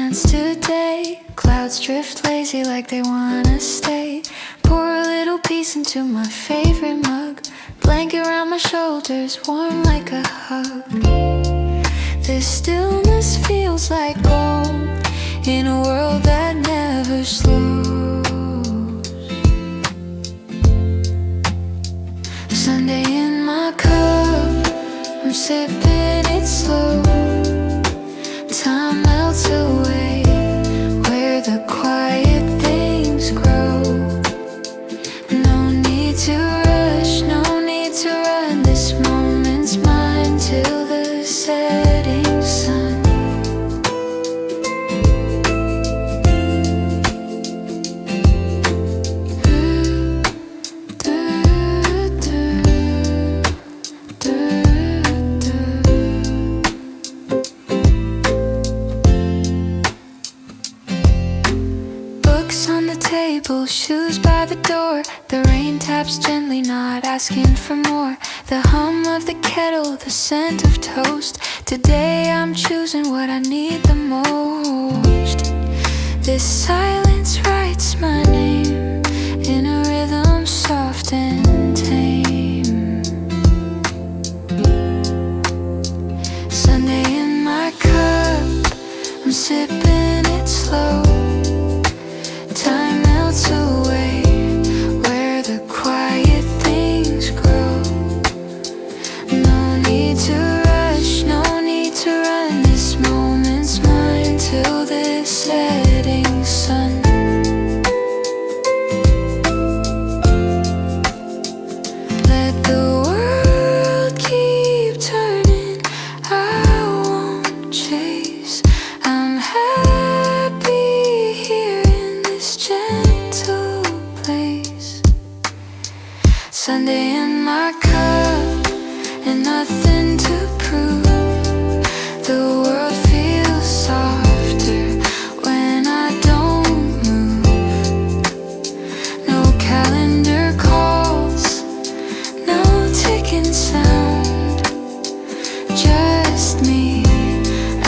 chance today. Clouds drift lazy like they wanna stay. Pour a little peace into my favorite mug. Blanket around my shoulders, warm like a hug. This stillness feels like gold in a world that never slows. Sunday in my cup, I'm sipping it slow. Time melts away where the quiet things grow. No need to rush, no need to run. This moment's mine till the setting sun. Shoes by the door, the rain taps gently, not asking for more. The hum of the kettle, the scent of toast. Today I'm choosing what I need the most. This silence writes my name in a rhythm soft and tame. Sunday in my cup, I'm sipping it slow. Time melts away where the quiet things grow. No need to rush, no need to run. This moment's mine till the setting sun. Let the world keep turning, I won't chase. I'm happy here in this gentle place. Sunday in my cup and nothing to prove. The world feels softer when I don't move. No calendar calls, no ticking sound. Just me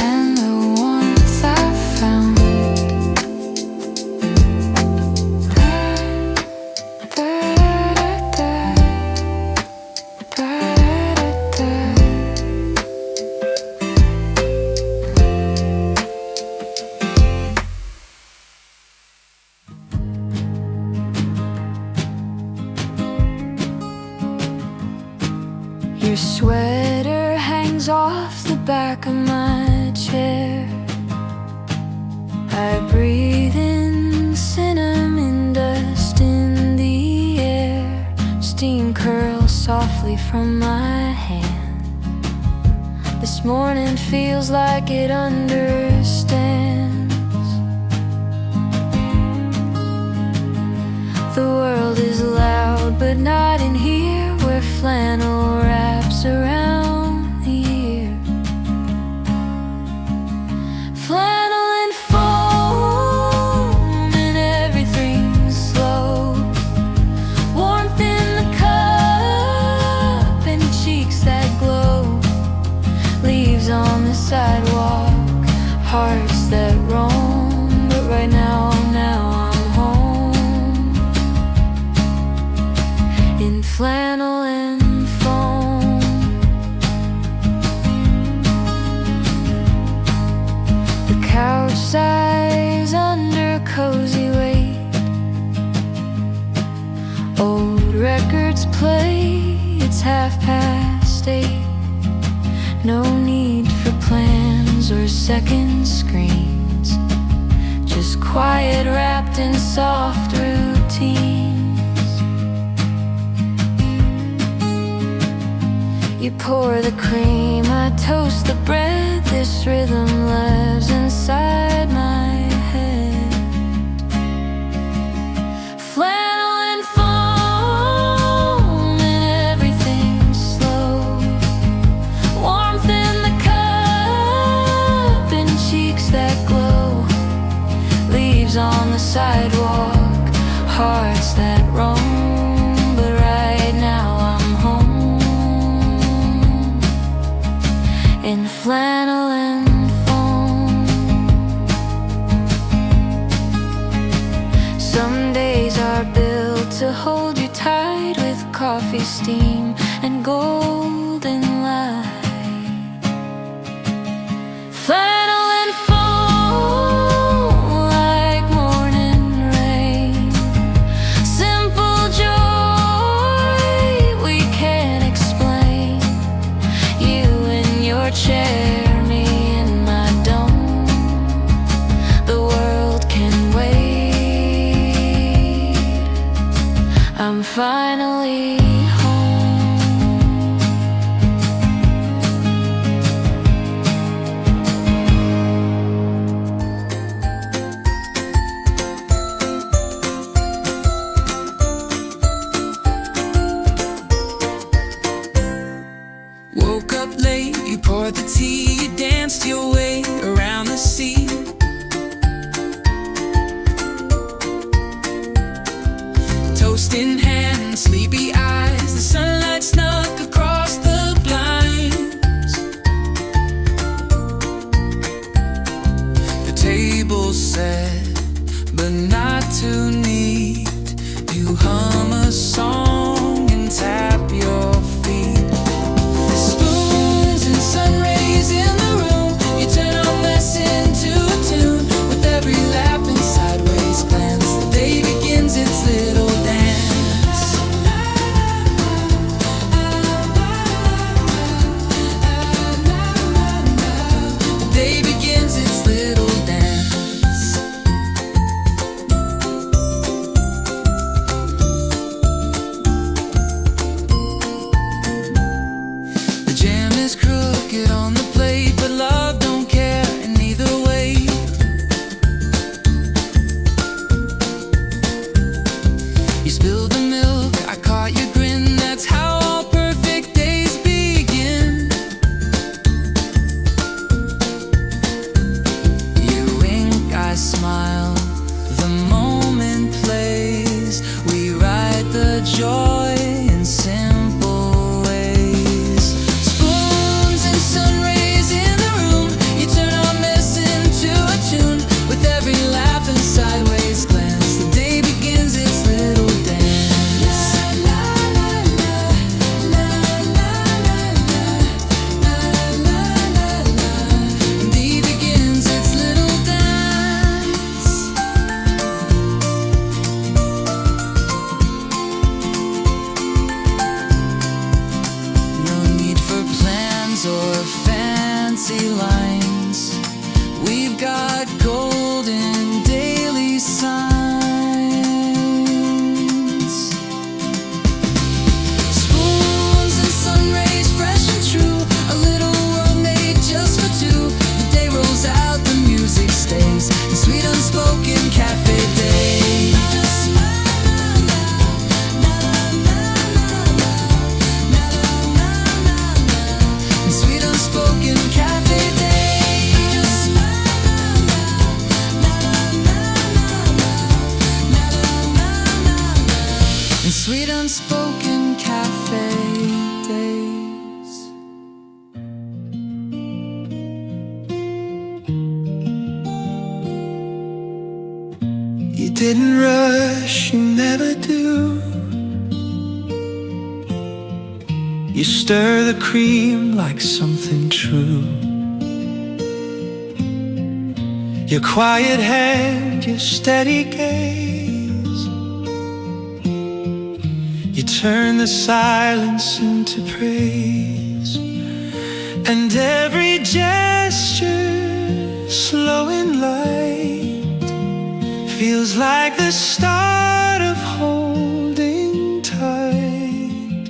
and the warmth I found. Your sweater hangs off the back of my chair. I breathe in cinnamon dust in the air. Steam curls softly from my hand. This morning feels like it understands. The world is loud, but not in here where flannel wraps around the ear. Flannel and foam and everything's slow. Warmth in the cup and cheeks that glow. Leaves on the sidewalk, hearts that roam. But right now I'm home in flannel and foam. The couch sighs under cozy weight. Old records play, it's 8:30. No need for plans or second screens. Just quiet wrapped in soft routines. You pour the cream, I toast the bread. This rhythm lives inside my head. Flannel and foam and everything's slow. Warmth in the cup and cheeks that glow. Leaves on the sidewalk, hearts that roam. But right now I'm home in flannel and foam. coffee steam and golden light. Flannel and foam like morning rain. Simple joy we can't explain. You in your chair, me in my dome. The world can wait. I'm finally Woke up late, you poured the tea, you danced your way around the sea. Toast in hand, sleepy eyes, the sunlight snuck across the blinds. The table's set, but not too neat. You hum a song and tap your feet. Spoons and sun rays in the room. You turn our mess into a tune. With every laugh and sideways glance, the day begins its little dance. The day begins its little dance. The jam is crooked on the plate, but love don't care in either way. You spilled the milk, I caught your grin. That's how all perfect days begin. You wink, I smile. The moment plays. We ride the joy in simple ways. Spoons and sun rays in the room. You turn our mess into a tune. With every laugh and sideways glance, the day begins its little dance. The day begins its little dance. No need for plans or fancy lines. We've got golden daily signs. Spoons and sun rays, fresh and true. A little world made just for two. The day rolls out, the music stays. And sweet unspoken cafe days. And sweet unspoken cafe days. And sweet unspoken cafe days. You didn't rush, you never do. You stir the cream like something true. Your quiet hand, your steady gaze. You turn the silence into praise. And every gesture, slow and light, feels like the start of holding tight.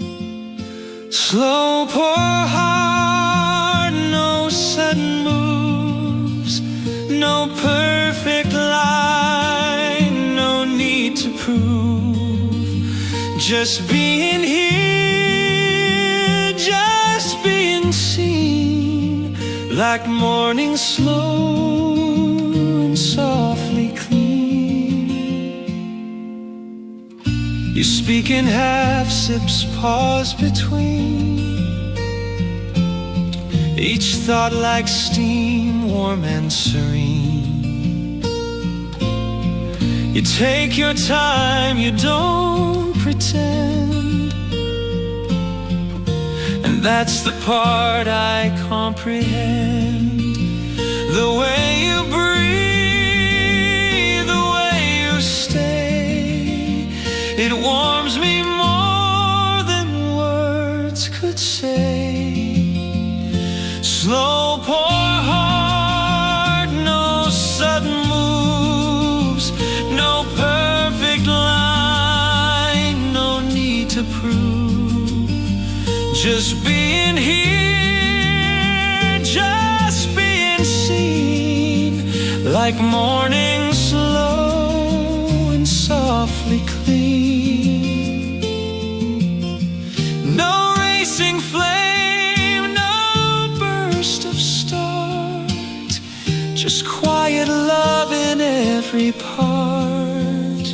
Slow, pour hard, no sudden moves, no perfect line, no need to prove. Just being here, just being seen, like morning slow and softly clean. You speak in half sips, pause between. Each thought like steam, warm and serene. You take your time, you don't pretend. That's the part I comprehend. The way you breathe, the way you stay, it warms me more than words could say. Slow pour heart, no sudden moves, no perfect line, no need to prove. Just being here, just being seen, like morning slow and softly clean. No racing flame, no burst of start, just quiet love in every part.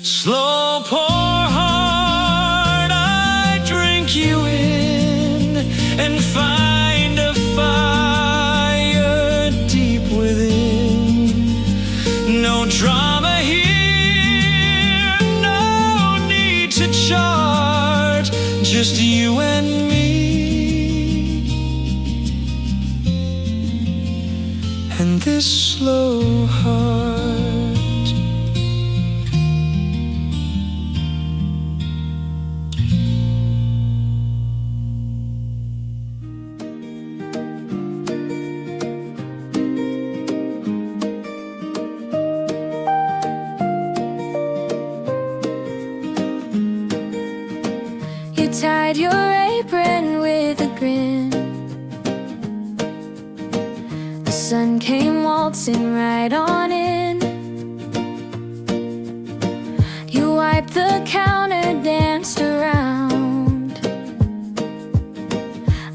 Slow pour heart, I drink you in and find a fire deep within. No drama here, no need to chart, just you and me, and this slow heart. You tied your apron with a grin. The sun came waltzing right on in. You wiped the counter, danced around,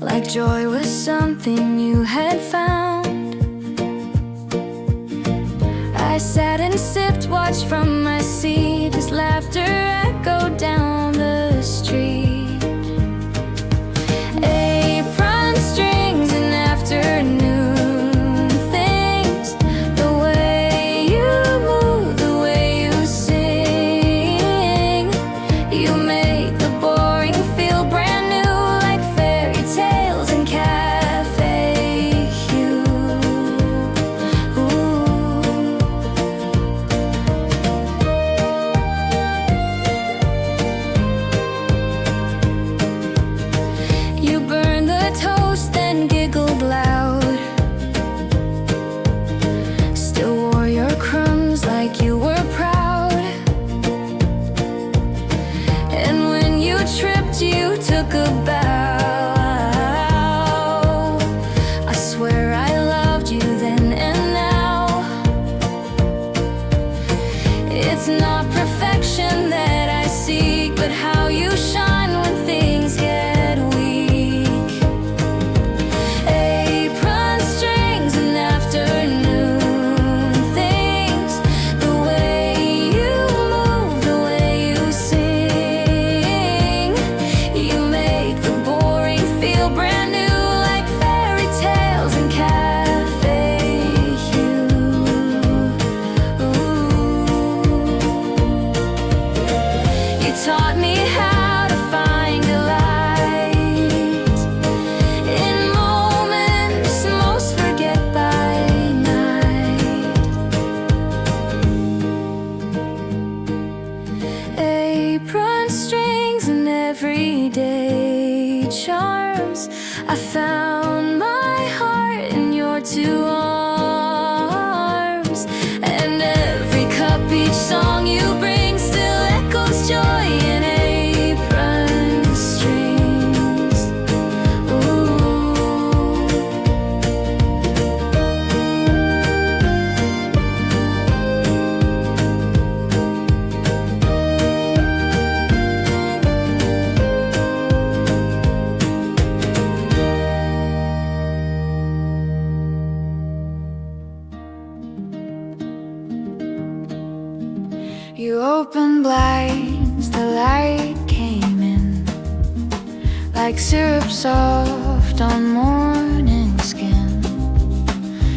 like joy was something you had found. I sat and sipped, watched from my seat as laughter echoed down the street. Apron strings and afternoon things, the way you move, the way you sing, you make the boring feel brand new, like fairy tales and cafe hue. You burned the toast, then giggled loud. Still wore your crumbs like you were proud. And when you tripped, you took a bow. I swear I loved you then and now. It's not perfection that I seek, but how you shine when things get weak. Apron strings and afternoon things, the way you move, the way you sing, you make the boring feel brand new, like fairy tales and cafe hue. You taught me how to find a light in moments most forget by night. Apron strings and everyday charms, I found my heart in your two arms. And every cup, each song you bring still echoes joy in apron strings. You opened blinds, the light came in, like syrup soft on morning skin.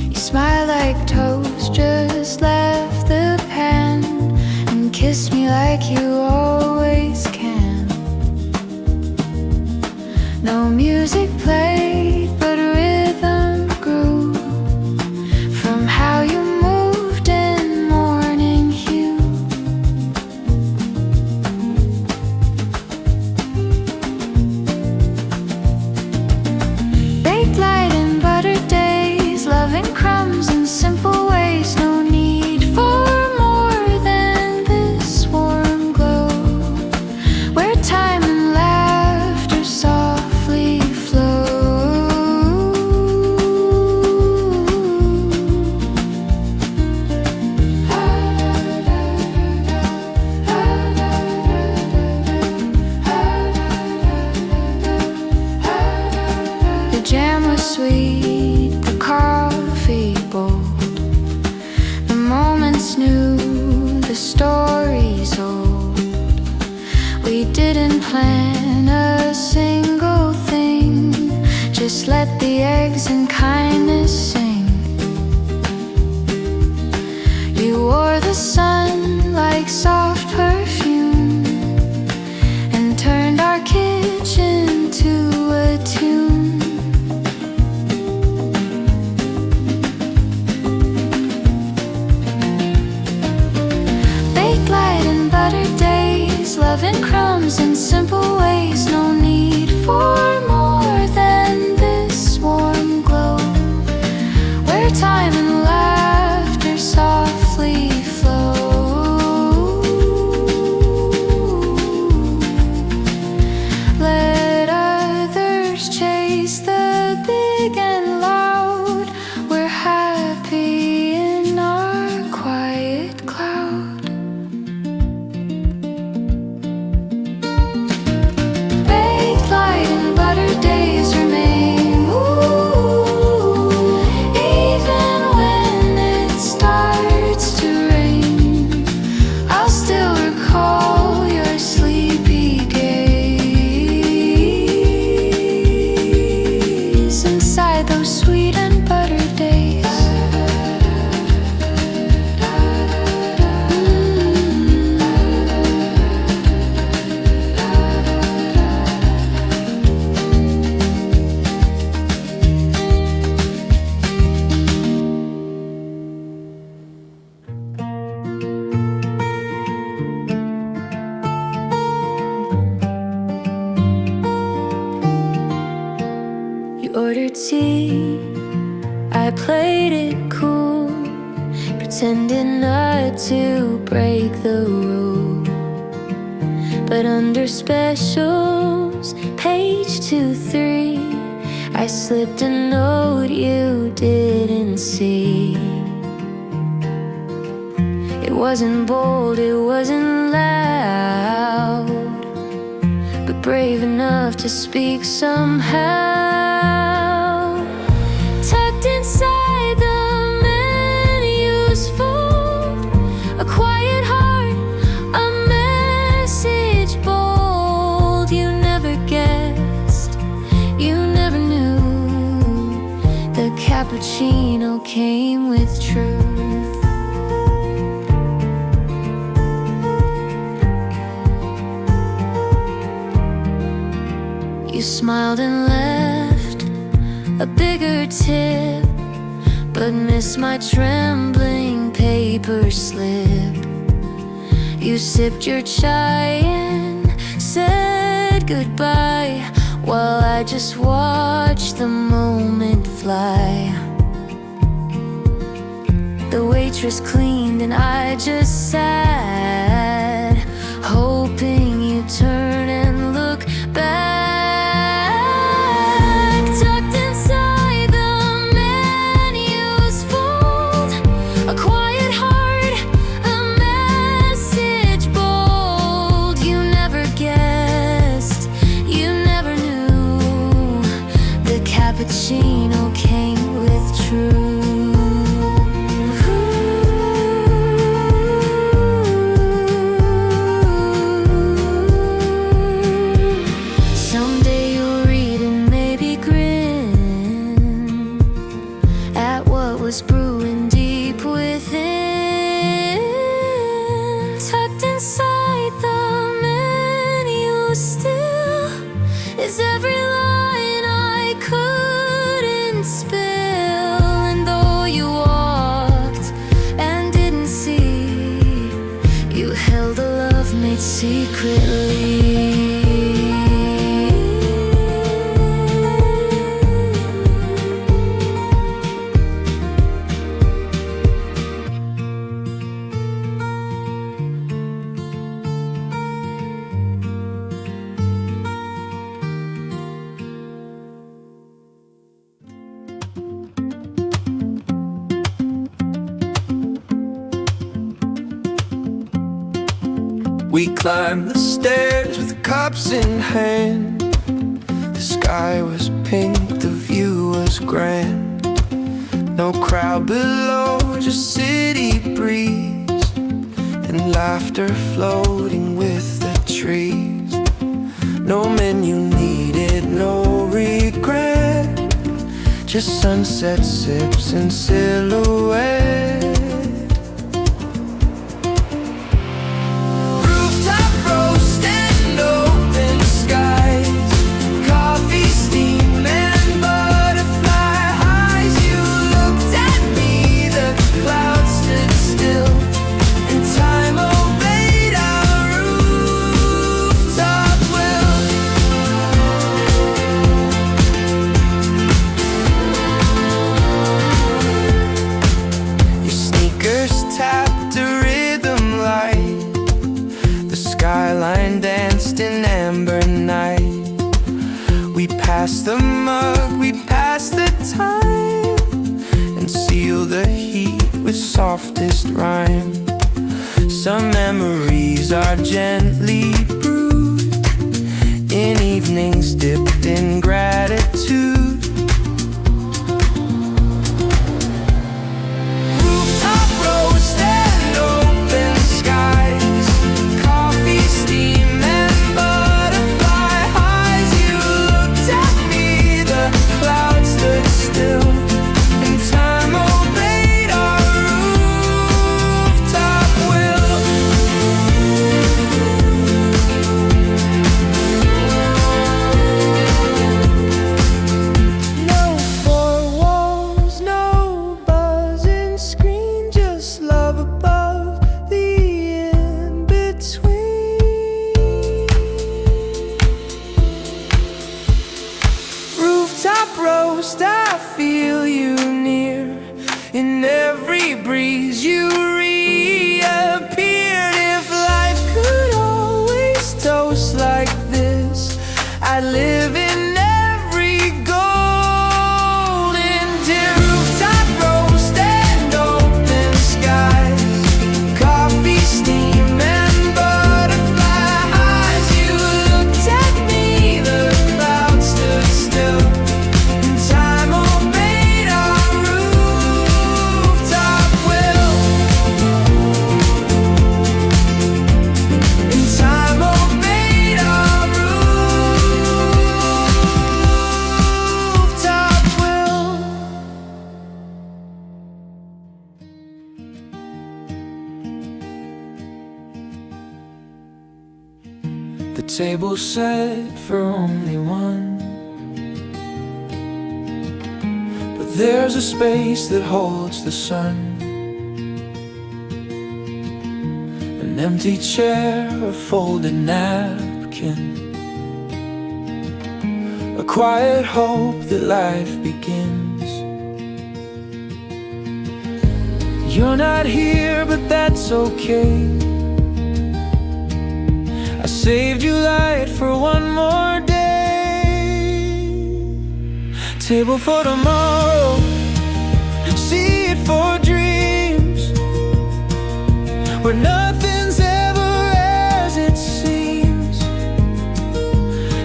You smile like toast, just left the pan, and kiss me like you always can. Just let the eggs and kindness sing. You wore the sun like soft perfume and turned our kitchen to a tune. Baked light and butter days, love and crumbs in simple ways. No need for more than this warm glow, where time and laughter softly flow. Let others chase the big and loud. We're happy in our quiet cloud. Baked light and butter days remain. Ooh, even when it starts to rain, I'll still recall your sleepy gaze inside those sweet and butter days. You ordered tea, I played it cool, pretending not to break the rule. But under specials, page 2-3, I slipped a note you didn't see. It wasn't bold, it wasn't loud, but brave enough to speak somehow. Tucked inside the menu's fold, a quiet heart, a message bold. You never guessed, you never knew, the cappuccino came with truth. You smiled and left a bigger tip, but missed my trembling paper slip. You sipped your chai and said goodbye, while I just watched the moment fly. The waitress cleaned and I just sat, hoping you'd turn and look back. Tucked inside the menu's fold, a quiet heart, a message bold. You never guessed, you never knew, the cappuccino came with truth. Someday you'll read and maybe grin at what was brewing deep within. Tucked inside the menu still is every line I couldn't spill. And though you walked and didn't see, you held a love made secretly. We climbed the stairs with cups in hand. The sky was pink, the view was grand. No crowd below, just city breeze and laughter floating with the trees. No menu needed, no regret. just sunset sips and silhouette. Rooftop roast and open skies, coffee steam and butterfly highs. You looked at me, the clouds stood still, and time obeyed our rooftop will. Your sneakers tapped a rhythm light, the skyline danced in amber night. We passed the mug, we passed the time, and sealed the heat with softest rhyme. Some memories are gently brewed in evenings dipped in gratitude. Rooftop roast and open skies, coffee steam and butterfly highs. You looked at me, the clouds stood still, and time obeyed our rooftop will. No four walls, no buzzing screen, just love above the in-between. Rooftop roast, I feel you near. In every breeze you reappeared. If life could always toast like this, I'd live in every golden dear. Rooftop roast and open skies, coffee steam and butterfly highs. You looked at me, the clouds stood still, and time obeyed our rooftop will. And time obeyed our rooftop will. The table set for only one, but there's a space that holds the sun. An empty chair, a folded napkin, a quiet hope that life begins. You're not here, but that's okay. I saved you light for one more day. Table for tomorrow, seed for dreams, where nothing's ever as it seems.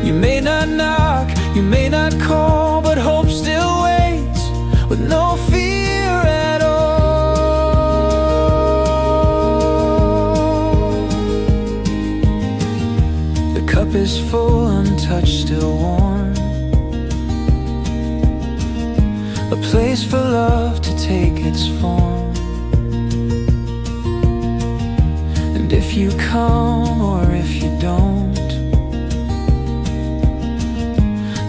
You may not knock, you may not call, but hope still waits with no fear at all. The cup is full, untouched, still warm, a place for love to take its form. And if you come or if you don't,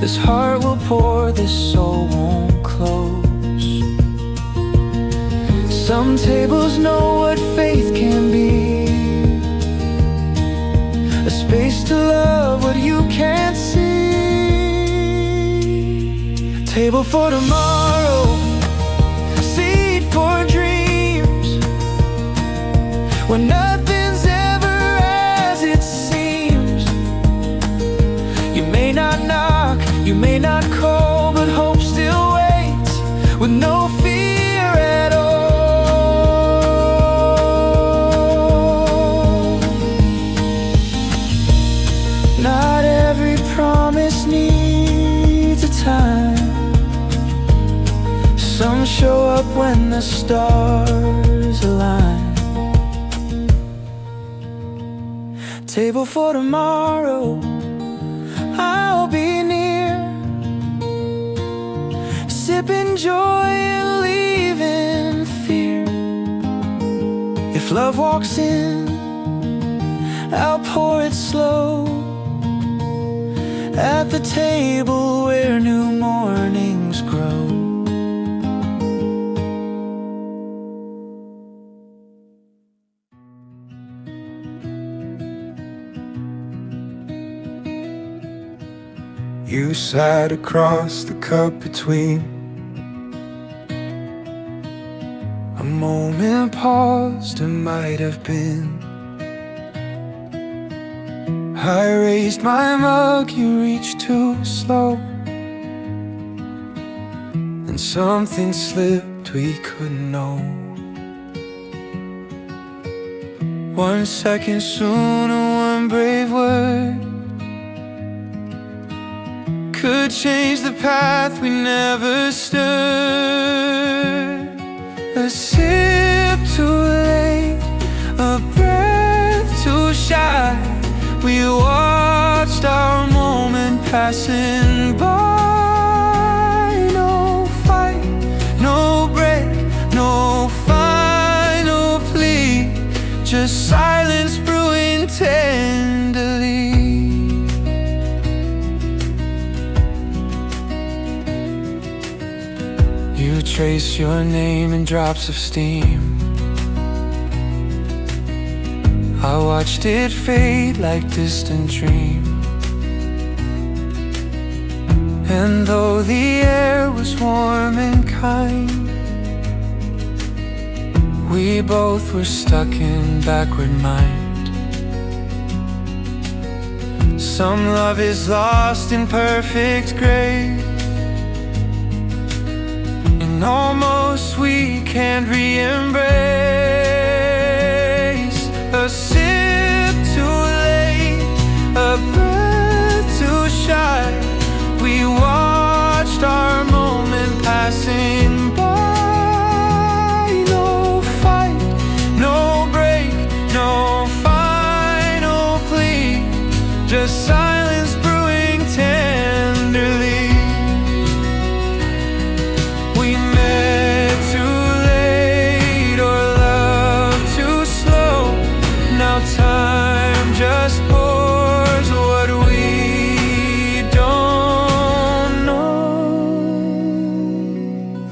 this heart will pour, this soul won't close. Some tables know what faith can be, a space to love what you can't see. Table for tomorrow, seed for dreams, where nothing's ever as it seems. You may not knock, you may not call, but hope still waits with no fear at all. Not every promise needs a time. Some show up when the stars align. Table for tomorrow, I'll be near, sip in joy and leave in fear. If love walks in, I'll pour it slow at the table where new mornings grow. You sat across the cup between. A moment paused, it might have been. I raised my mug, you reached too slow, and something slipped we couldn't know. 1 second sooner, one brave word could change the path we never stood. A sip too late, a breath too shy. We watched our moment passing by. No fight, no break, no final plea, just silence brewing tenderly. You trace your name in drops of steam. I watched it fade like distant dream. And though the air was warm and kind, we both were stuck in backward mind. Some love is lost in perfect grace, and almost we can't re-embrace. A sip too late, a breath too shy. We watched our moment passing by. No fight, no break, no final plea, just silence brewing tenderly. We met too late or loved too slow. Now time just pours what we don't know.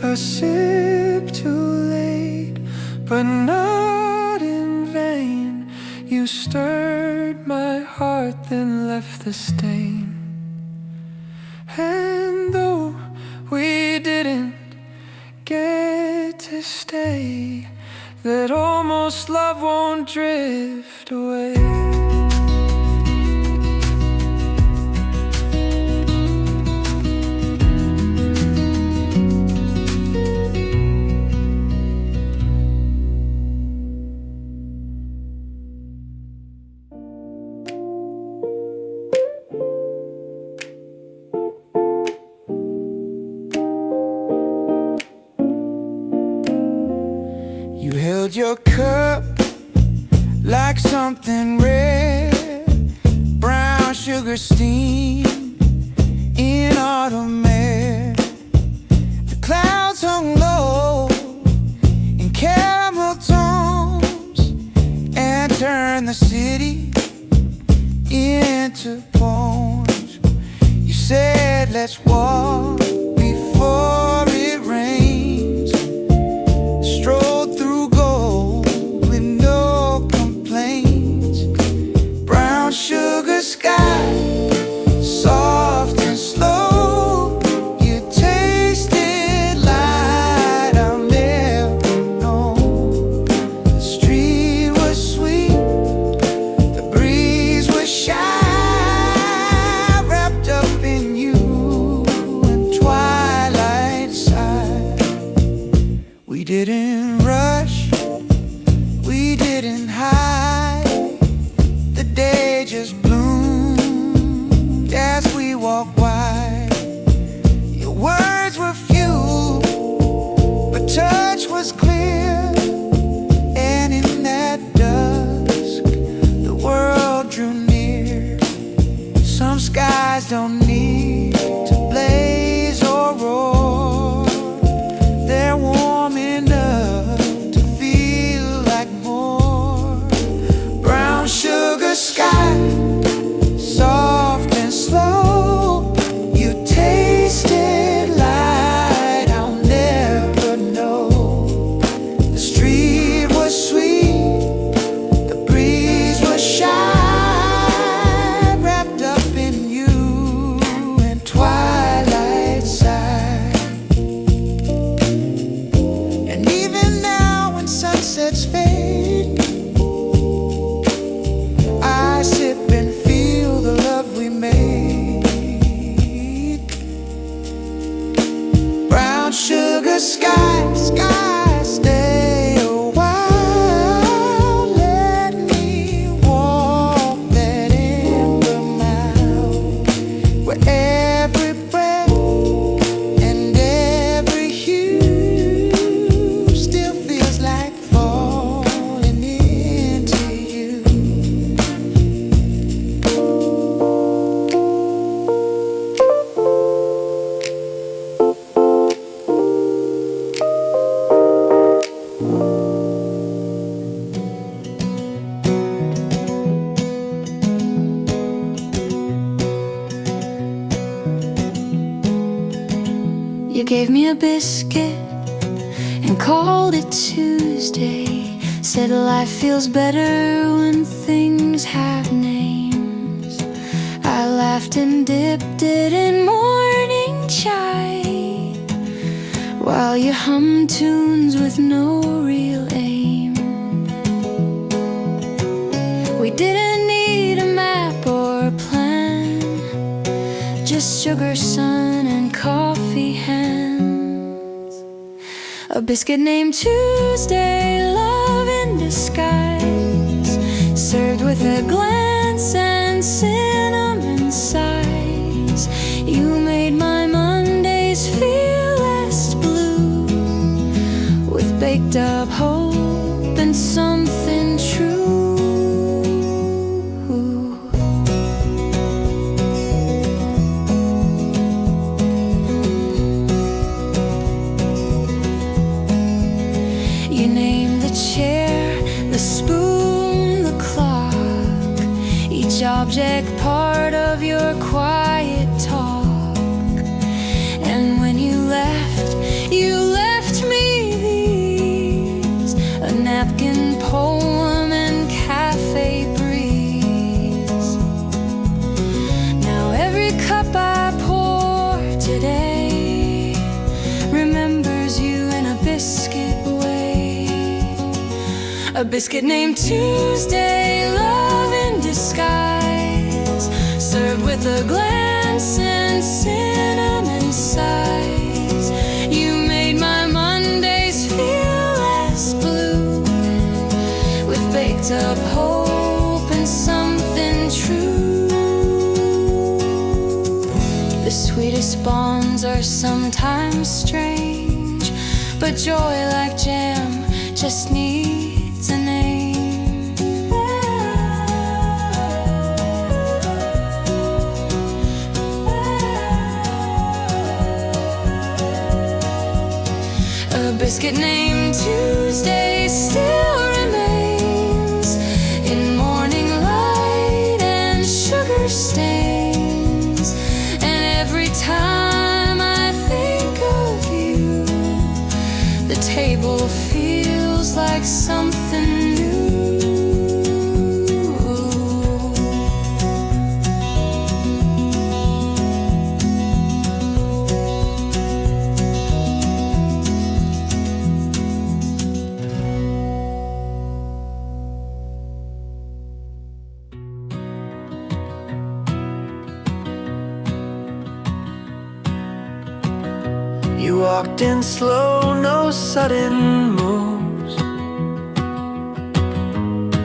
A sip too late, but not in vain. You stirred my heart, then left the stain. And though we didn't get to stay, that almost love won't drift away. You held your cup like something red, brown sugar steam in autumn air. The clouds hung low in caramel tones and turned the city into poems. You said, let's walk before it rains. Strolled through gold with no complaints. Brown sugar sky, soft and slow. You tasted light I'll never know. The street was sweet, the breeze was shy, wrapped up in you and let's fade. I sip and feel the love we made. Brown sugar sky, sky, stay a while. Let me walk that amber mile where every breath and every hue still feels like falling into you. You gave me a biscuit and called it Tuesday. Said life feels better when things have names. I laughed and dipped it in morning chai while you hummed tunes with no real aim. We didn't need a map or a plan, just sugar, sun, and coffee hands. A biscuit named Tuesday, love in disguise, served with a glance and cinnamon sighs. You made my Mondays feel less blue, with baked up hope and something true. You named the chair, the spoon, the clock, each object part of your quiet talk. And when you left me these, a napkin poem and cafe breeze. Now every cup I pour today remembers you in a biscuit way. A biscuit named Tuesday, love in disguise, served with a glance and cinnamon sighs. You made my Mondays feel less blue, with baked up hope and something true. The sweetest bonds are sometimes strange, but joy like jam just needs a name. A biscuit named Tuesday still remains in morning light and sugar stains. And every time I think of you, the table feels like something new. You walked in slow, no sudden moves.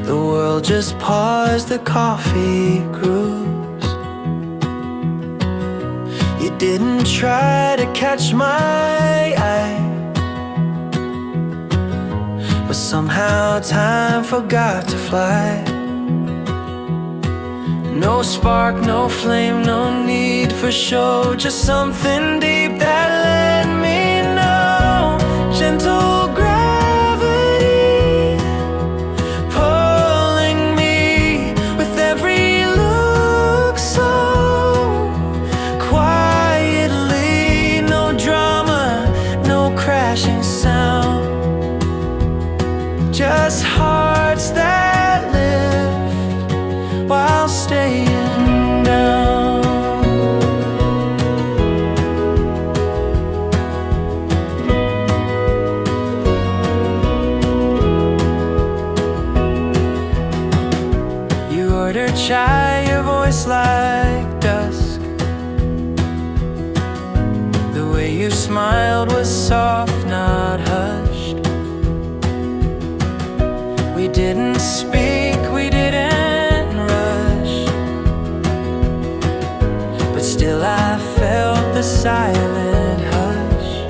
The world just paused, the coffee grooves. You didn't try to catch my eye, but somehow time forgot to fly. No spark, no flame, no need for show, just something deep that let me know. Gentle gravity pulling me with every look so quietly. No drama, no crashing sound, just hearts that lift while staying down. ordered chai, your voice like dusk. The way you smiled was soft, not hushed. We didn't speak, we didn't rush, but still I felt the silent hush.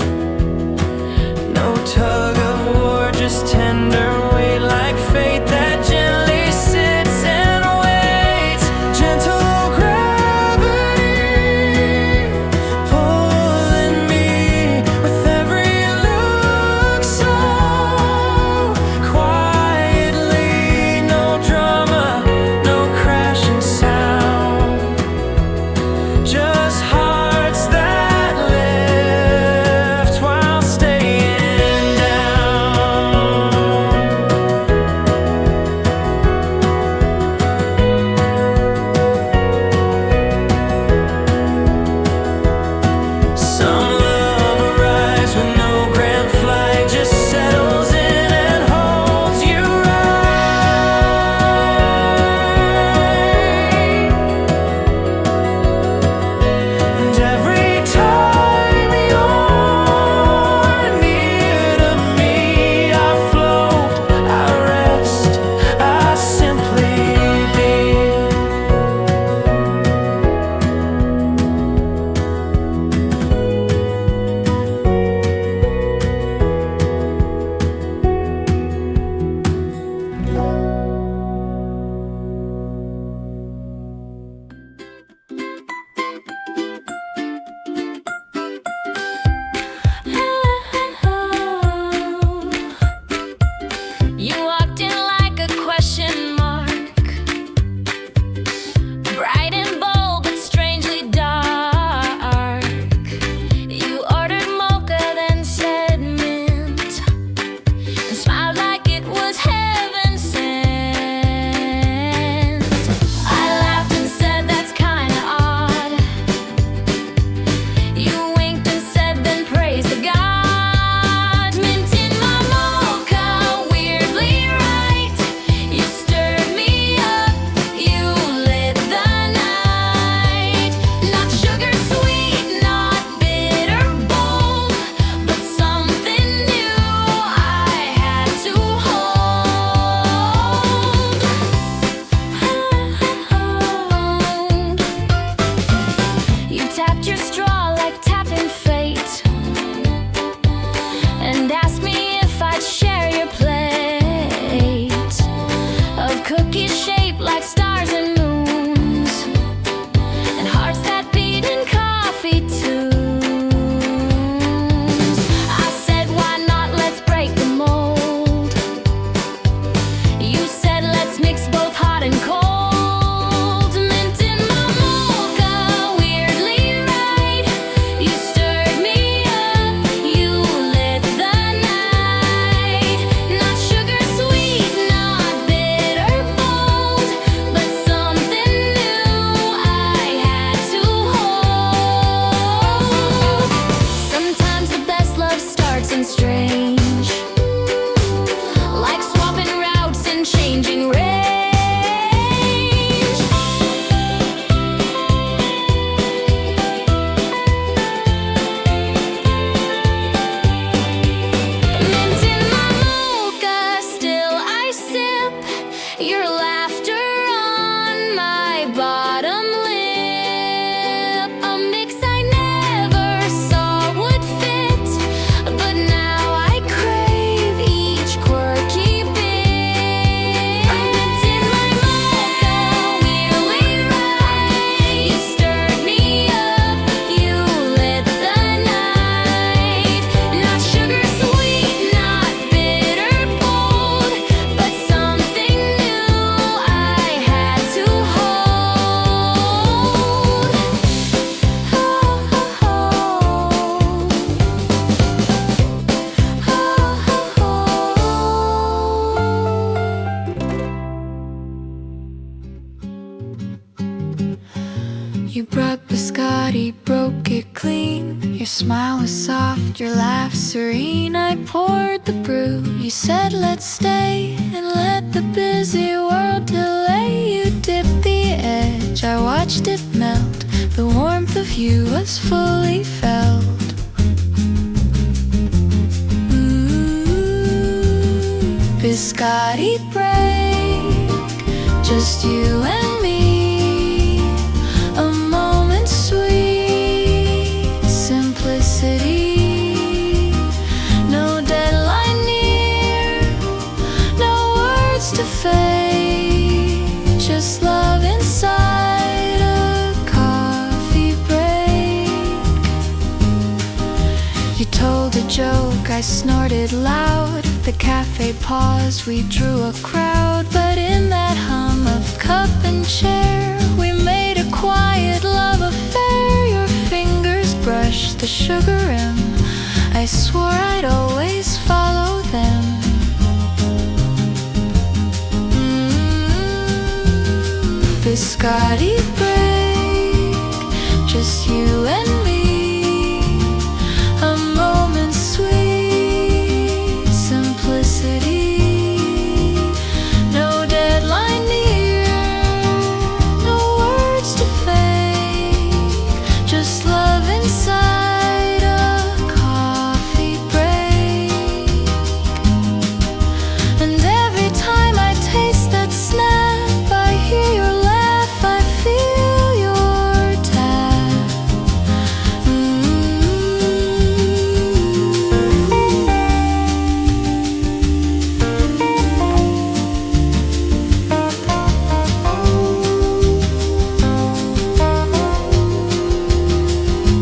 No tug of war, just tender weight like fate that gently sits and waits. Gentle gravity pulling me with every look so quietly. No drama, no crashing sound, just hearts that lift while staying down. Some love arrives with no grand flight, just settles in and holds you right. And every time you're near to me, I float, I rest, I simply be. You walked in like a question mark, bright and bold but strangely dark. You ordered mocha, then said mint, and smiled like it was heaven sent. I laughed and said that's kinda odd. You winked and said then praise the gods. Mint in my mocha, weirdly right. You stirred me up, you lit the night. Not sugar sweet, not bitter bold, but something new I had to hold. You tapped your straw like tapping fate, and asked me if I'd share your plate of cookies shaped like stars and moons, and hearts that beat in coffee tunes. I said, why not? Let's break the mold. You said, let's mix both hot and cold. Mint in my mocha, weirdly right. You stirred me up, you lit the night. Not sugar sweet, not bitter bold, but something new I had to hold. Sometimes the best love starts in strange, like swapping routes and changing range. Mint in my mocha, still I sip your laughter on my bottom lip. A mix I never saw would fit, but now I crave each quirky bit. Mint in my mocha, weirdly right. You stirred me up, you lit the night. Not sugar sweet, not bitter bold, but something new I had to hold. You brought biscotti, broke it clean. Your smile was soft, your laugh serene. I poured the brew. You said let's stay and let the busy world delay. You dipped you was fully felt. Biscotti Break, just you and me. A moment sweet simplicity. No deadline near, no words to fade, just love inside a coffee break. You told a joke, I snorted loud. The cafe paused, we drew a crowd. But in that hum of cup and chair, we made a quiet love affair. Your fingers brushed the sugar rim, I swore I'd always follow them. Biscotti Break, just you and me. A moment sweet simplicity. No deadline near, no words to fake, just love inside a coffee break. And every time I taste that snap, I hear your laugh, I feel your tap.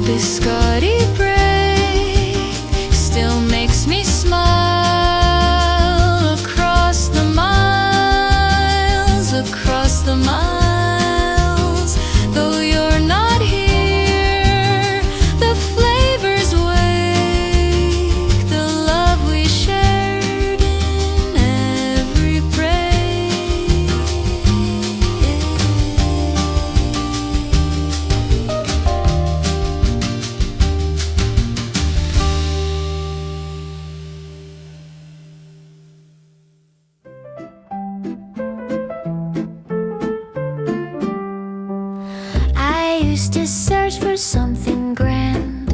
Biscotti Break still makes me smile across the miles, across the miles. Though you're not here, the flavors wake, the love we shared in every break. I used to search for something grand,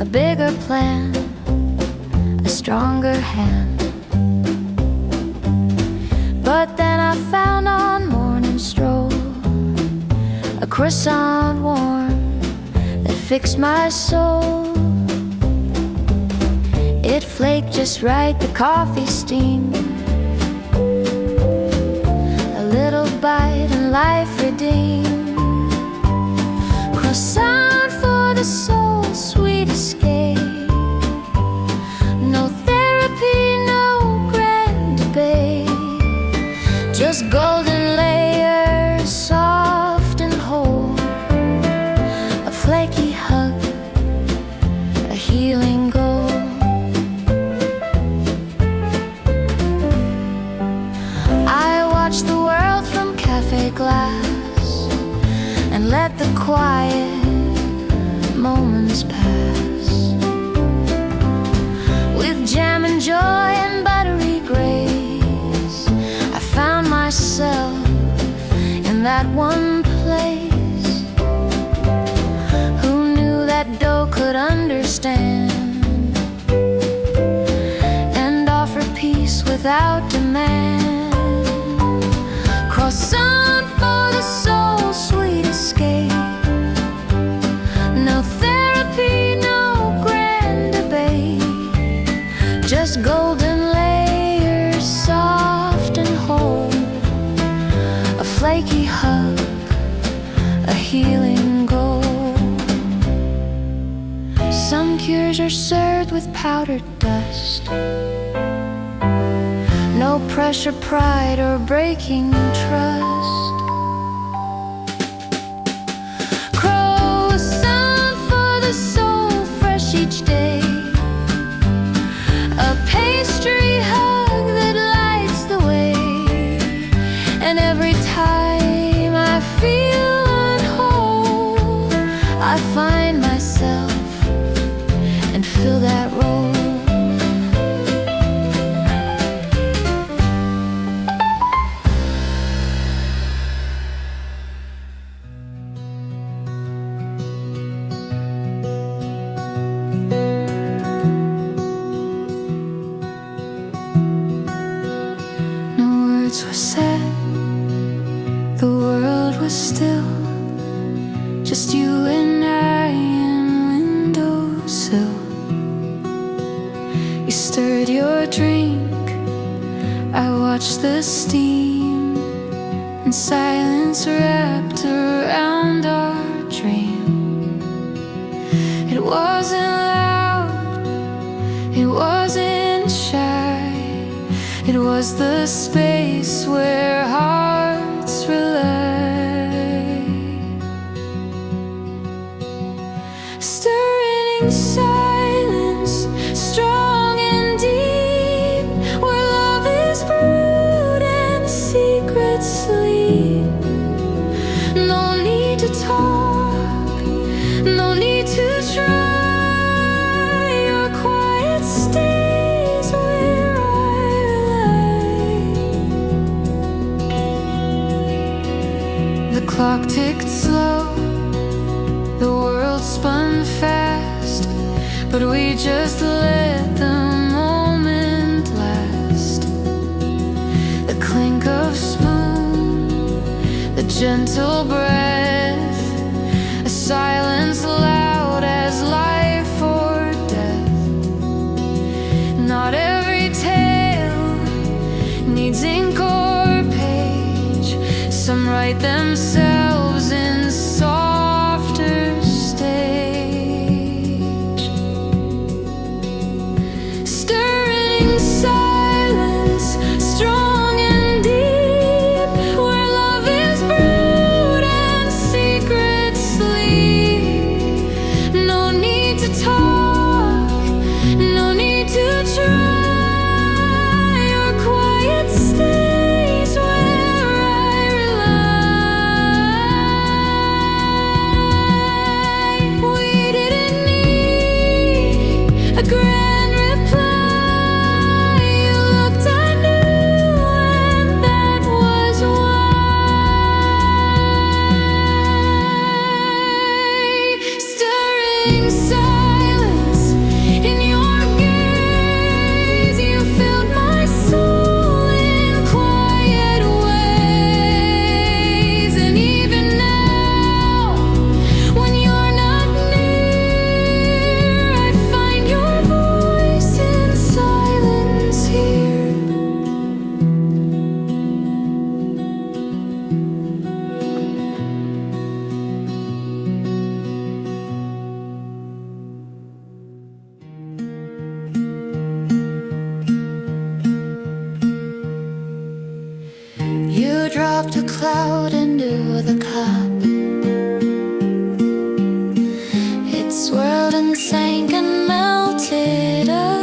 a bigger plan, a stronger hand. But then I found on morning stroll a croissant warm that fixed my soul. It flaked just right, the coffee steam, a little bite and life redeemed. Croissant for the soul, sweet escape. No therapy, no grand debate, just golden layers, soft and whole. A flaky hug, a healing goal. I watch the world from cafe glass and let the quiet moments pass. With jam and joy and buttery grace, I found myself in that one place. Who knew that dough could understand and offer peace without demand? Croissant for the soul, sweet escape. No therapy, no grand debate, just golden layers, soft and whole. A flaky hug, a healing goal. Some cures are served with powdered dust. No pressure, pride, or breaking trust. Croissant for the soul, fresh each day. A pastry hug that lights the way. And every time I feel unwhole, I find myself and fill that role. words were said, the world was still, just you and I and windowsill. You stirred your drink, I watched the steam, and silence wrapped around our dream. It wasn't loud, it wasn't shy, it was the space where hearts rely. Stirring silence, strong and deep, where love is brewed and secrets sleep. No need to talk, no need to try, your quiet stays where I rely. The clock ticked slow, the world spun fast, but we just let the moment last. The clink of spoon, the gentle breath, a silence loud as life or death. Not every tale needs ink or page, some write themselves in softer stage. Stirring silence, strong and deep, where love is brewed and secrets sleep. No need to talk, no need to try, your quiet stays where I rely. We didn't need a grand reply. You looked, I knew, and that was why. Stirring silence in your gaze, you filled my soul in quiet ways. And even now, when you're not near, I find your voice in silence here. You dropped a cloud into the cup. It swirled and sank and melted up.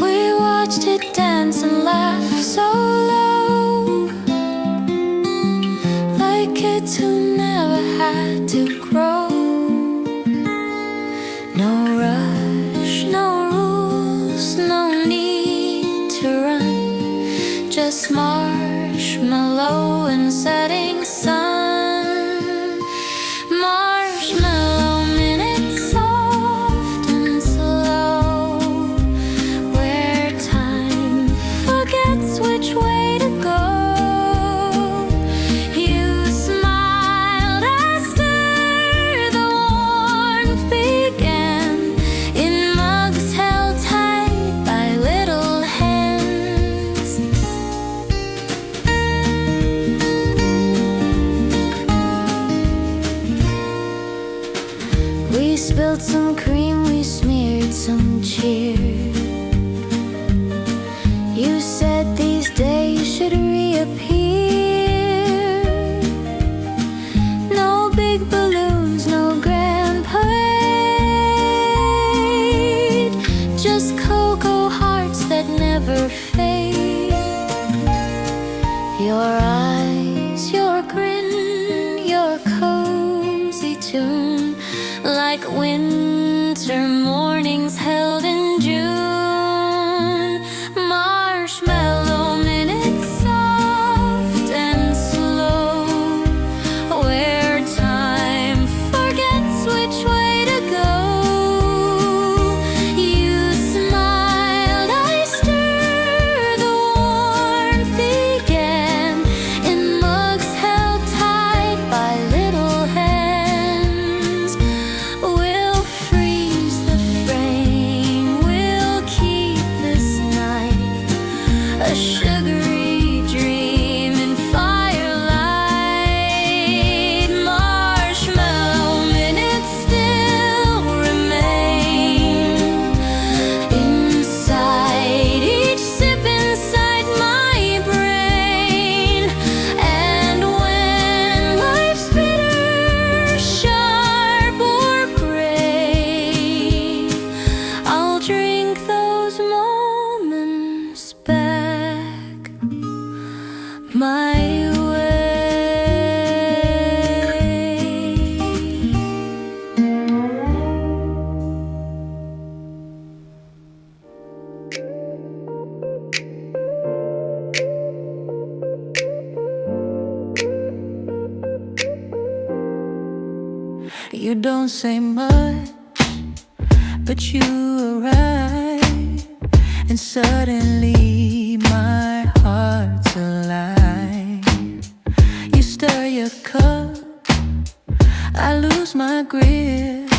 We watched it dance and laugh so low, like kids who never had to grow. No rush, no rules, no need to run, just marshmallow and setting sun. Marshmallow minutes, soft and slow, where time forgets which way to go. You smiled as the warmth began, in mugs held tight by little hands. We spilled some cream, we smeared some cheer. You said these days should reappear. No big balloons, no grand parade, just cocoa hearts that never fade. Your eyes, your grin, your cozy tune, like winter mornings held in June. Marshmallow minutes, soft a sugary dream in firelight. Marshmallow minutes still remain inside each sip inside my brain. And when life's bitter, sharp or gray, I'll drink those moments back my way. You don't say much, but you arrive, and suddenly my heart's alive. You stir your cup, I lose my grip.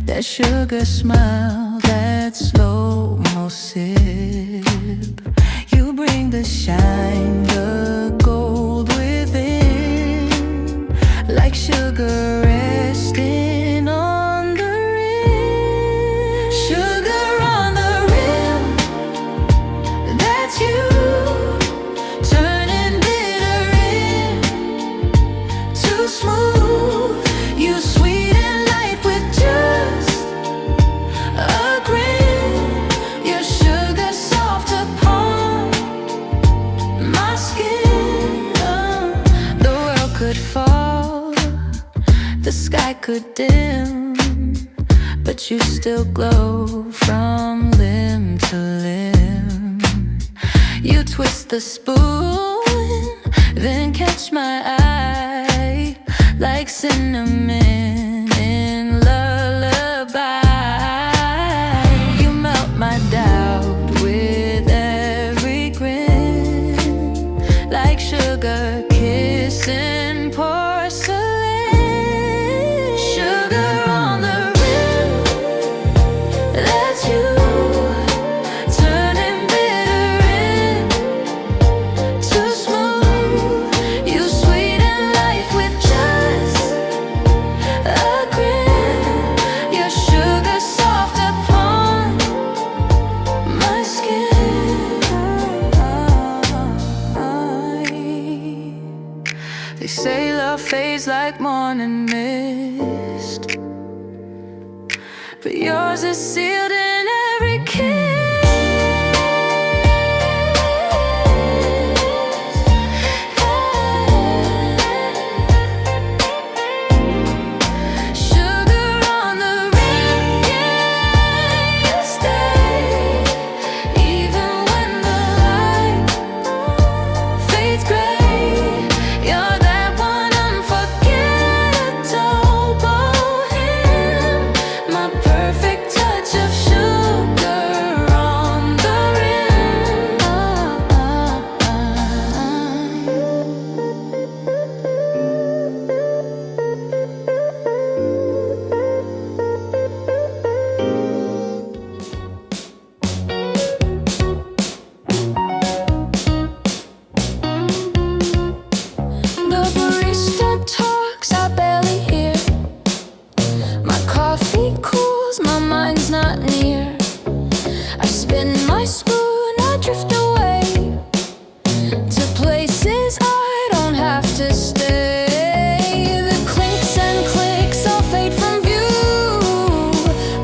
That sugar smile, that slow-mo sip. You bring the shine, the gold within, like sugar resting on the rim. Sugar on the rim, that's you, turning bitter into smooth. You sweeten life with just a grin. Your sugar soft upon my skin. The world could fall, the sky could dim, but you still glow from limb to limb. You twist the spoon, then catch my eye, like cinnamon in lullaby. You melt my doubt with every grin, like sugar kissing porcelain. Sugar on the rim, that's you, turning bitter into smooth. You sweeten life with just a grin. Your sugar soft upon my skin. They say love fades like morning mist, but yours is sealed in every kiss. Sugar on the rim, yeah, you stay, even when the light fades gray. You're that one unforgettable bohem, my perfect touch of sugar on the rim. The barista talks, I barely hear. My coffee cools, my mind's not near. I spin my spoon, I drift away to places I don't have to stay. The clinks and clicks all fade from view.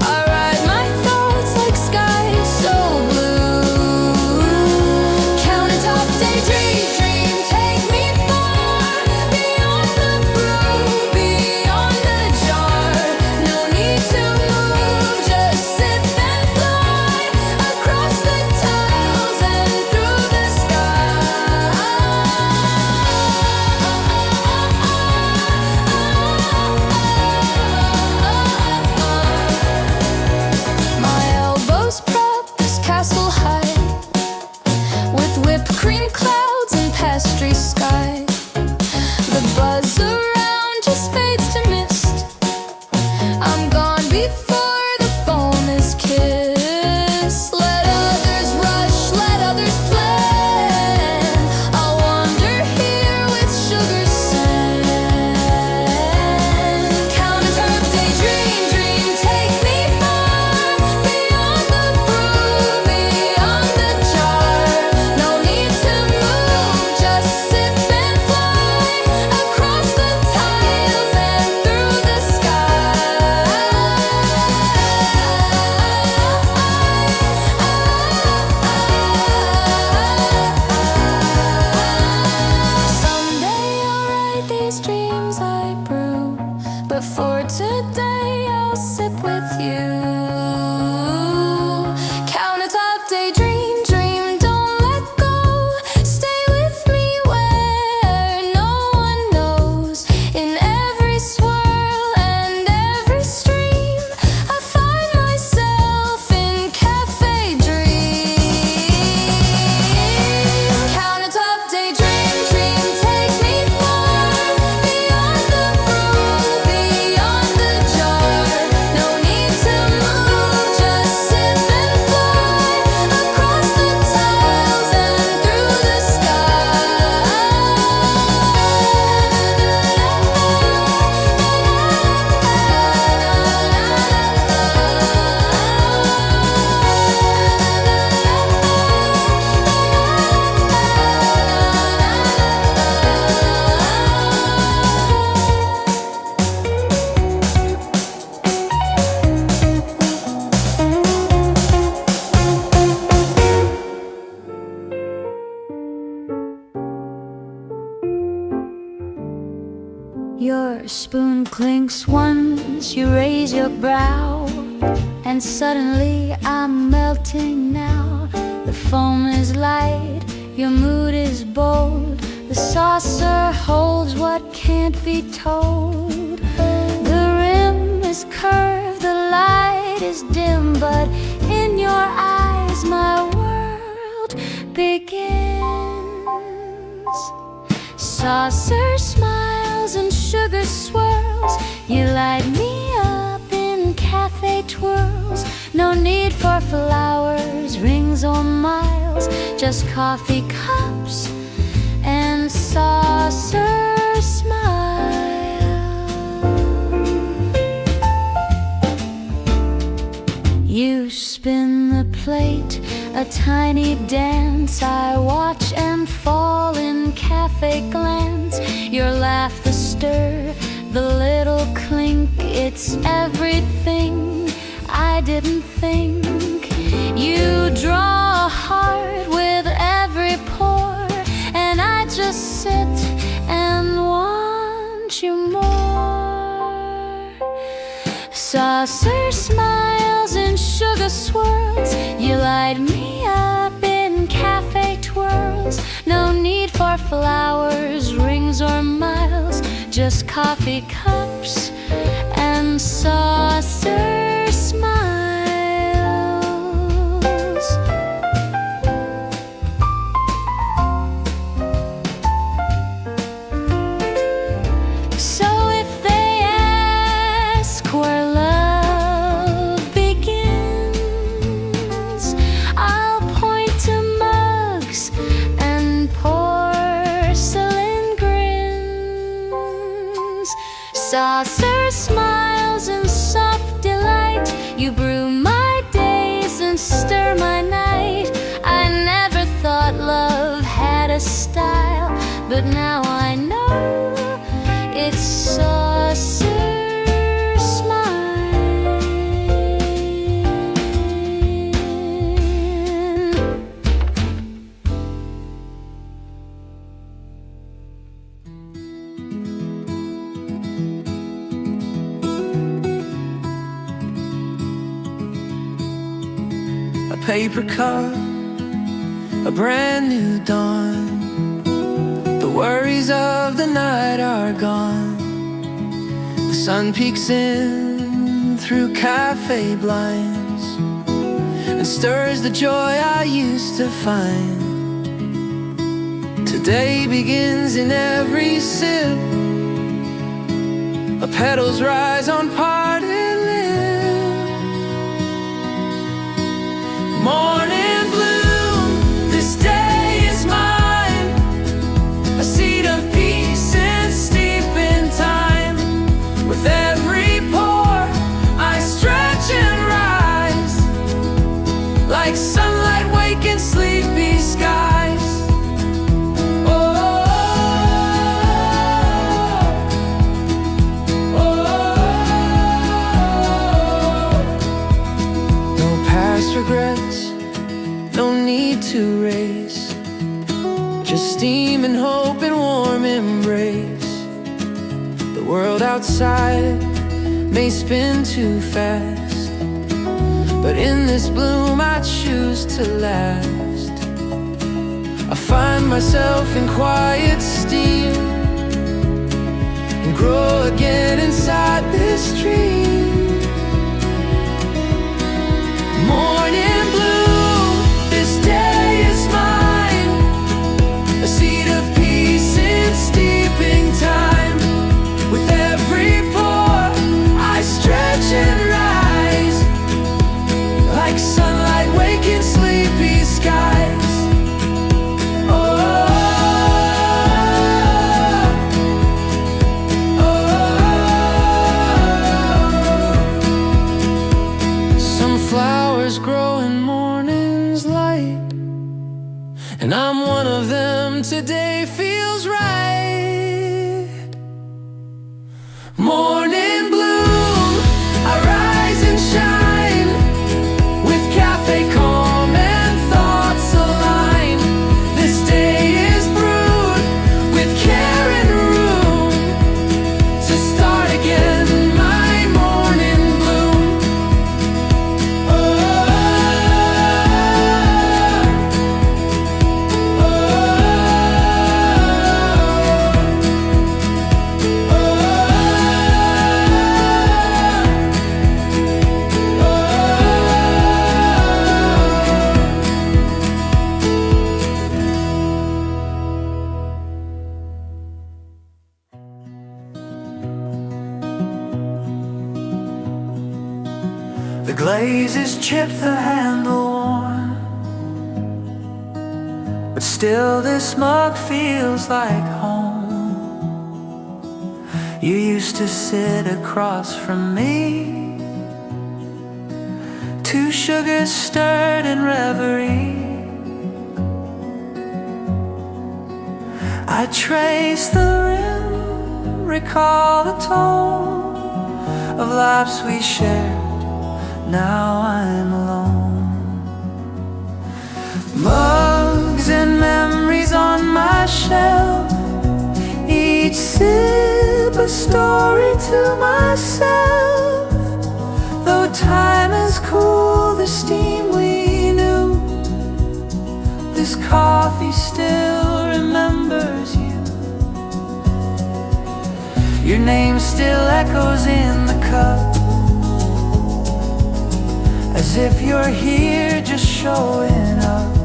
I ride my thoughts like skies so blue. Countertop daydream, take me far beyond the brew, beyond the jar. No need to move, just sip and fly across the tiles and through spoon clinks once you raise your brow, and suddenly I'm melting now. The foam is light, your mood is bold. The saucer holds what can't be told. The rim is curved, the light is dim, but in your eyes my world begins. Saucer smiles and sugar swirls. You light me up in cafe twirls. No need for flowers, rings or miles, just coffee cups and saucer smile. You spin the plate, a tiny dance. I watch and fall in cafe glance. Your laugh, the stir, the little clink, it's everything I didn't think. You draw a heart with every pore, and I just sit and want you more. Saucer smiles and sugar swirls. You light me up in cafe twirls. No need for flowers, rings or miles, just coffee cups and saucer smiles. So if they ask where love begins, I'll point to mugs and porcelain grins. Saucer smiles and soft delight. You brew my days and stir my night. I never thought love had a style, but now I know it's saucer smile. A paper cup, a brand new dawn. The worries of the night are gone. The sun peeks in through cafe blinds and stirs the joy I used to find. Today begins in every sip. The petals rise on parted lips. Morning bloom, this day is mine. A seed of peace and steep in time. With every pore I stretch and rise, like sunlight waking sleepy skies. Oh, oh, oh. No past regrets, no need to race, just steam and hope and warm embrace. The world outside may spin too fast, but in this bloom I choose to last. I find myself in quiet steam and grow again inside this dream. Morning bloom, this day is mine. A seed of peace in steeping time. With every pore I stretch and rise, like sunlight waking sleepy skies. Oh, oh, oh. Some flowers grow in morning's light, and I'm one of them. Today feels right. Morning bloom, I rise and shine, with cafe calm and thoughts align. This day is brewed with care and room to start glazes chip the handle worn, but still this mug feels like home. You used to sit across from me, two sugars stirred in reverie. I trace the rim, recall the tone of lives we shared. Now I'm alone. Mugs and memories on my shelf, each sip a story to myself. Though time has cooled the steam we knew, this coffee still remembers you. Your name still echoes in the cup, as if you're here just showing up.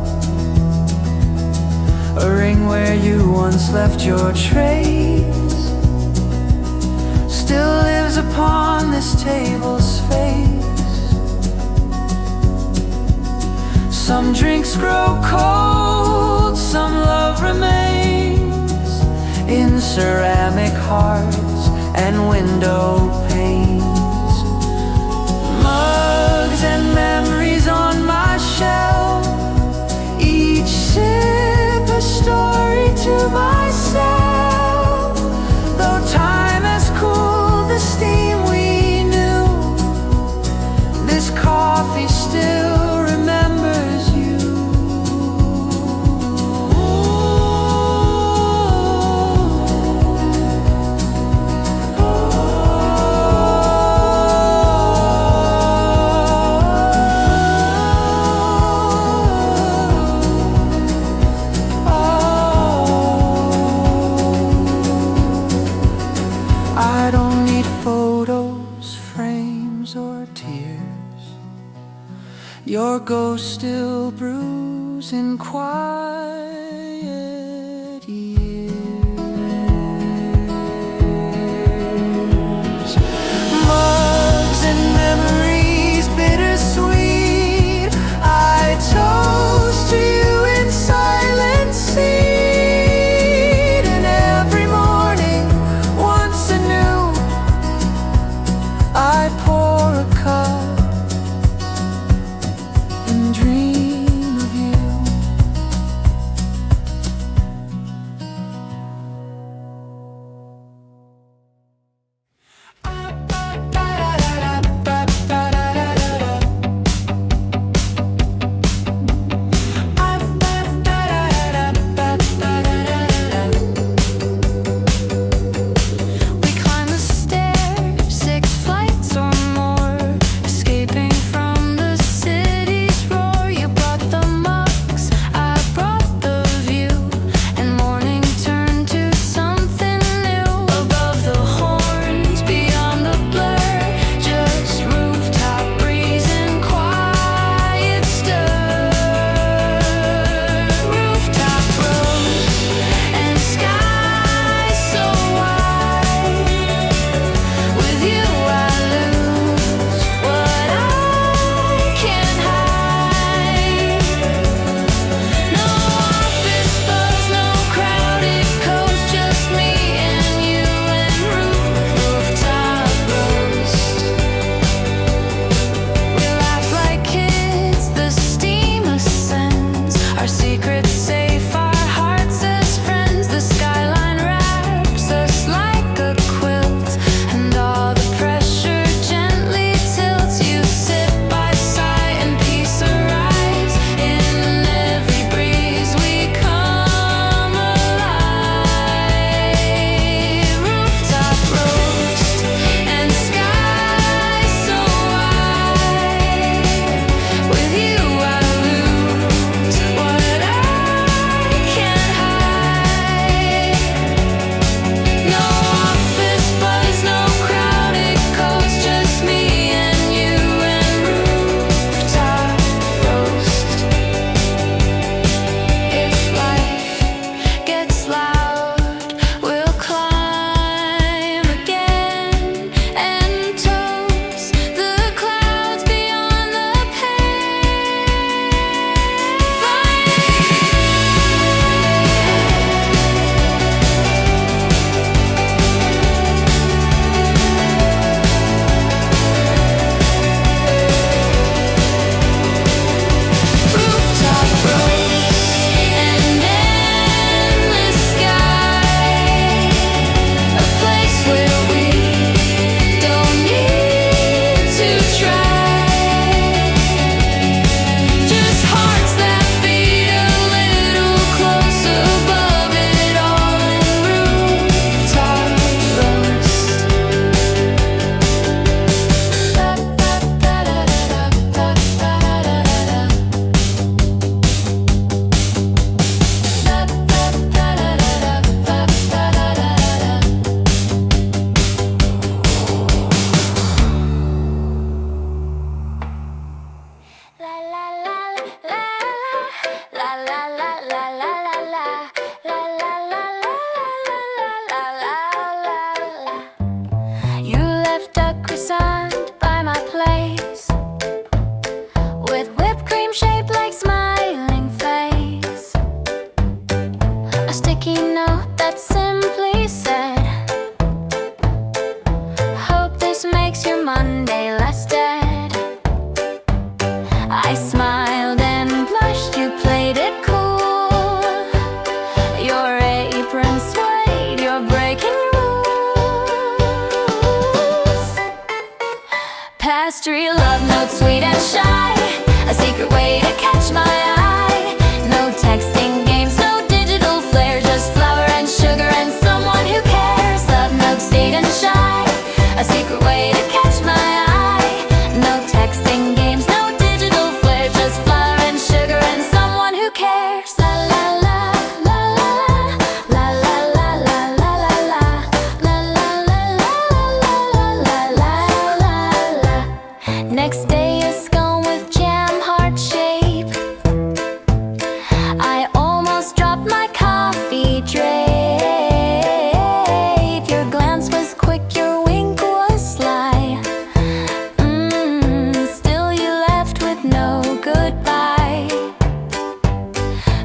A ring where you once left your trace still lives upon this table's face. Some drinks grow cold, some love remains in ceramic hearts and window panes. Mugs and memories on my shelf, each sip a story to myself. Though time has cooled the steam we knew, this coffee still remembers you. I don't need photos, frames, or tears. Your ghost still brews in quiet years. Mugs and memories, bittersweet. I toast to you in silent seed. And every morning, once anew, I pour a cup and dream of you.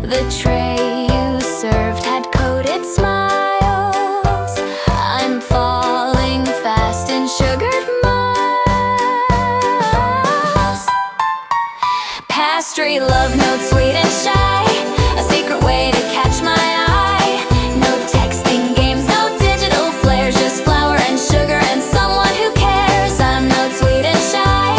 The tray you served had coated smiles. I'm falling fast in sugared miles. Pastry love notes sweet and shy, a secret way to catch my eye. No texting games, no digital flares, just flour and sugar and someone who cares. I'm not sweet and shy,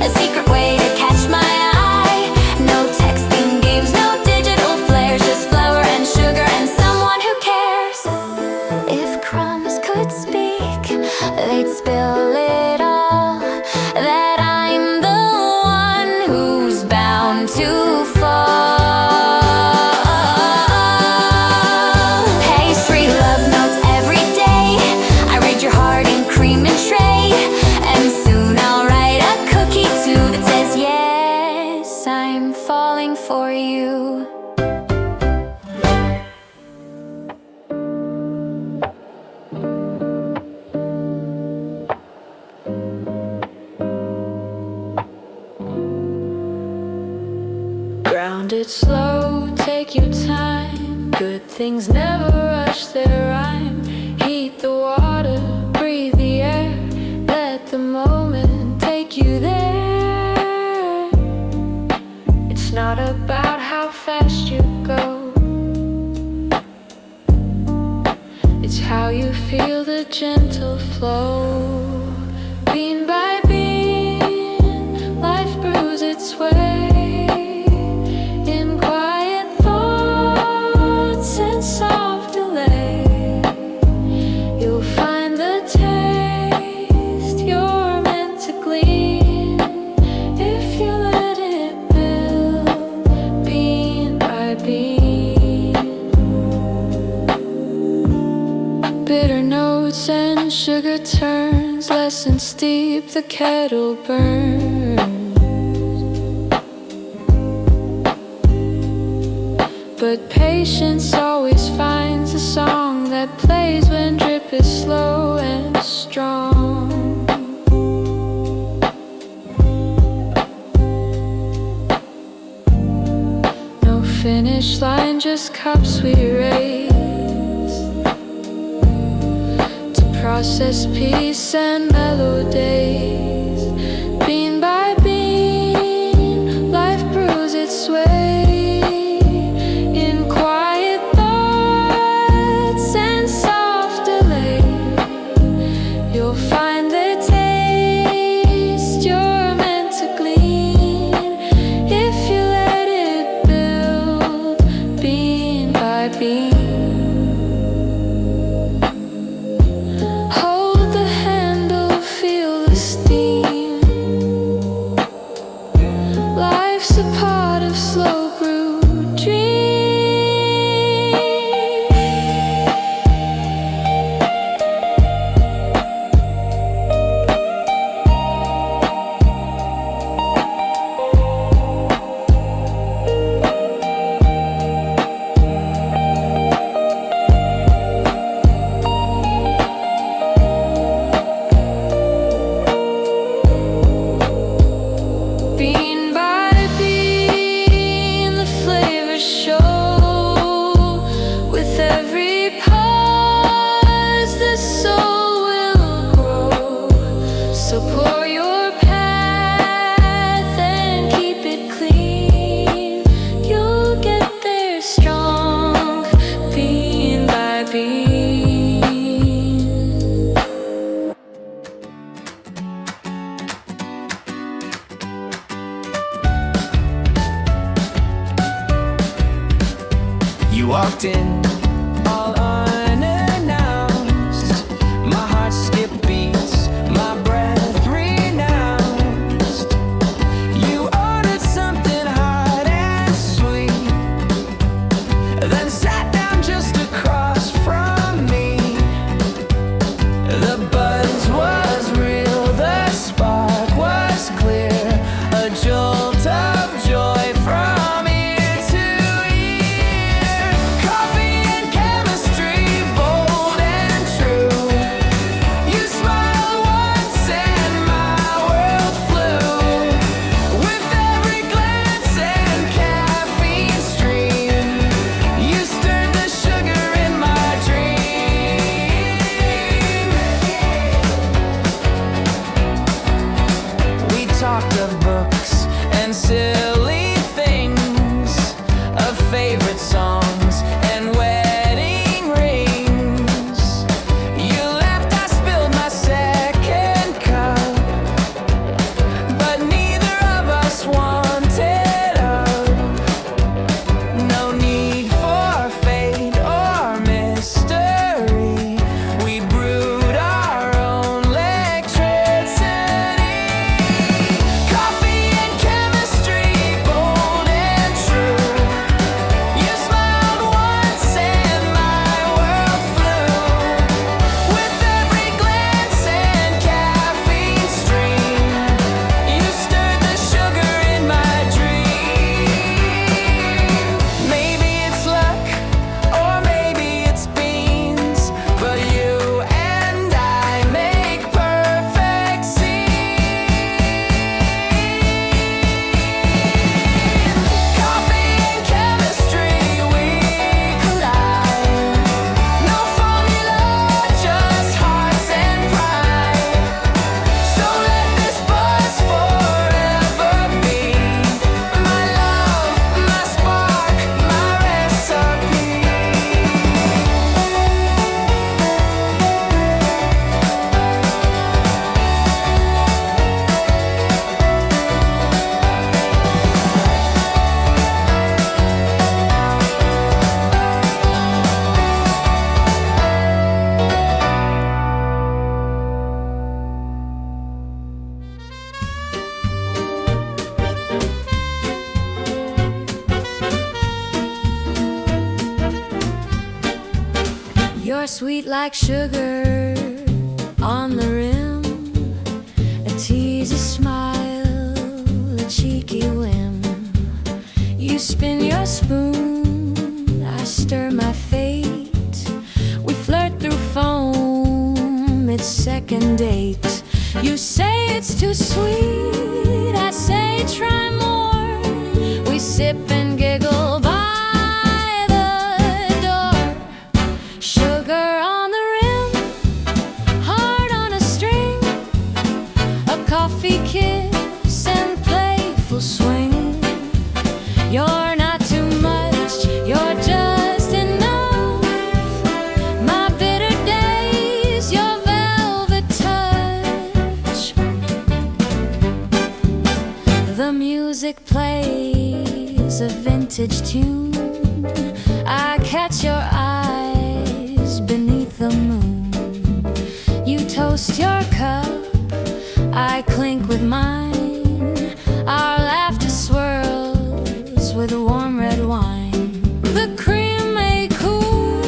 a secret way to catch my eye. No texting games, no digital flares, just flour and sugar and someone who cares. If crumbs could speak, they'd spill it all. That I'm the one who's bound to fall. Pastry love notes every day. I read your heart in cream and tray. And soon I'll write a cookie too that says, yes, I'm falling for you. Ground it slow, take your time. Good things never rush their rhyme. Heat the water, breathe the air. Let the moment take you there. It's not about how fast you go. It's how you feel the gentle flow. Bean by bean, life brews its way. In quiet thoughts and soft delay, you'll find the taste you're meant to glean. If you let it build, bean by bean. Bitter notes and sugar turns, less and steep the kettle burns. But patience always finds a song that plays when drip is slow and strong. No finish line, just cups we raise to process peace and mellow days. Bean by bean, life brews its way. In quiet thoughts and soft delay, you'll find the taste you're meant to glean. If you let it build, bean by bean. Hold the handle, feel the steam. Life's a part of slow brewed dream. Bean by bean, the flavors show. With every pause, the soul will grow. So pour your path and keep it clean. You'll get there strong, bean by bean. You walked in all unannounced. My heart skipped beats, my breath renounced. You ordered something hot and sweet, then sat down just across from me. The buzz was real, the spark was clear, a jolt of joy from ear to ear. Coffee songs and wedding rings. You left, I spilled my second cup, but neither of us wanted up. No need for fate or mystery. We brewed our own electricity. Coffee and chemistry, bold and true. You smiled once and my world flew. With every glance and caffeine stream, you stirred the sugar in my dream. Maybe it's luck or maybe it's beans, but you and I make perfect scene. Coffee and chemistry, we collide. No formula, just hearts and pride. So let this buzz forever be my love, my spark, my recipe. You're sweet like sugar on the rim, a teasy smile, a cheeky whim. You spin your spoon, I stir my fate. We flirt through foam, it's second date. You say it's too sweet, I say try more. We sip and giggle by the door. Sugar on the rim, heart on a string, a coffee kiss and playful swing. You're not too much, you're just enough. My bitter days, your velvet touch. The music plays a vintage tune. I catch your eyes beneath the moon. You toast your cup, I clink with mine. Our laughter swirls with warm red wine. The cream may cool,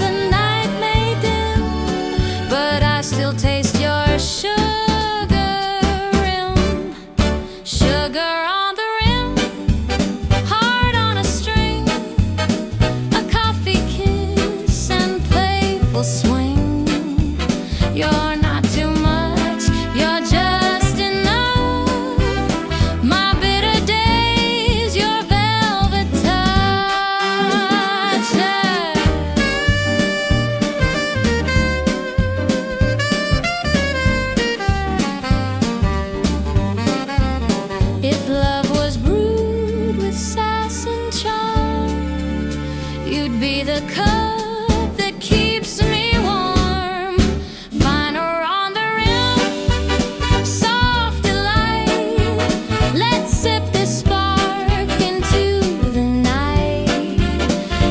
the night may dim, but I still taste your sugar rim. Sugar on the rim, heart on a string, a coffee kiss and playful swing. You're not too much, you're just enough. My bitter days, your velvet touch. If love was brewed with sass and charm, you'd be the cup that keeps me warm. Finer on the rim, soft delight. Let's sip this spark into the night.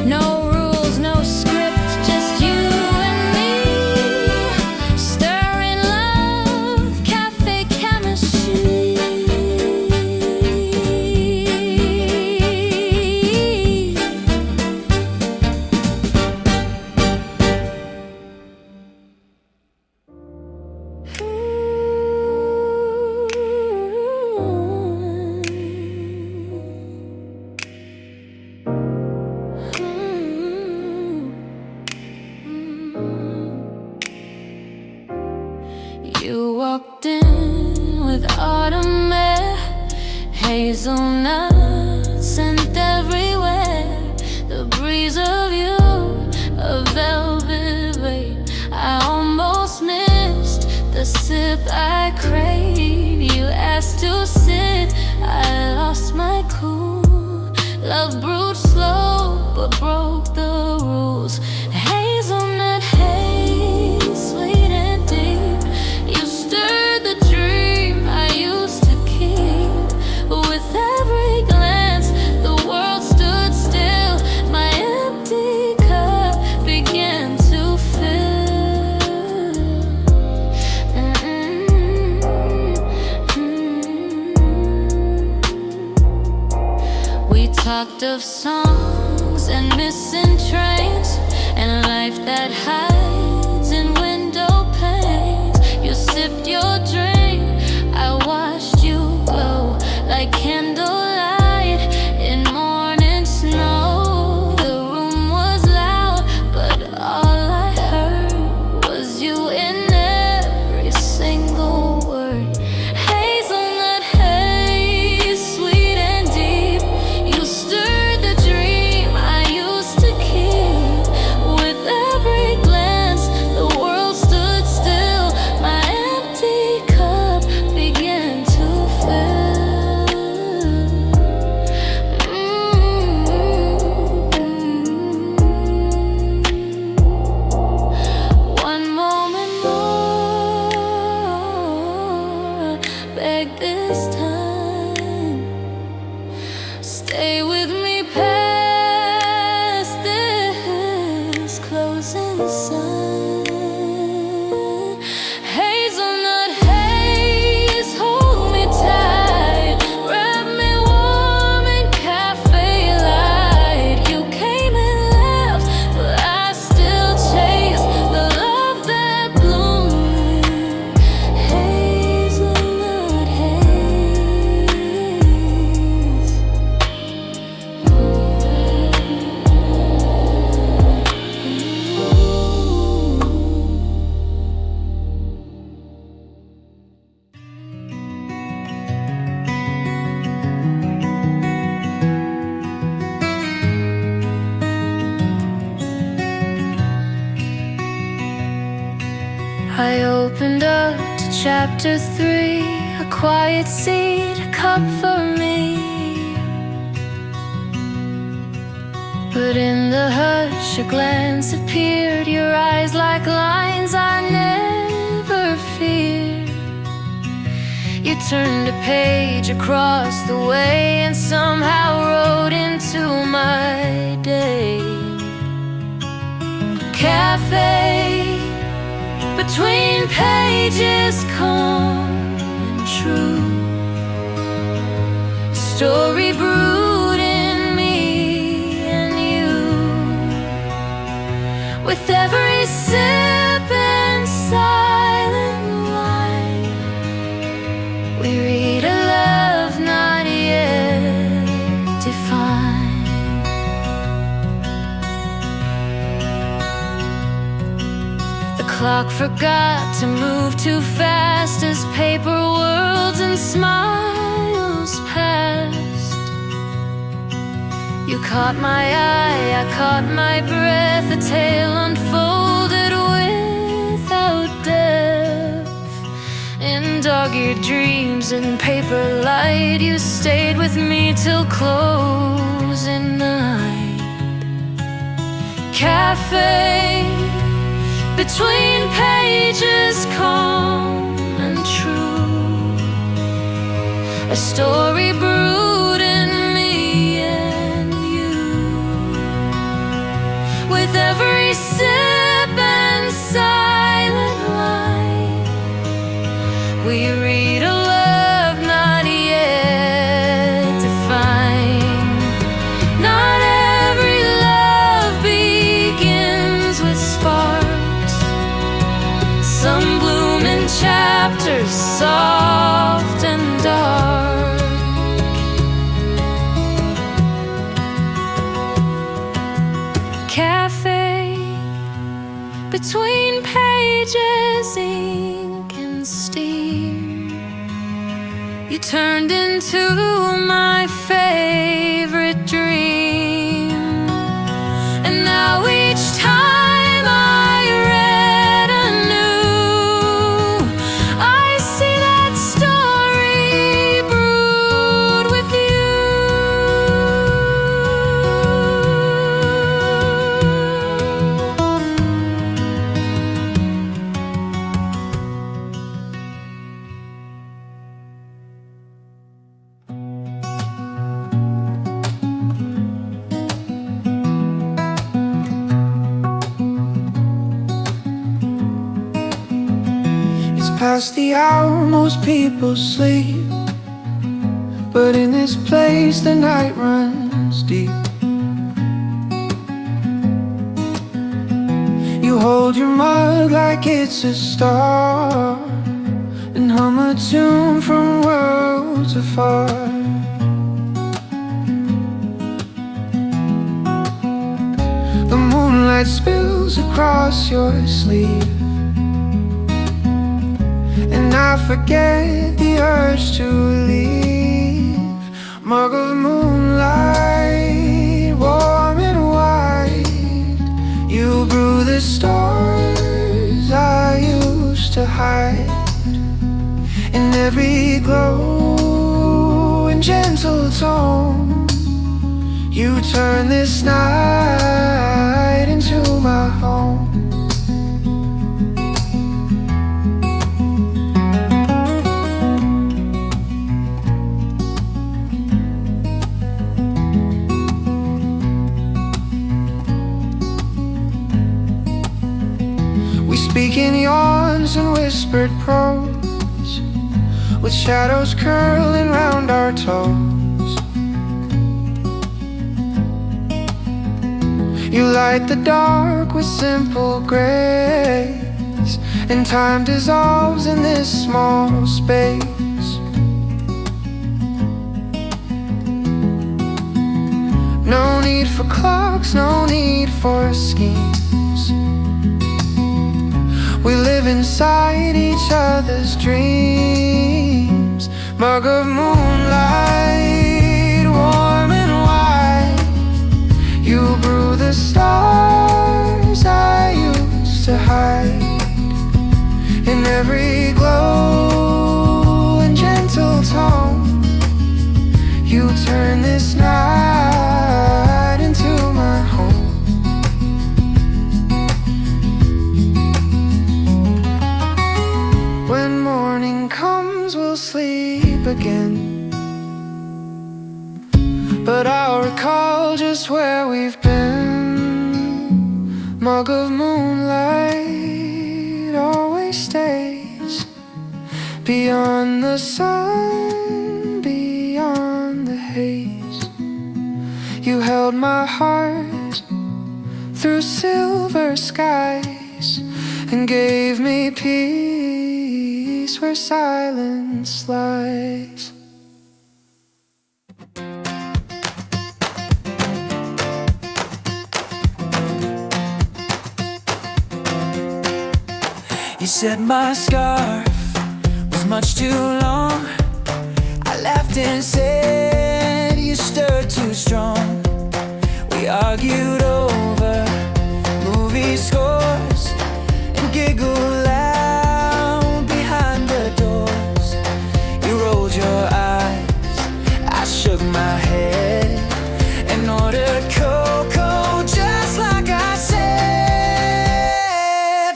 No rules, no script, just you and me. Stirring love, cafe chemistry. You walked in with autumn air, hazelnuts scent everywhere. The breeze of you, a velvet weight. I almost missed the sip I crave. You asked to sit, I lost my cool. Love brewed slow, but roads and missing trains, and a life that hides in window panes. You sipped your drink, I watched you glow like candlelight in morning snow. The room was loud, but all I heard was you in every single word. Hazelnut haze, sweet and deep. You stirred the dream I used to keep. With every glance, the world stood still. My empty cup began to fill. One moment more, beg this time. Stay with me past this closing sun. Hazelnut haze, hold me tight, wrap me warm in cafe light. You came and left, but I still chase the love that bloomed. Hazelnut haze. I opened up to chapter 3, a quiet seat, a cup for me. But in the hush, a glance appeared, your eyes like lines I never feared. You turned a page across the way and somehow wrote into my day. Cafe, between pages, calm and true. Story brewed in me and you. With every sip and silent line, we read a love not yet defined. The clock forgot to move too fast as paper worlds and smiles passed. You caught my eye, I caught my breath, a tale unfolded without depth. In dog-eared dreams and paper light, you stayed with me till closing night. Cafe, between pages, calm and true. A story brewed in me and you. With every sip and silent line, we read a love not yet defined. Not every love begins with sparks. Some bloom in chapters soft and dark. Cafe, between pages, ink and steam. You turned into my favorite dream. And now each time I read anew, I see that story brewed with you. Past the hour most people sleep, but in this place the night runs deep. You hold your mug like it's a star and hum a tune from worlds afar. The moonlight spills across your sleeve, and I forget the urge to leave. Mug of moonlight, warm and white, you brew the stars I used to hide. In every glow and gentle tone, you turn this night into my home. We speak in yawns and whispered prose, with shadows curling round our toes. You light the dark with simple grace, and time dissolves in this small space. No need for clocks, no need for schemes. We live inside each other's dreams. Mug of moonlight, warm and white, you brew the stars I used to hide. In every glow and gentle tone, you turn this night into my home. When morning comes, we'll sleep again, but I'll recall just where we've been. Mug of moonlight always stays beyond the sun, beyond the haze. You held my heart through silver skies and gave me peace where silence lies. You said my scarf was much too long. I laughed and said you stirred too strong. We argued over movie scores and giggled loud behind the doors. You rolled your eyes, I shook my head and ordered cocoa just like I said.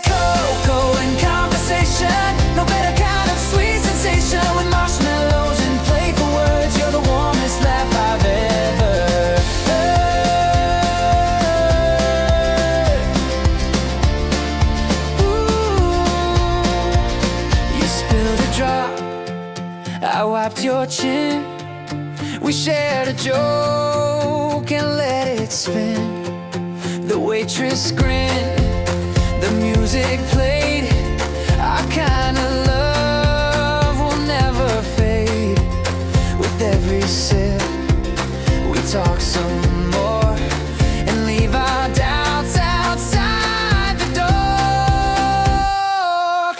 Cocoa and conversation, no better kind of sweet sensation. With marshmallows and playful words, you're the warmest laugh I've ever heard. Ooh, you spilled a drop, I wiped your chin. We shared a joke and let it spin. The waitress grinned, the music played. Our kind of love will never fade. With every sip, we talk some more and leave our doubts outside the door.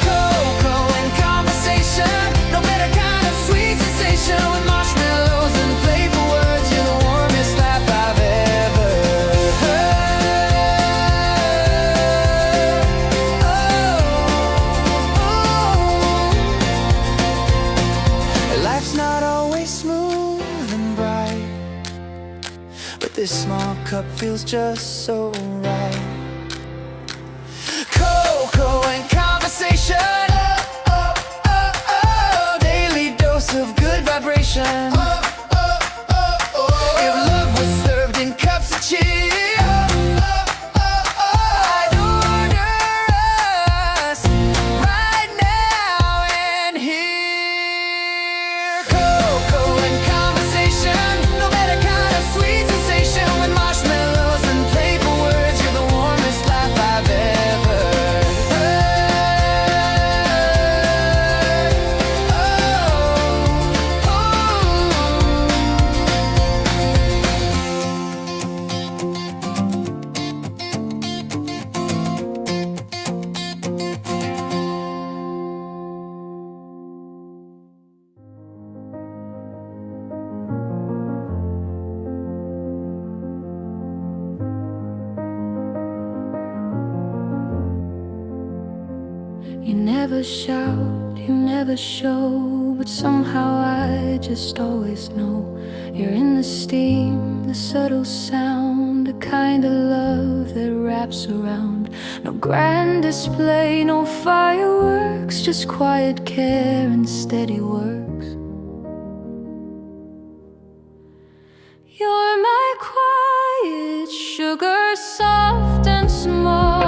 Cocoa and conversation, no better kind of sweet sensation. With marshmallows and playful words, you're the warmest laugh I've ever heard. Oh, life's not always smooth and bright, but this small cup feels just so right. Cocoa and conversation, daily dose of good vibration. If love was served in cups of cheer, I'd order us right now and here. Cocoa and conversation, no better kind of sweet sensation. With marshmallows and playful words, you're the warmest laugh I've ever You never shout, you never show, but somehow I just always know you're in the steam, the subtle sound, the kind of love that wraps around. No grand display, no fireworks, just quiet care and steady works. You're my quiet sugar, soft and small.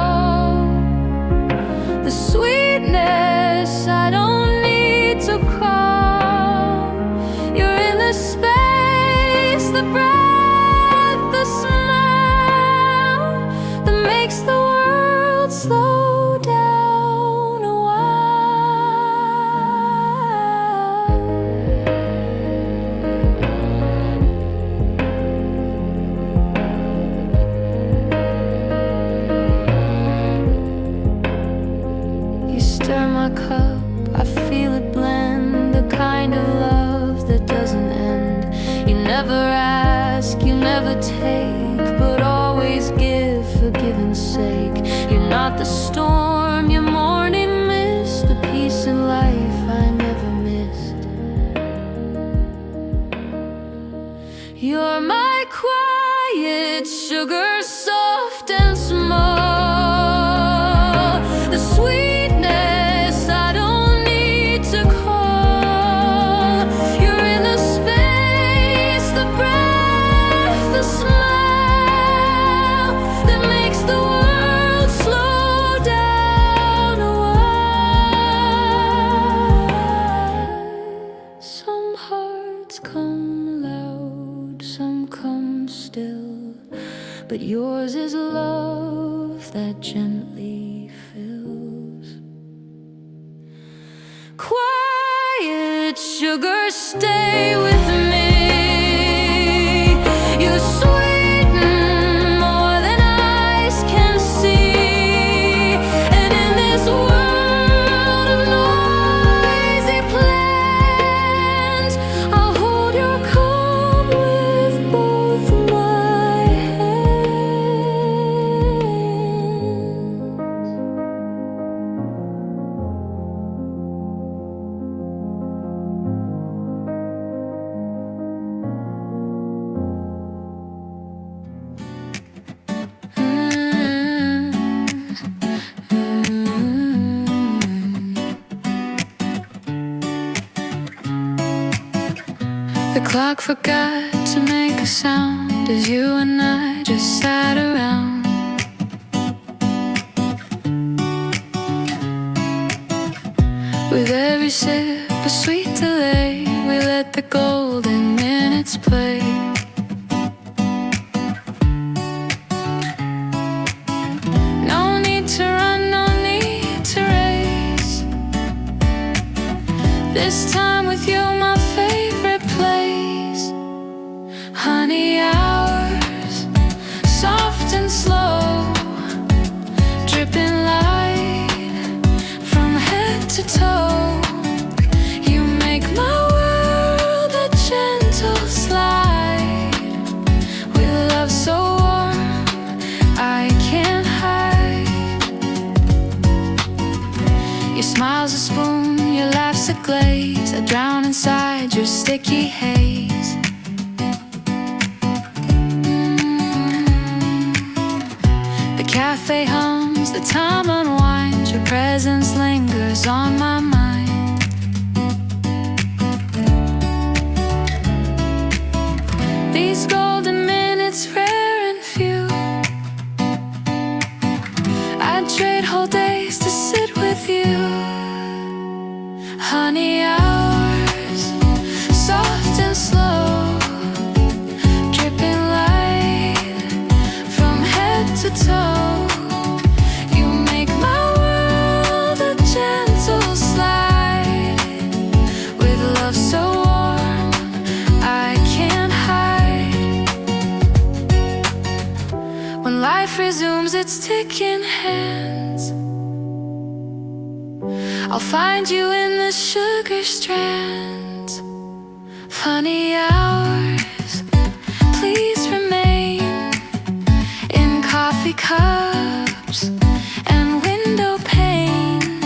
The sweetness I don't need to call. You're in the space, the breath, the smell that makes the world slow down a while. You stir my cup, I feel it blend, the kind of love that doesn't end. You never ask, you never take, but always give for giving's sake. You're not the storm, your morning mist, the peace in life I never missed. You're my quiet sugar, soft and small. The sweetness I don't need to call. You're in the space, the breath, the smell that makes the world slow down a while. Some hearts come loud, some come still, but yours is love that gently fills. Quiet sugar, stay with me. You sweeten more than eyes can see. And in this world of noisy plans, I'll hold your cup with both my hands. The clock forgot to make a sound as you and I just sat around. With every sip a sweet delay, we let the golden minutes play. No need to run, no need to race. This time with you, my favorite place. Honey hours, soft and slow, dripping light from head to toe. You make my world a gentle slide with love so warm I can't hide. Your smile's a spoon, your laugh's a glaze. I drown inside your sticky haze. The cafe hums, the time unwinds. Your presence lingers on my mind. These golden minutes, rare and few, I'd trade whole days to sit with you. Honey hours, soft and slow, dripping light from head to toe. You make my world a gentle slide with love so warm I can't hide. When life resumes its ticking hands, I'll find you in the sugar strands. Funny hours, please remain in coffee cups and window pane.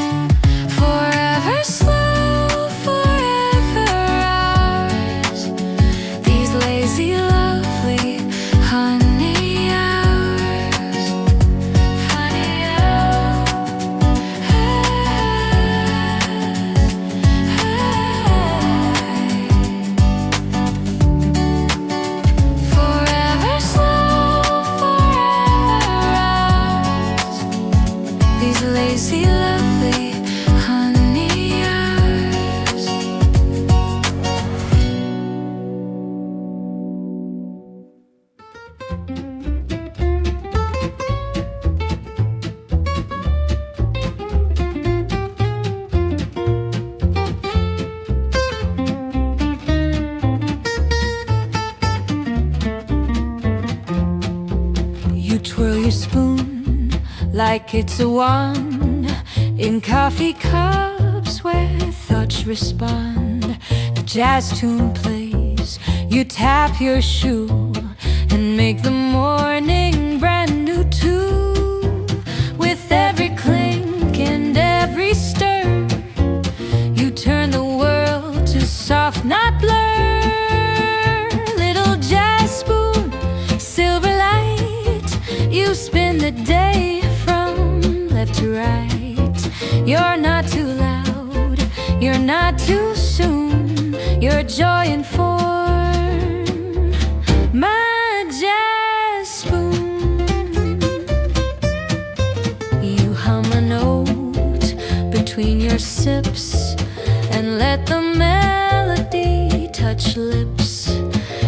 spoon like it's a wand in coffee cups where thoughts respond. The jazz tune plays, you tap your shoe and make the morning brand new too. With every clink and every stir, you turn the world to soft, not blur. Little jazz spoon, silver light, you spin the day from left to right. You're not too loud, you're not too soon, you're joy in form. My jazz spoon. You hum a note between your sips and let the melody touch lips.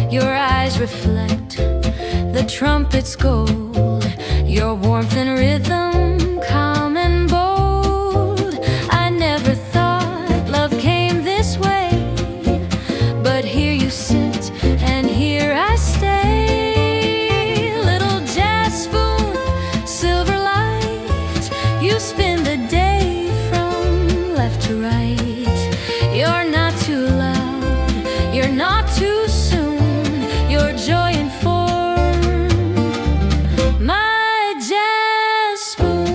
Your eyes reflect the trumpet's gold, your warmth and rhythm calm and bold. I never thought love came this way, but here you sit and here I stay. Little jazz spoon, silver light, you spin the day from left to right. You're not too loud, you're not too soon, you're joy in form. My jazz spoon.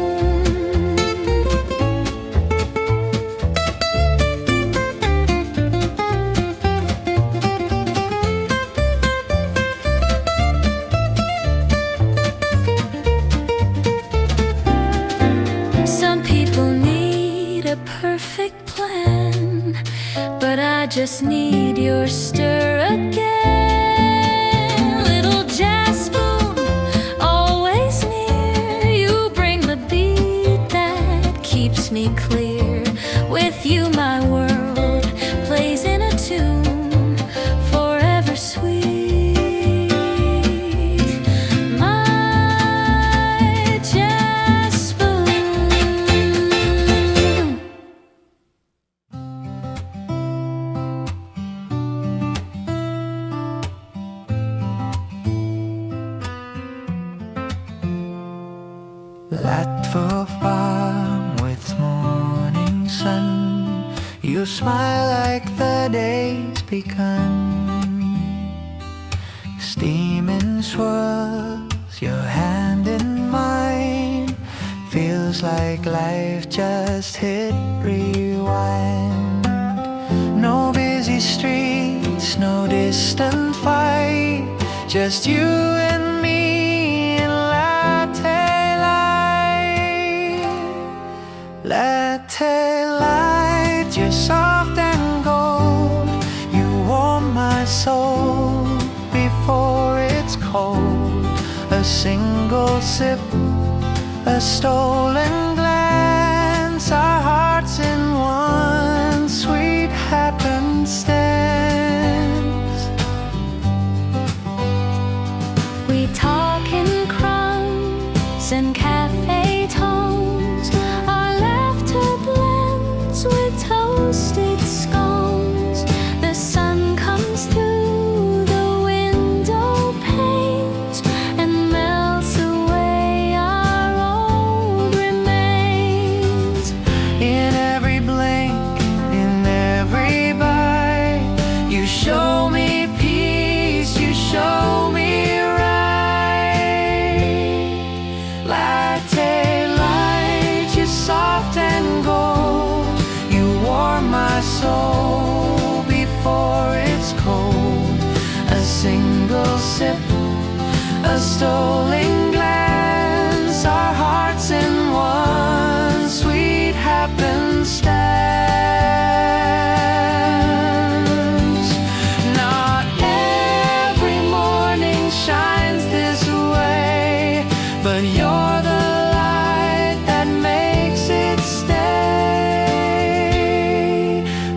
Some people need a perfect plan, but I just need your stir again. Little jazz spoon, always near, you bring the beat that keeps me clear. With you my world plays in a tune forever sweet. My jazz spoon. Platform with morning sun, you smile like the day's begun. Steaming swirls, your hand in mine, feels like life just hit rewind. No busy streets, no distant fight, just you and me in latte light. Latte light, you're soft and gold, you warm my soul before it's cold. A single sip, a stolen glance, our hearts in one sweet happenstance. We talk in crumbs and cafe tones, our laughter blends with toasted scones. The sun comes through the window panes and melts away our old remains. In every blink, in every bite, you show me peace, you show me right. Latte light, you're soft and gold, you warm my soul before it's cold. A single sip, a stolen glance, our hearts in one sweet happenstance. Not every morning shines this way, but you're the light that makes it stay.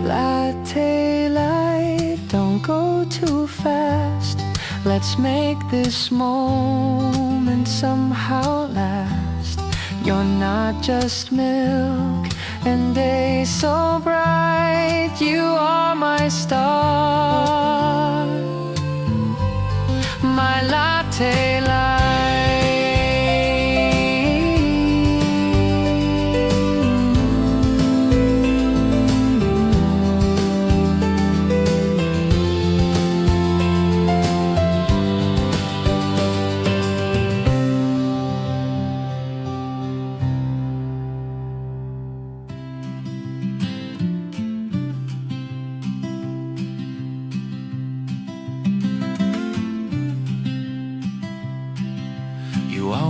Latte light, don't go too fast, let's make this moment somehow last. You're not just milk and day so bright, you are my star, my latte light.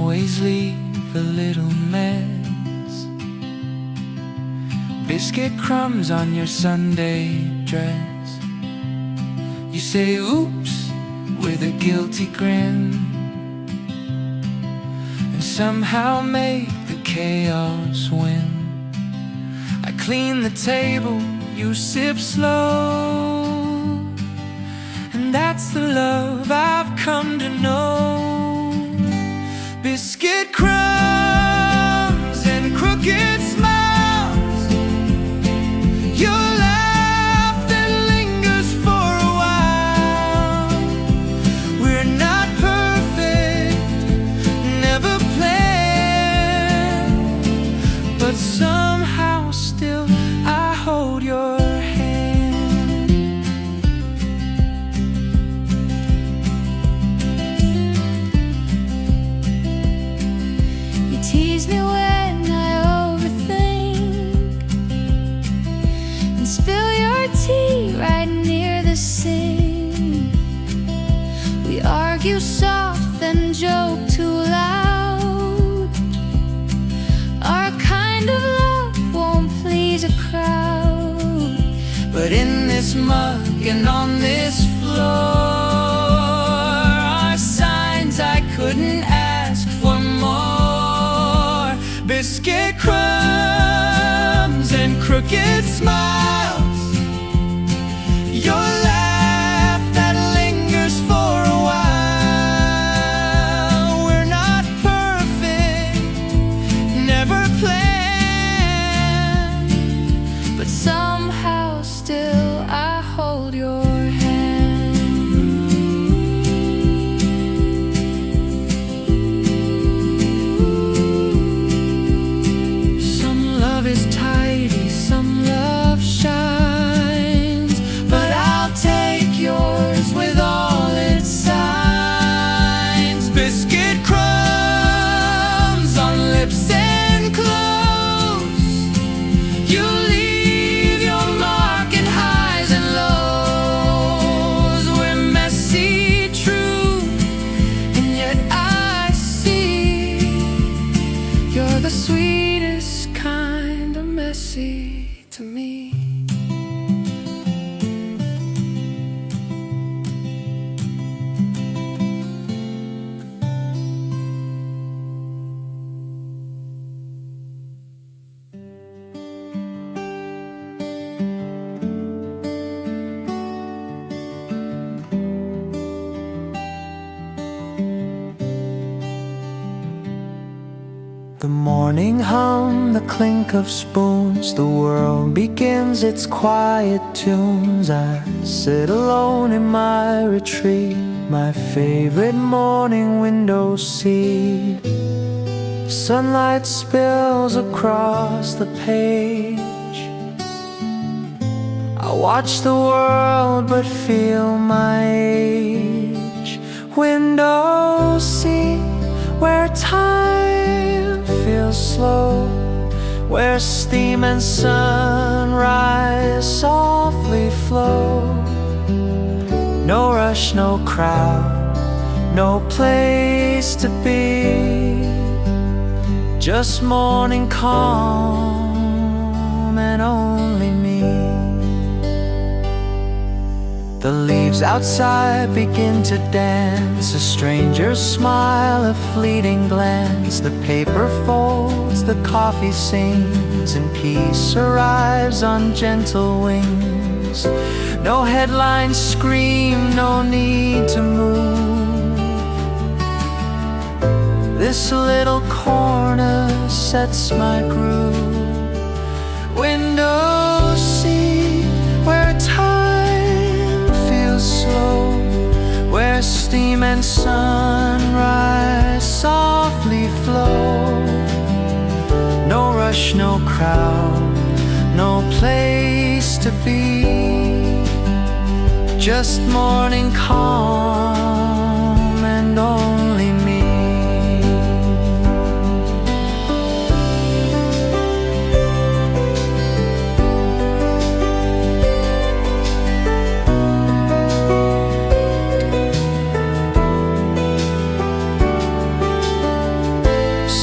always leave a little mess. Biscuit crumbs on your Sunday dress. You say oops with a guilty grin, and somehow make the chaos win. I clean the table, you sip slow, and that's the love I've come to know. Biscuit crumbs and crooked smiles, your laugh that lingers for a while. We're not perfect, never planned, but somehow still I hold your tease me when I overthink and spill your tea right near the sink. We argue soft and joke too loud. Our kind of love won't please a crowd, but in this mug and on this floor are signs I couldn't ask for more. Biscuit crumbs and crooked smiles, your laugh that lingers for a while. We're not perfect, never planned, but somehow still I hold your to me. The morning hum, the clink of spoons, the world begins its quiet tunes. I sit alone in my retreat, my favorite morning window seat. Sunlight spills across the page. I watch the world but feel my age. Window seat where time feels slow, where steam and sunrise softly flow. No rush, no crowd, no place to be, just morning calm and only me. The leaves outside begin to dance, a stranger's smile, a fleeting glance. The paper folds, the coffee sings, and peace arrives on gentle wings. No headlines scream, no need to move. This little corner sets my groove. Window seat where time feels slow, where steam and sunrise softly flow. No rush, no crowd, no place to be, just morning calm and only me.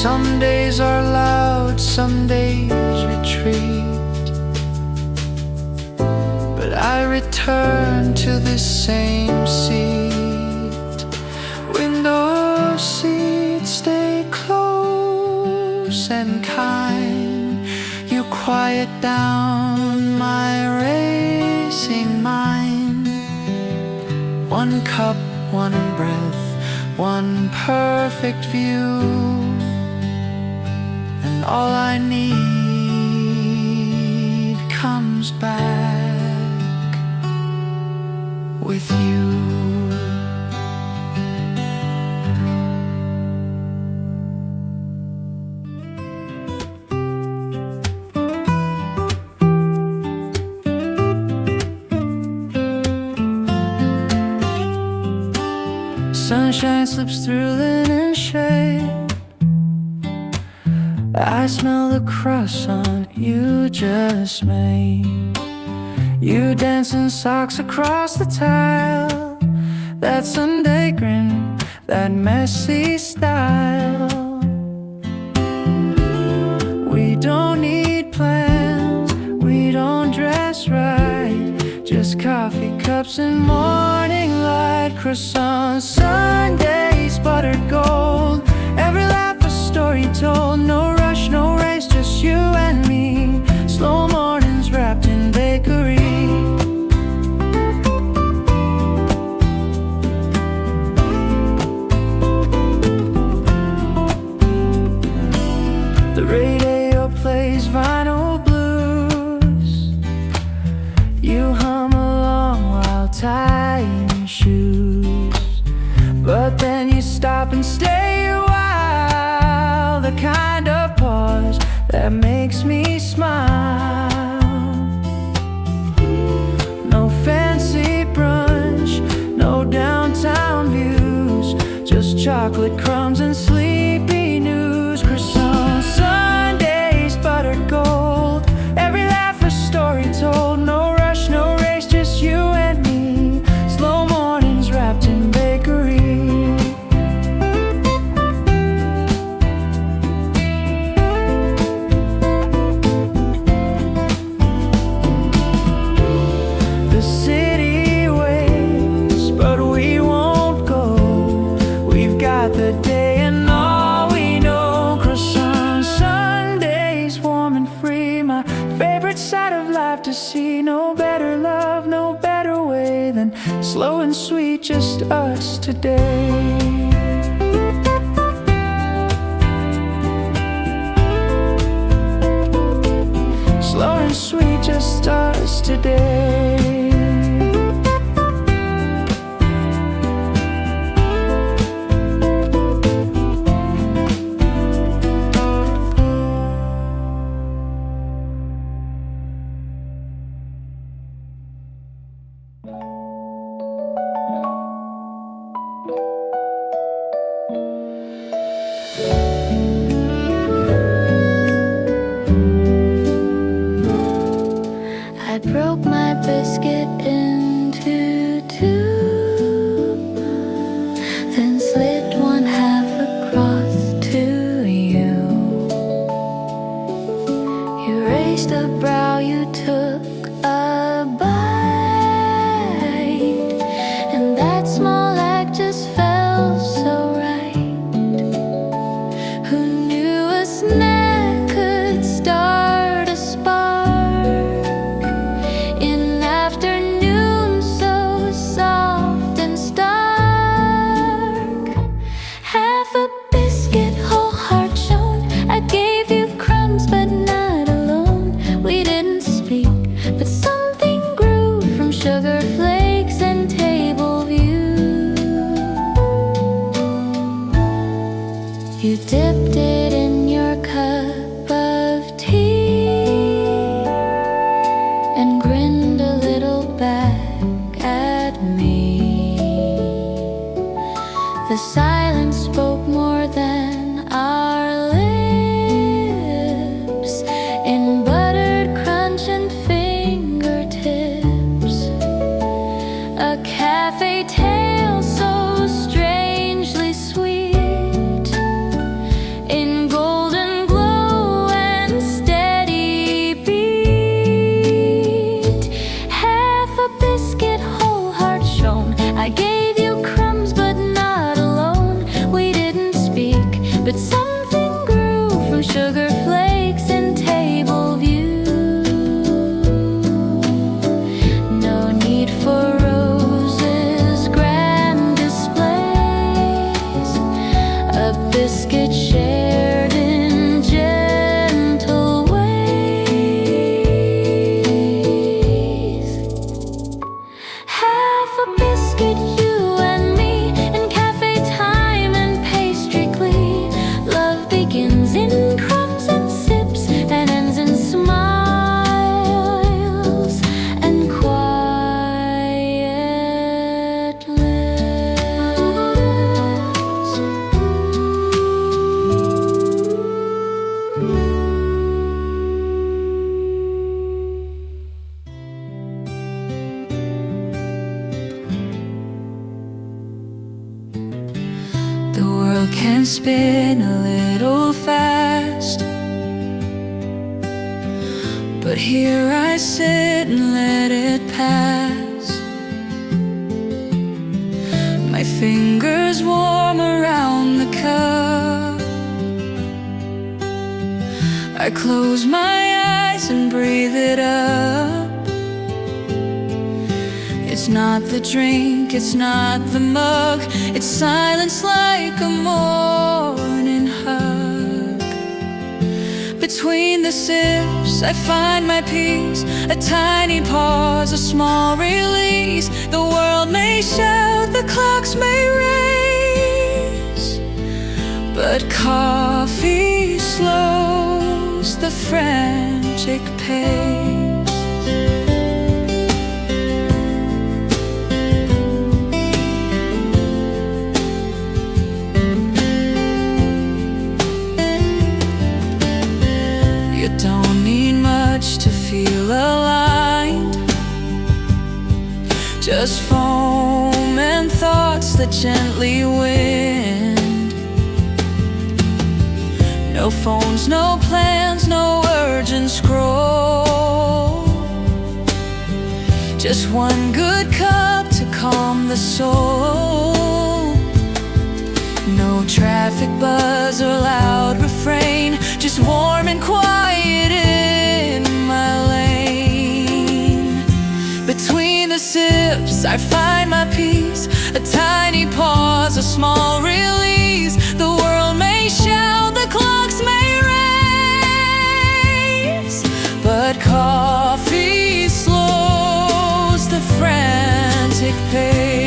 Some days are loud, some days retreat, but I return to this same seat. Window seat, stay close and kind. You quiet down my racing mind. One cup, one breath, one perfect view, and all I need comes back with you. Sunshine slips through linen shade. I smell the croissant you just made. You dance in socks across the tile. That Sunday grin, that messy style. We don't need plans, we don't dress right. Just coffee cups and morning light. Croissant Sundays, buttered gold. Every laugh a story told. No rush, no race, just you and me. Slow mornings wrapped in bakery. The radio plays vinyl blues. You hum along while tying shoes, but then you stop and stay a while. The kind of pause that makes me smile. No fancy brunch, no downtown views, just chocolate crumbs and sleepy news. Croissant Sundays, buttered gold. Every laugh a story told. No rush, no race, just you and me. Slow mornings wrapped in bakery. The city waits, but we won't go. We've got the day and all we know. Croissant Sundays, warm and free. My favorite side of life to see. No better love, no better way than slow and sweet, just us today. Slow and sweet, just us today. I broke my biscuit into two, then slid one half across to you. You raised a brow, you took a bite, and that small act just felt so right. Who knew a snack could start a spark in afternoons so soft and stark? Half a biscuit, whole heart shown. I gave you crumbs, but not alone. We didn't speak, but something grew from sugar flakes and table view. You dipped it in your cup sugar flakes in table view. No need for roses, grand displays, a biscuit shared in gentle ways. Half a biscuit, you and me, in cafe time and pastry glee. Love begins in crumbs and sips and ends in smiles and quiet lips. The world can spin a little fast, but here I sit and let it pass. My fingers warm around the cup. I close my eyes and breathe it up. It's not the drink, it's not the mug, it's silence like a morning hug. Between the sips, I find my peace, a tiny pause, a small release. The world may shout, the clocks may race, but coffee slows the frantic pace. You don't need much to feel aligned, just foam and thoughts that gently wind. No phones, no plans, no urgent scroll, just one good cup to calm the soul. No traffic buzz or loud refrain, just warm and quiet in my lane. Between the sips, I find my peace, a tiny pause, a small release. The world may shout, the clocks may race, but coffee slows the frantic pace.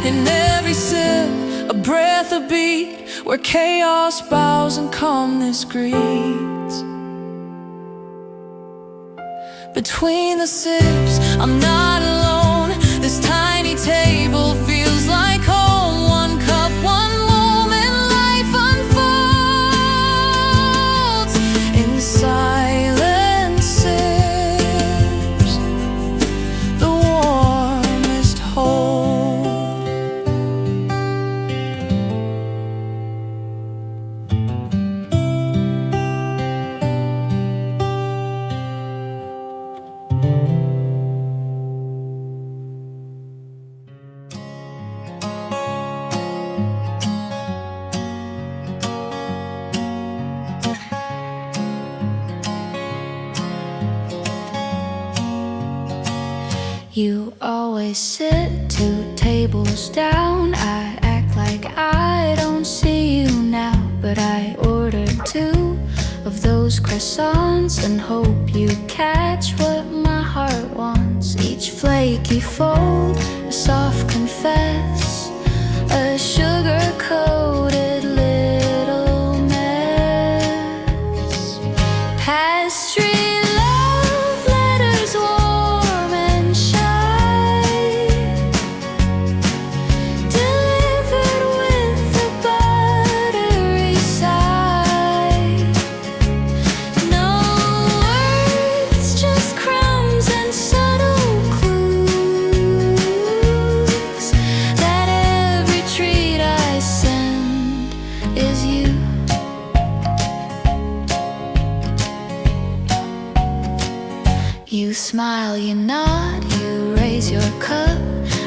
In every sip, a breath, a beat, where chaos bows and calmness greets. Between the sips, I'm not alone. This tiny table feels like home. One cup, one moment, life unfolds in silent sips, the warmest hold. You always sit 2 tables down. I act like I don't see you now, but I ordered 2 of those croissants and hope you catch what my heart wants. Each flaky fold, a soft confess, a sugar-coated little mess. Pastry love letters warm and shy, delivered with a buttery sigh. No words, just crumbs and subtle clues that every treat. You smile, you nod, you raise your cup.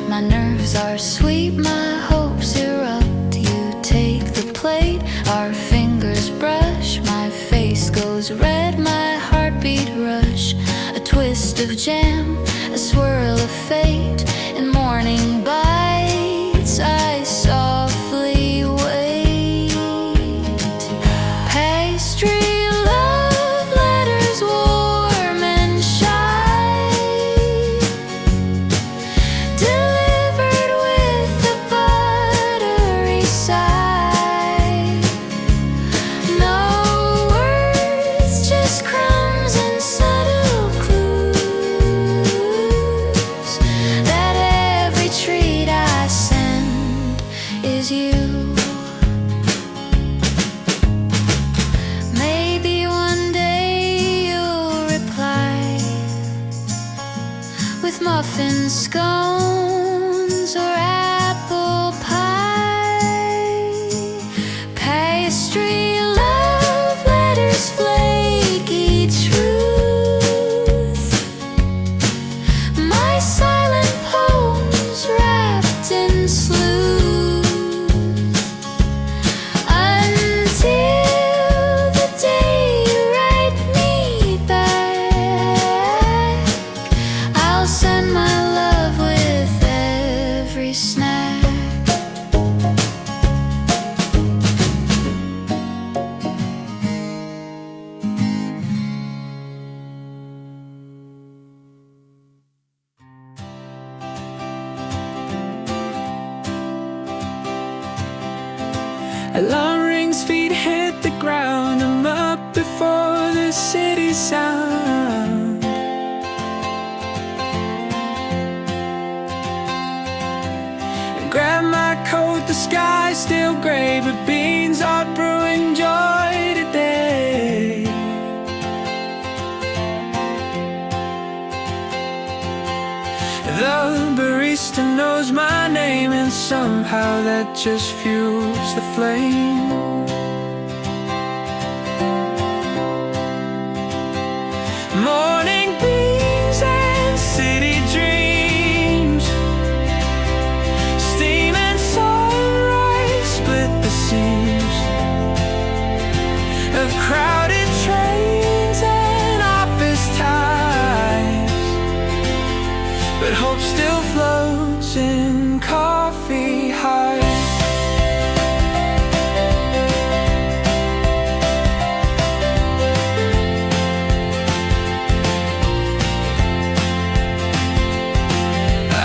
My nerves are sweet, my hopes erupt. You take the plate, our fingers brush. My face goes red, my heartbeat rush. A twist of jam, a swirl of fate. In morning bites, I softly wait. Pastry love letters warm and shy, delivered with a buttery sigh. No words, just crumbs and subtle clues that every treat I send is you. Maybe one day you'll reply with muffins, scones, or apple pie. Pastry love letters, flaky truth. My silent poems wrapped in sleuth. Until the day you write me back, I'll send my love with every snack. Alarm rings, feet hit the ground. I'm up before the city sound. Grab my coat, the sky's still gray, but beans are brewing joy today. The barista knows my name, and somehow that just fuels the flame. Morning beans and city dreams, steam and sunrise split the seams of crowded trains and office ties, but hope still floats in coffee highs. I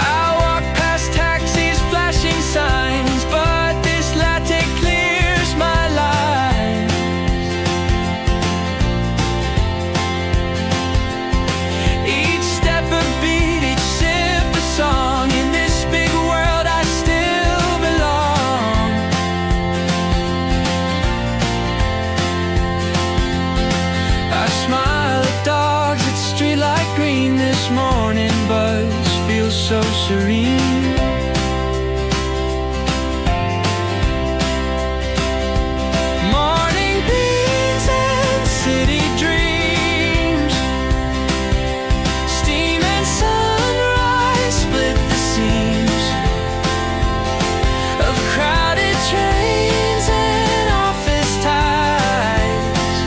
walk past taxis, flashing signs, but this latte clears my lines. Each step a beat, each sip a song. In this big world I still belong. I smile at dogs at streetlight green. This morning buzz feels so serene. Morning beans and city dreams, steam and sunrise split the seams of crowded trains and office ties,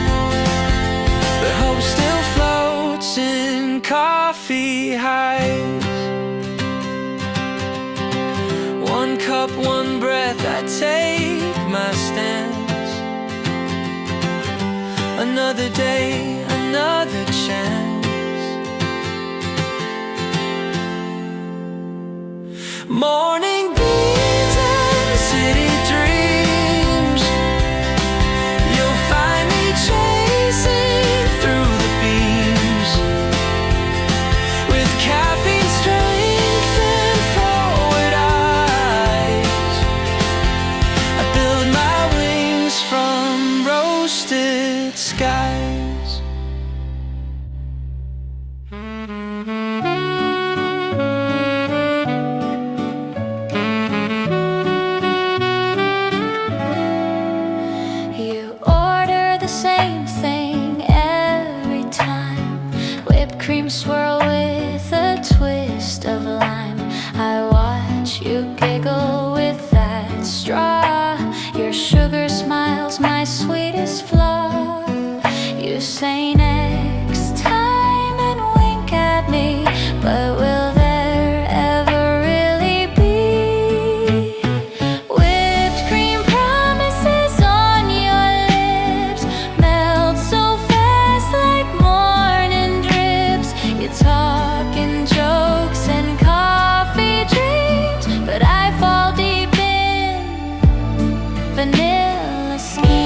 but hope still floats in coffee highs. One cup, one breath, I take my stance. Another day, another chance. Morning beans and city dreams, you'll find me chasing through the beams with caffeine strength and forward eyes. I build my wings from roasted skies. You order the same thing every time. Whipped cream swirl say next time and wink at me, but will there ever really be whipped cream promises on your lips, melt so fast like morning drips? You're talking jokes and coffee dreams, but I fall deep in vanilla schemes.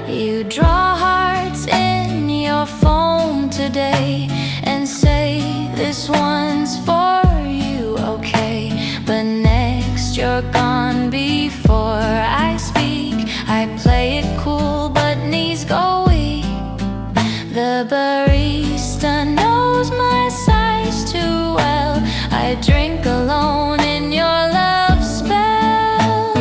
You draw hearts in your foam today and say this one's for you, okay? But next you're gone before I speak. I play it cool, but knees go weak. The barista knows my size too well. I drink alone in your love spell.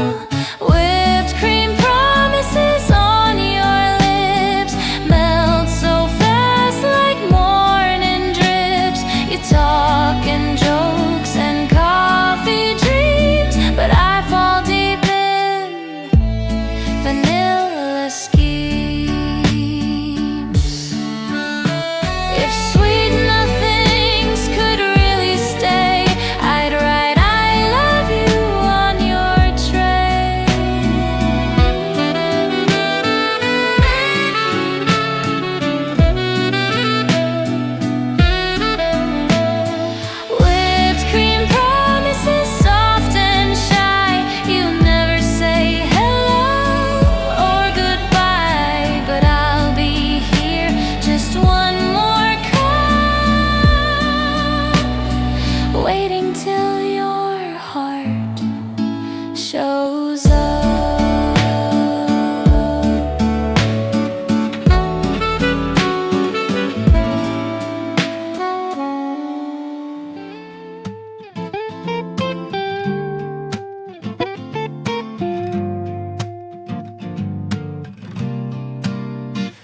Whipped cream promises on your lips, melt so fast like morning drips. You're talking jokes and coffee dreams, but I fall deep in vanilla schemes. If sweet nothings could really stay, I'd write I love you on your tray. Whipped cream promises soft and shy. You never say hello or goodbye, but I'll be here just one more cup, waiting till your heart shows up.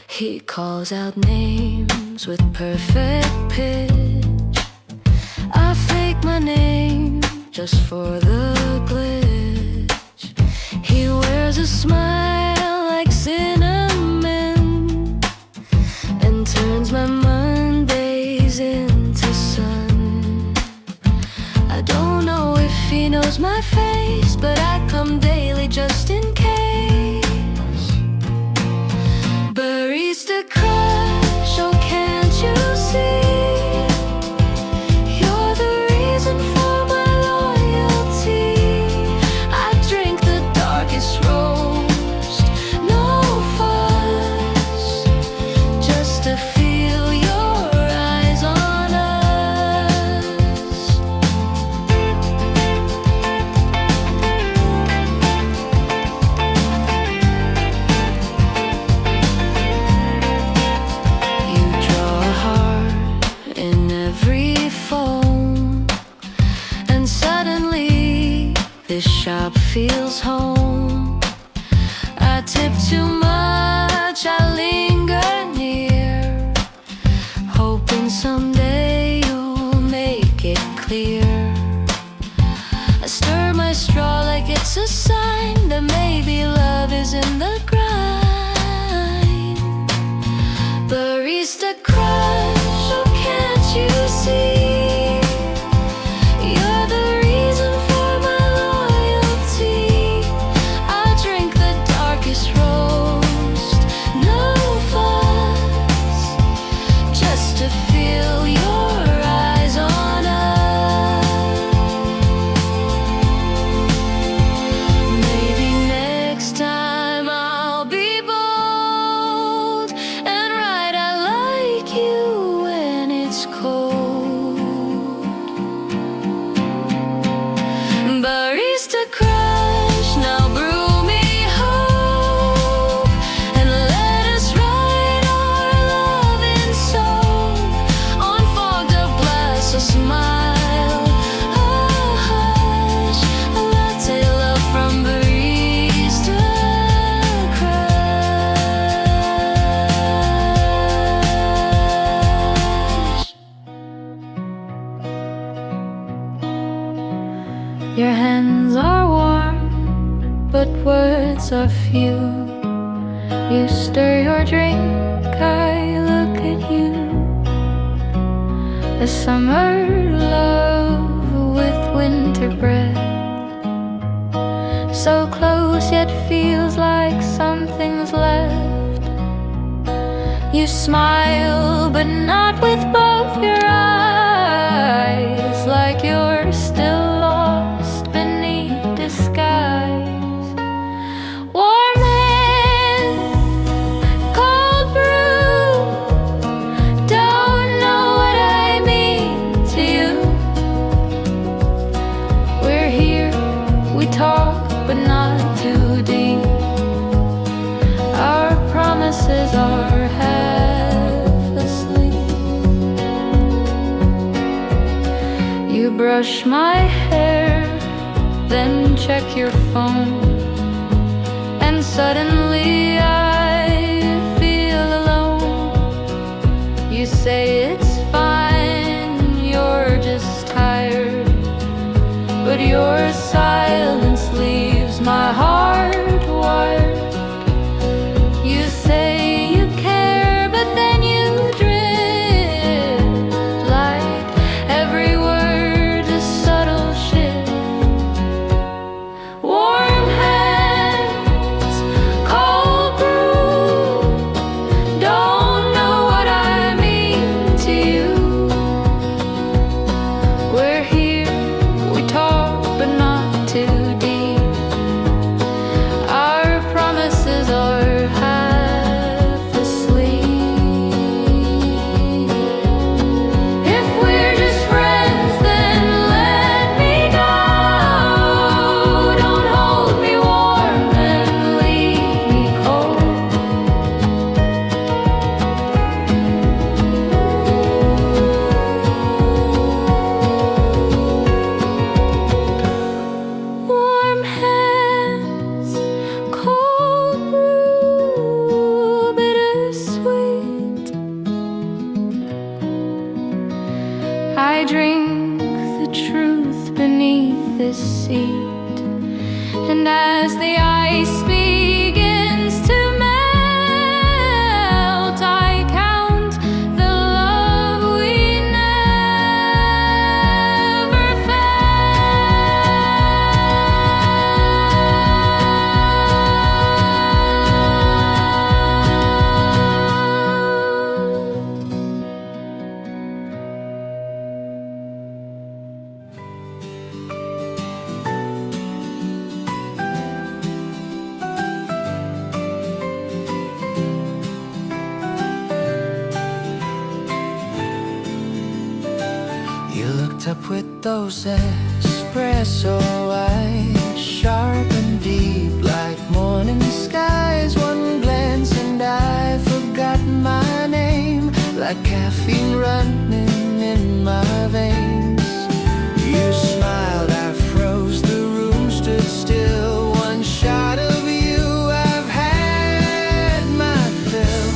He calls out names with perfect pitch. I fake my name just for the glitch. He wears a smile like cinnamon and turns my Mondays into sun. I don't know if he knows my face, but I come daily just in case. Barista Crush, oh can't you see? You're the reason for my loyalty. I drink the darkest roast, no fuss, just to feel your eyes on us. You draw a heart in every foam, and suddenly this shop feels home. I tip too much, I linger near, hoping someday you'll make it clear. I stir my straw like it's a sign that maybe love is in the grind. Barista Crush, oh can't you see? You're the reason for my loyalty. I drink the darkest roast, no fuss, just to feel your eyes on us. Maybe next time I'll be bold and write I like you hands are warm, but words are few. You stir your drink, I look at you. A summer love with winter breath, so close yet feels like something's left. You smile, but not with both your eyes, like you're still lost beneath disguise. Warm hand, cold brew, don't know what I mean to you. We're here, we talk, but not too deep. Our promises are half asleep. You brush my hair, then check your phone, and suddenly I feel alone. You say it's fine, you're just tired, but your silence leaves my heart wired. You say you care, but then you drift, like every word a subtle shift. Warm hands, cold brew, don't know what I mean to you. We're here, we talk, but not too deep. Our promises are half asleep. If we're just friends, then let me go. Don't hold me warm and leave me cold. Warm hands, cold brew, bittersweet. I drink the truth beneath this seat, and as the ice begins to melt, I count the love we never You looked up with those espresso eyes, sharp and deep like morning skies. One glance and I forgot my name, like caffeine running in my veins. You smiled, I froze, the room stood still. One shot of you, I've had my fill.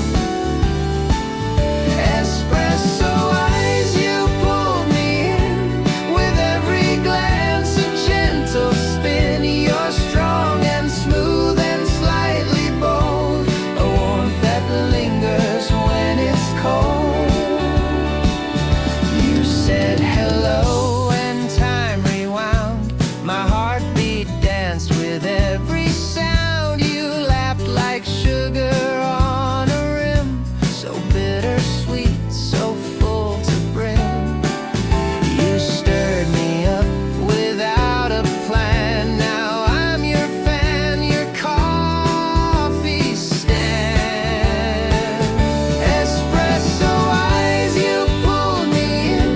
Espresso eyes, you pulled me in with every glance, a gentle spin. You're strong and smooth and slightly bold, a warmth that lingers when it's cold. You said hello and time rewound. My heartbeat danced with every sound. You laughed like sugar on a rim, so bittersweet, so full to brim. You stirred me up without a plan. Now I'm your fan, your coffee stand. Espresso eyes, you pulled me in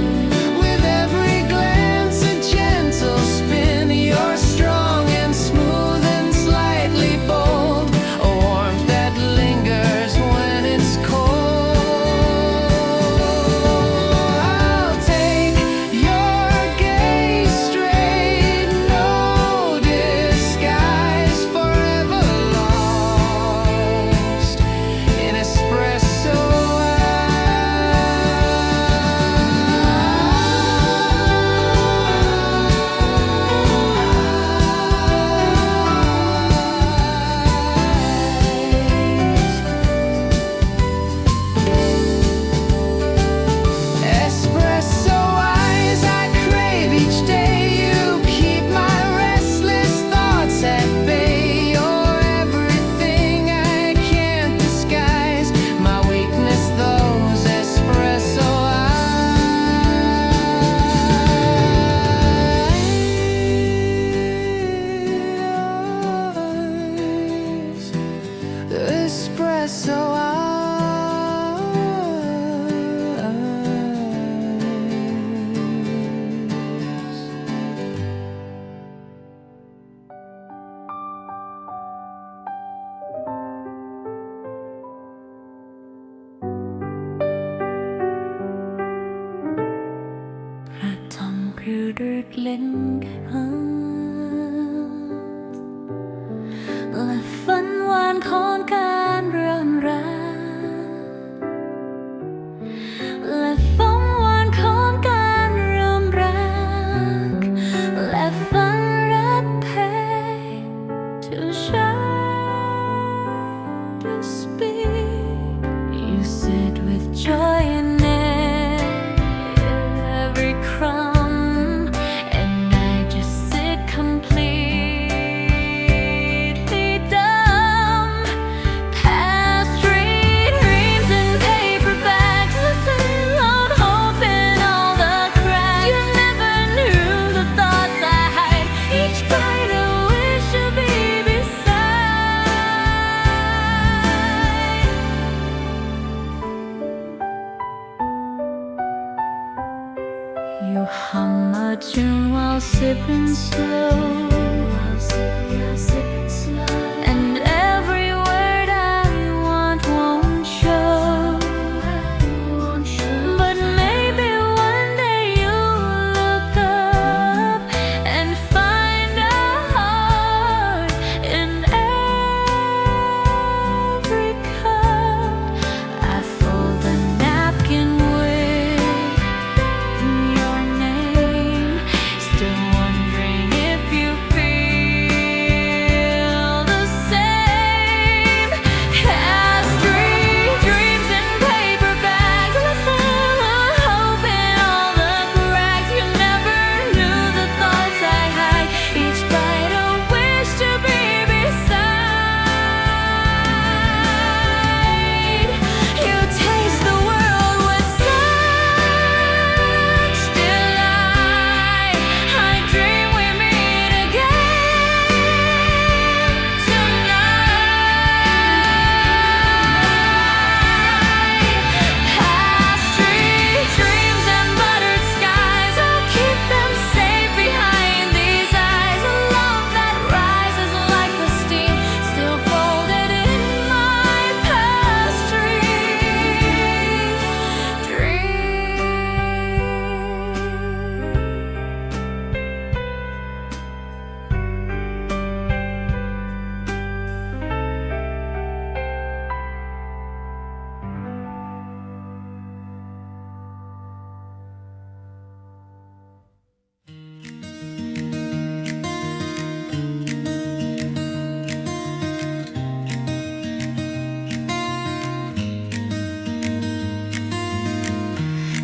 with every glance, a gentle spin. You're strong and smooth and slightly sipping slow. While sipping slow. And every word I want won't show. But maybe one day you'll look up and find a heart in every cup. I fold the napkin with your name, still wondering if you feel the same. Pastry dreams in paper bags, with hope in all the cracks. You never knew the thoughts I had. Each bite a wish to be beside. You taste the world with such delight. I dream we meet again tonight. Pastry dreams and buttered skies, I'll keep them safe behind these eyes. A love that rises like the steam, still folded in my pastry dream.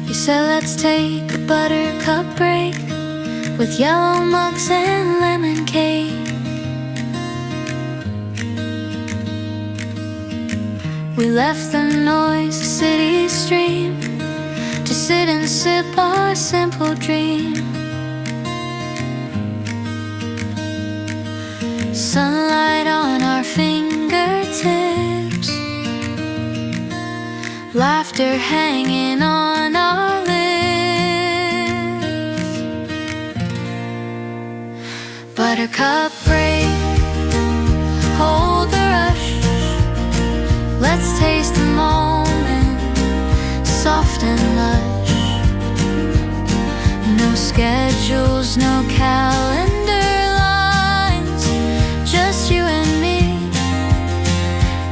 You said let's take a buttercup break with yellow mugs and lemon cake. We left the noise, the city stream, to sit and sip our simple dream. Sunlight on our fingertips, laughter hanging on our lips. Buttercup break, hold the rush. Let's taste the moment, soft and lush. No schedules, no calendar lines, just you and me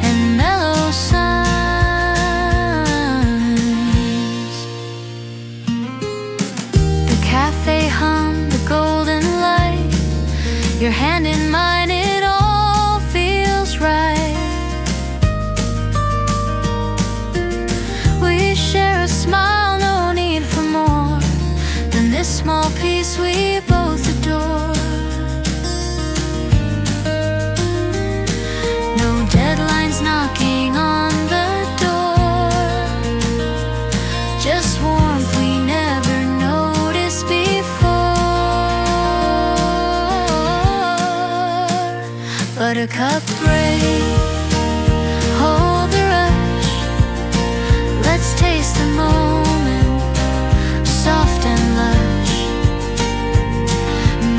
and mellow signs. The cafe hum, the golden light, your hand in mine, it all feels right. We share a smile, no need for more than this small piece we both adore. No deadlines knocking on the door, just warmth we never noticed before. Buttercup break, hold the rush. Let's taste the moment, soft and lush.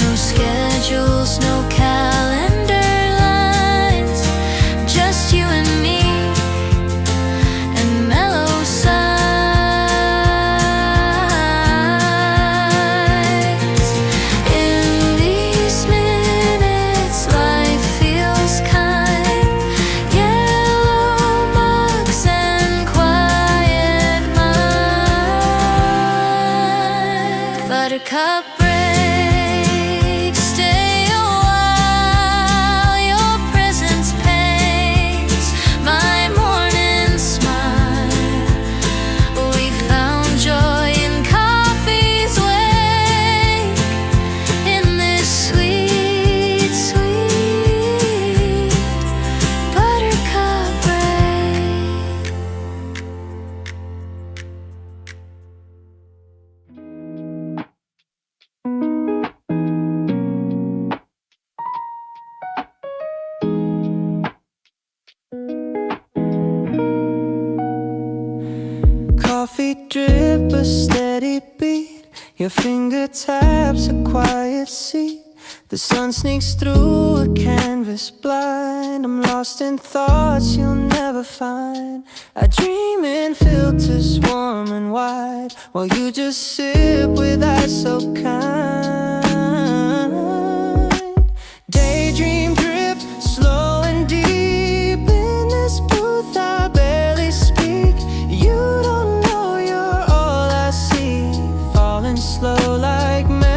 No schedules, no calendar lines, just you and me and mellow sighs. In these minutes, life feels kind. Yellow mugs and quiet mind. Buttercup break, stay a while. Your presence paints my morning smile. We found joy in coffee's wake, in this sweet, sweet buttercup break. Coffee drip, a steady beat. Your finger taps a quiet quiet seat. The sun sneaks through a canvas blind. I'm lost in thoughts you'll never find. I dream in filters warm and wide, while you just sip with eyes so kind. Daydream drip, slow and deep. In this booth I barely speak. You don't know you're all I see, falling slow like melody.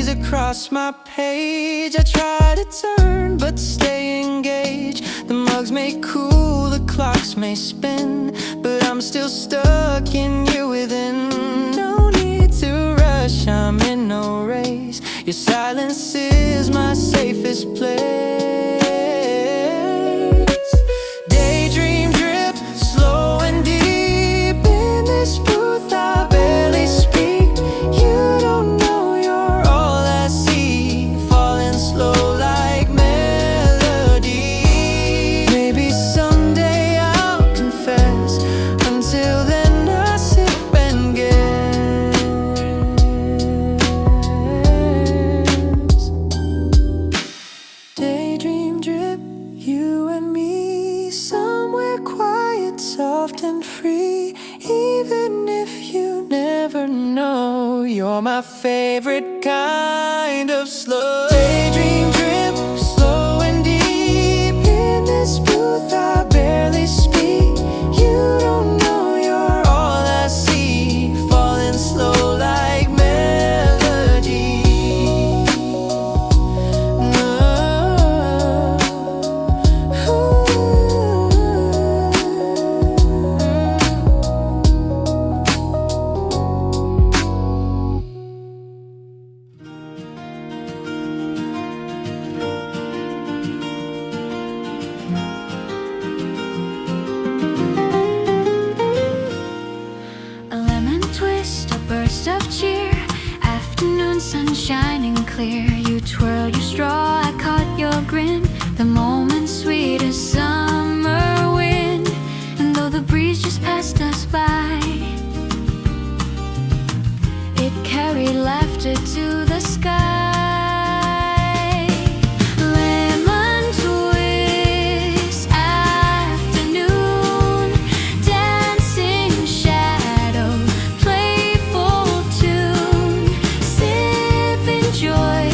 Across my page, I try to turn but stay engaged. The mugs may cool, the clocks may spin, but I'm still stuck in you within. No need to rush, I'm in no race. Your silence is my safest place. Daydream drip, slow and deep. In this booth I barely speak. You don't know you're my favorite kind of slow. Daydream drip, slow and deep. In this booth I barely speak. You don't know you're all I see, falling slow like melody. Sun shining clear, you twirl your straw, I caught your grin. The moment sweet as summer wind, and though the breeze just passed us by, it carried laughter to the sky. Joy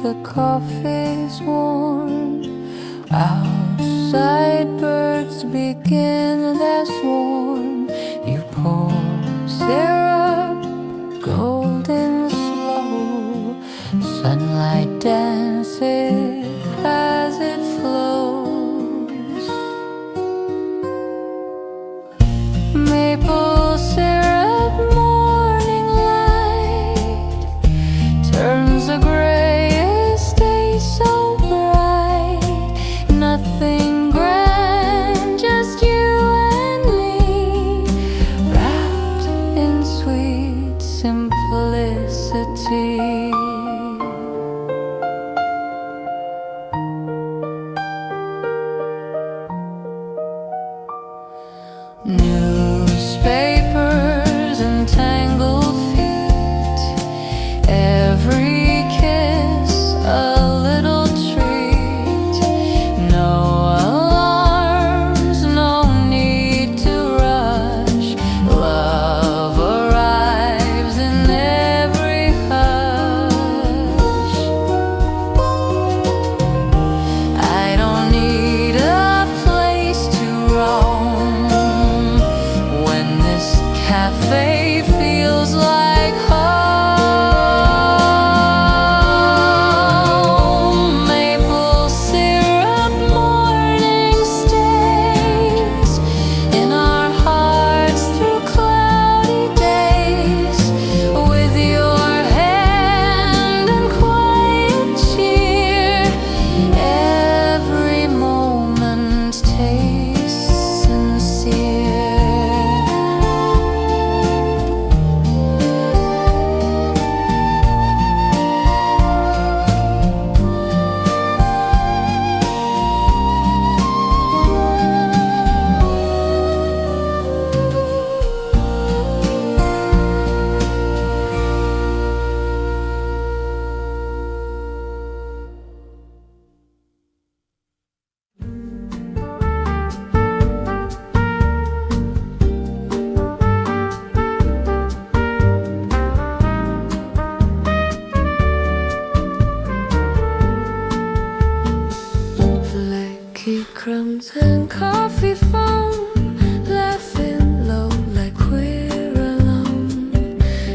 the coffee's warm. Outside birds begin their swarm. You pour syrup, golden slow. Sunlight dances as it flows. Maple syrup, morning light turns the grayest day so bright. Nothing grand, just you and me, wrapped in sweet simplicity. Newspapers and tangled feet, every kiss a little treat. No alarms, no need to rush. Love arrives in every hush. I don't need a place to roam when this cafe feels like home. Maple syrup morning stays in our hearts through cloudy days. With your hand and quiet cheer, every moment tastes sincere. Flaky crumbs and coffee foam, laughing low like we're alone.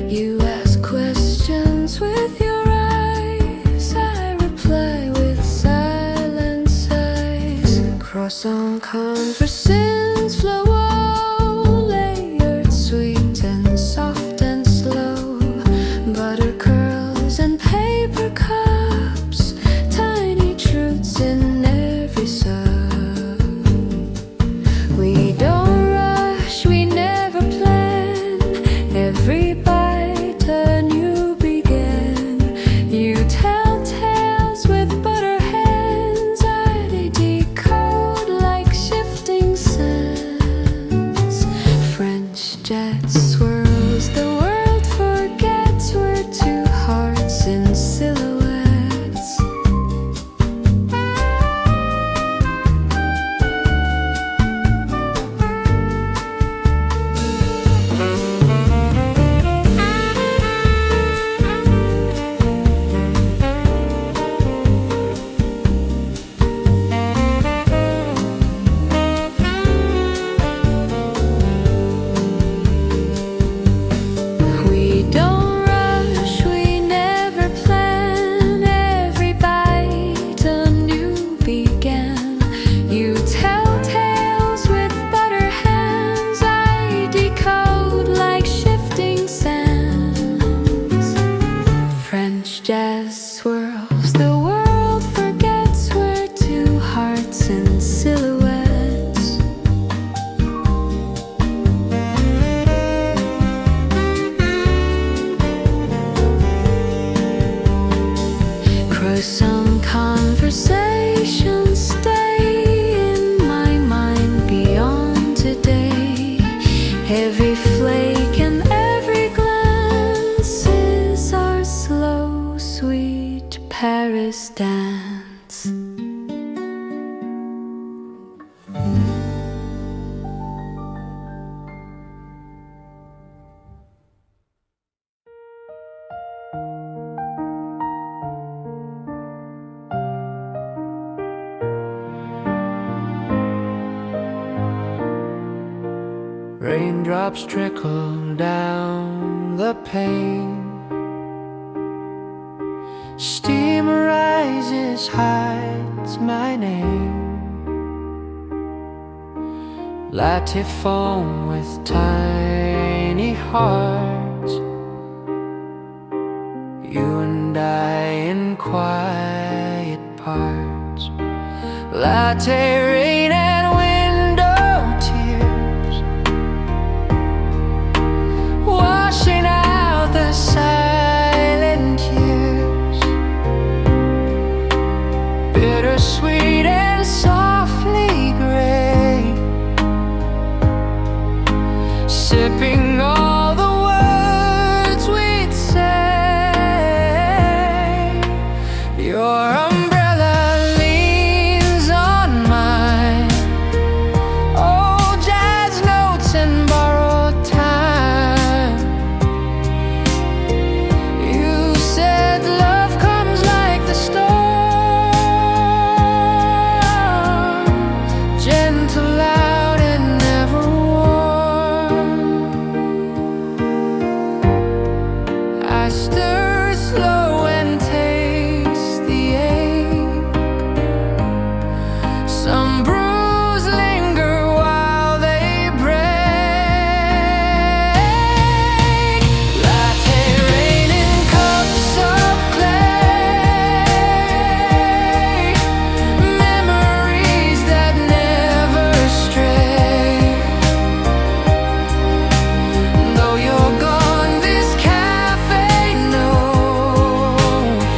You ask questions with your eyes, I reply with silent sighs. Croissant conversations flow all layered, sweet and soft and slow. Butter curls and paper cups, tiny truths in every sub. We don't rush, we never plan. Every bite a new begin. You tell tales with butter hands, I decode like shifting sands. French jet swirls, the world forgets we're two hearts in silhouettes. We don't rush, we never plan. Every bite a new began. You tell tales with butter hands, I decode like shifting sands. French jazz swirls, the world forgets we're two hearts in silhouettes. Croissant conversations stay in my mind beyond today. Every flake and every glance is our slow, sweet Paris dance. Raindrops trickle down the pane. Steam rises, hides my name. Latte foam with tiny hearts. You and I in quiet parts. Latte rain and window tears, washing out the silent years. Bittersweet and softly gray, sipping all the words we'd say. Your umbrella leans on mine, old jazz notes and borrowed time. You said love comes like the storm, gentle, loud, and never warm. I stir slow and taste the ache. Some brews linger while they break. Latte rain in cups of clay, memories that never stray. Though you're gone, this cafe knows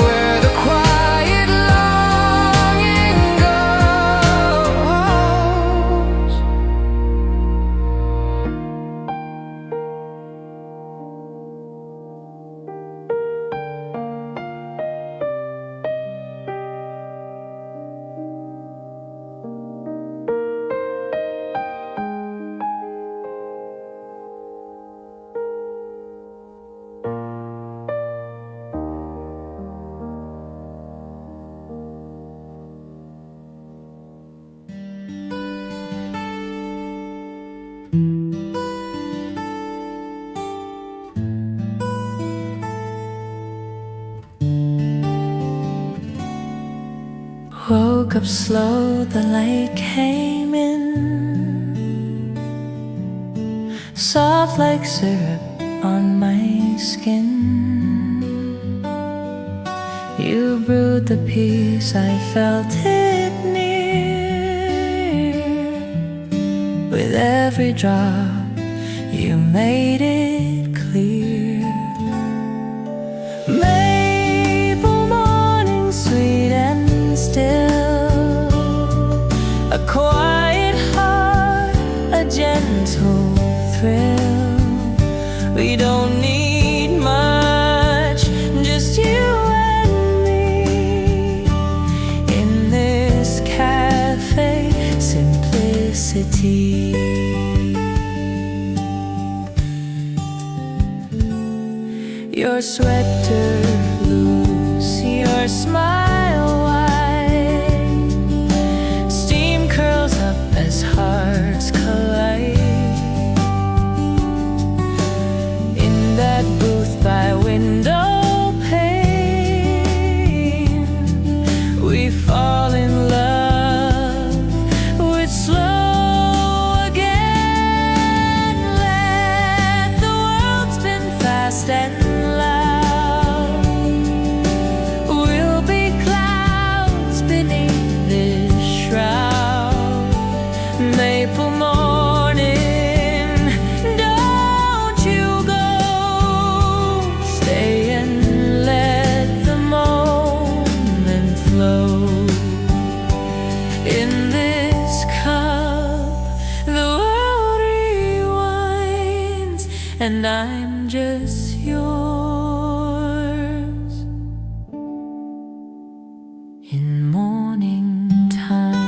where the quiet longing goes. Woke up slow, the light came in, soft like syrup on my skin. You brewed the peace, I felt it near. With every drop, you made it clear. Maple morning, sweet and still, a quiet heart, a gentle thrill. We don't need much, just you and me. In this cafe, simplicity. Your sweater loose, your smile wide, steam curls up as hearts collide. In that booth by window pane, we fall in love with slow again. Let the world spin fast and loud. We'll be clouds beneath this shroud. Maple morning, don't you go. Stay and let the moment flow. In this cup, the world rewinds, and I'm just yours in morning time.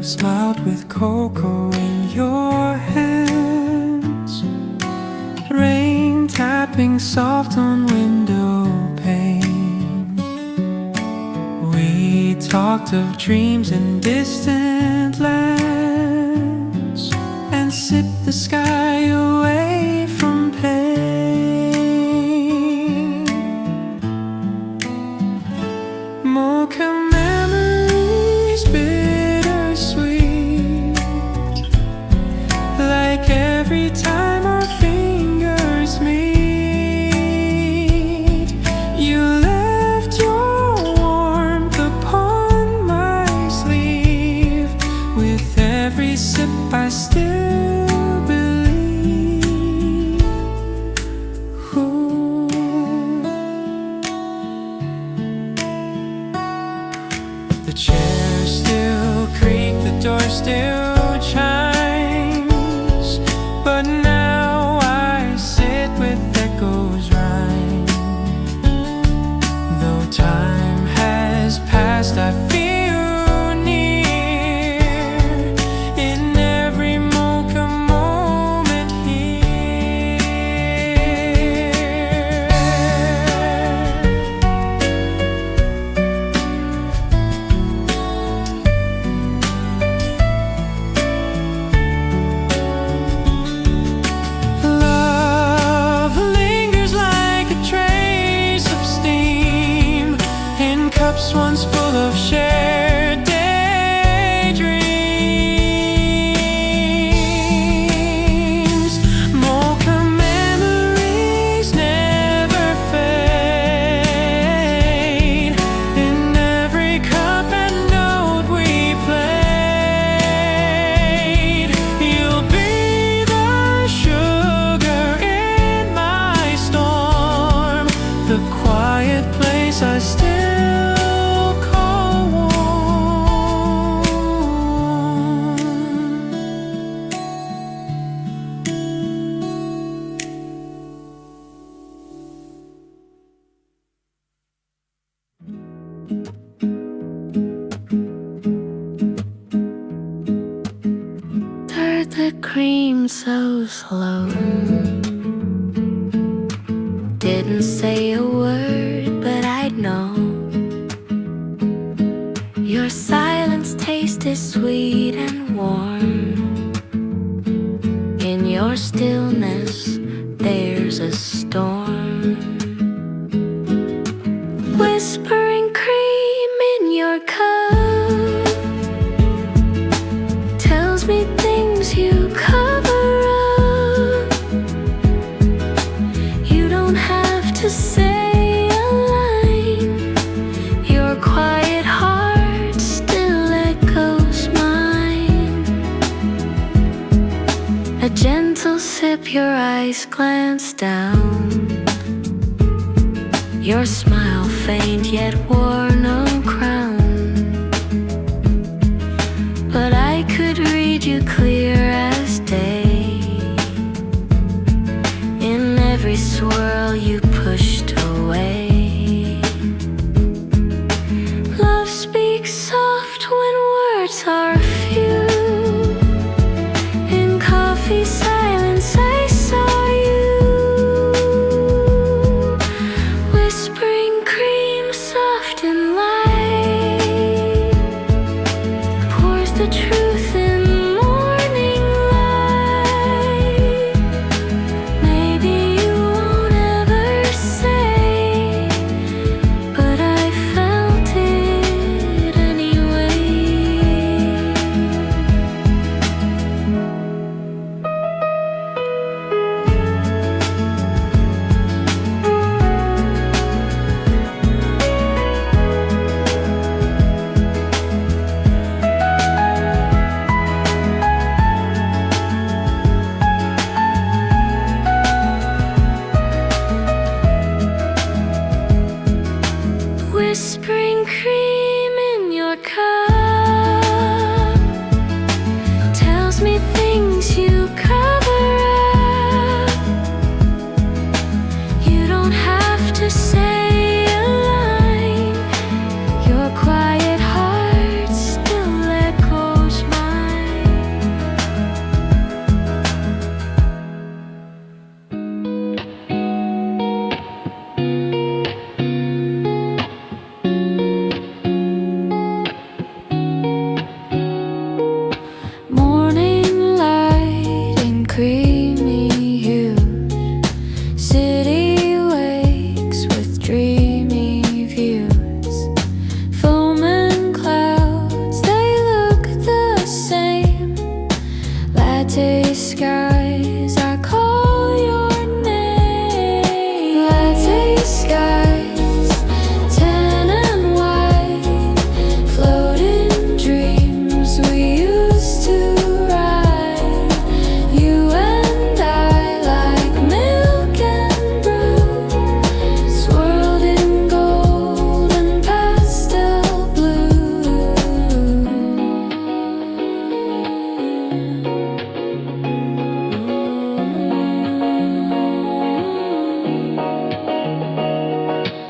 smiled with cocoa in your hands. Rain tapping soft on window pane. We talked of dreams in distant lands and sipped the sky away from pain. Mocha memories bittersweet, like every time our fingers meet. You left your warmth upon my sleeve. With every sip I still believe. Ooh. The chair still creaks, the door still chimes, but now I sit with echoes rhyme. Though time has passed, I feel near in every mocha moment here. Love lingers like a trace of steam in cups once full of shared daydreams. Mocha memories never fade. In every cup and note we played, you'll be the sugar in my storm, the quiet place I still call home. Stirred the cream so slow. Didn't say a word, but I'd know. Your silence tasted sweet and warm. In your stillness, there's a storm. Whispering cream in your cup tells me things you cover up. You don't have to say a line. Your quiet heart still echoes mine. A gentle sip, your eyes glance down. Your smile faint yet wore no crown. But I could read you clear as day. In every swirl you pushed away. Love speaks soft when words are few. In coffee silence I saw you. Whispering cream soft and light. Latte skies, I call your name. Latte skies, tan and white, floating dreams we used to ride. You and I, like milk and brew, swirled in gold and pastel blue.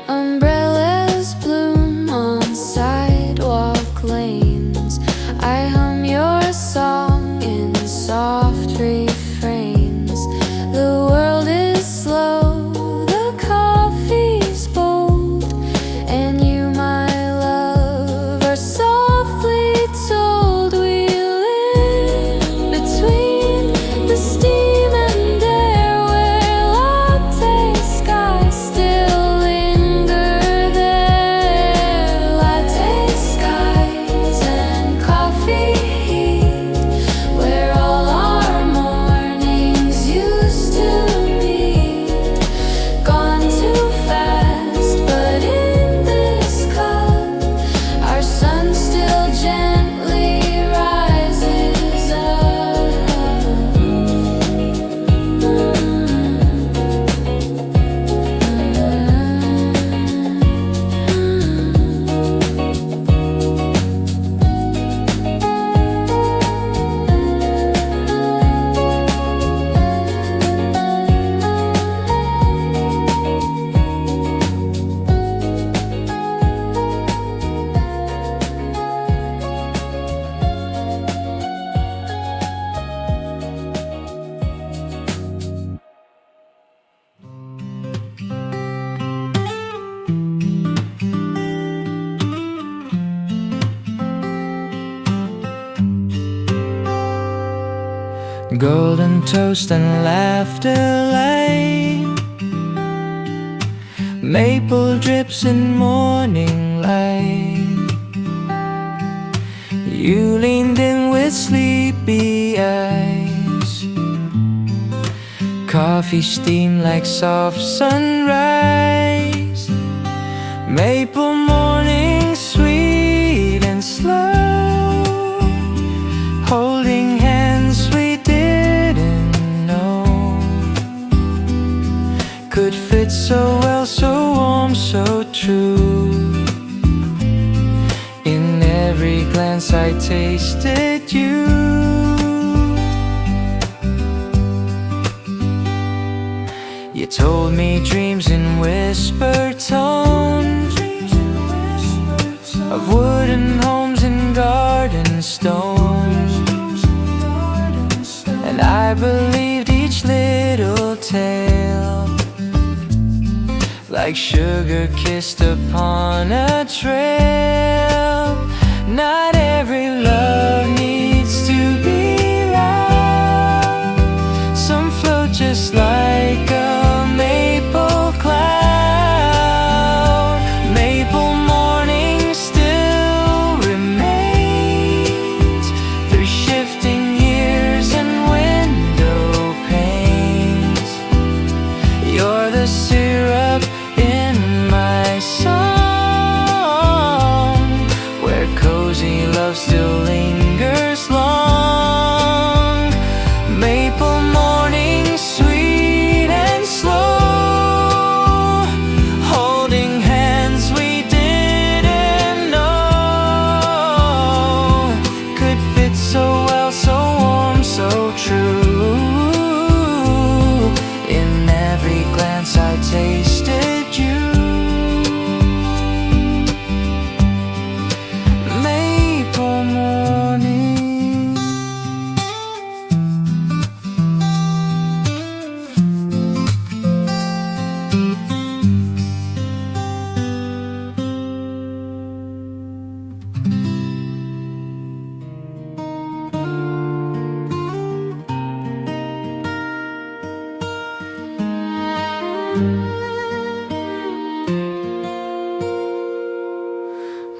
Umbrellas bloom on sidewalk lanes. I hum your song in soft refrains. The world is slow, the coffee's bold, and you, my love, are softly told. We live between the steam and air, where latte skies still linger there. Latte skies and coffee heat, where all our mornings used to meet. Gone too fast, but in this cup, our sun still gently rises Golden toast and laughter light, maple drips in morning light. You leaned in with sleepy eyes, coffee steamed like soft sunrise. Maple morning sweet and slow, holding hands we didn't know could fit so well, so warm, so true. In every glance I tasted you. You told me dreams in whisper tones of wooden homes and garden stones, and I believed each little tale, like sugar kissed upon a trail. Not every love needs to be loud. Some float just like a maple cloud. Maple morning still remains through shifting years and window panes. You're the syrup in my song, where cozy love still lingers long. Maple morning sweet and slow, holding hands we didn't know could fit so well, so warm, so true. In every glance I tasted you. Maple morning.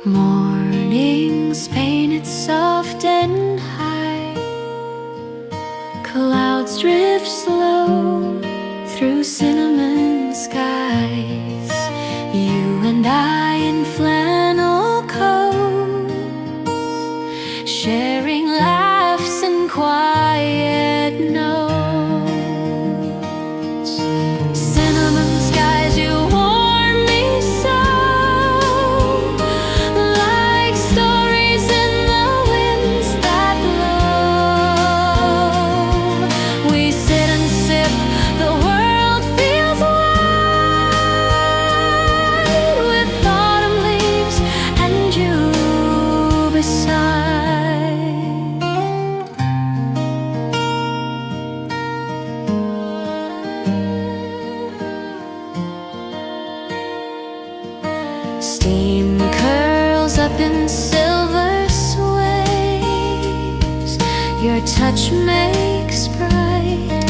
Mornings painted soft and high, Clouds drift slow through cinnamon skies. You and I in flannel coats, sharing laughs and quiet notes. Cinnamon skies, you warm me so, like stories in the winds that blow. We sit and sip, the world feels wide with autumn leaves and you beside. Steam curls up in silver sways. Your touch makes bright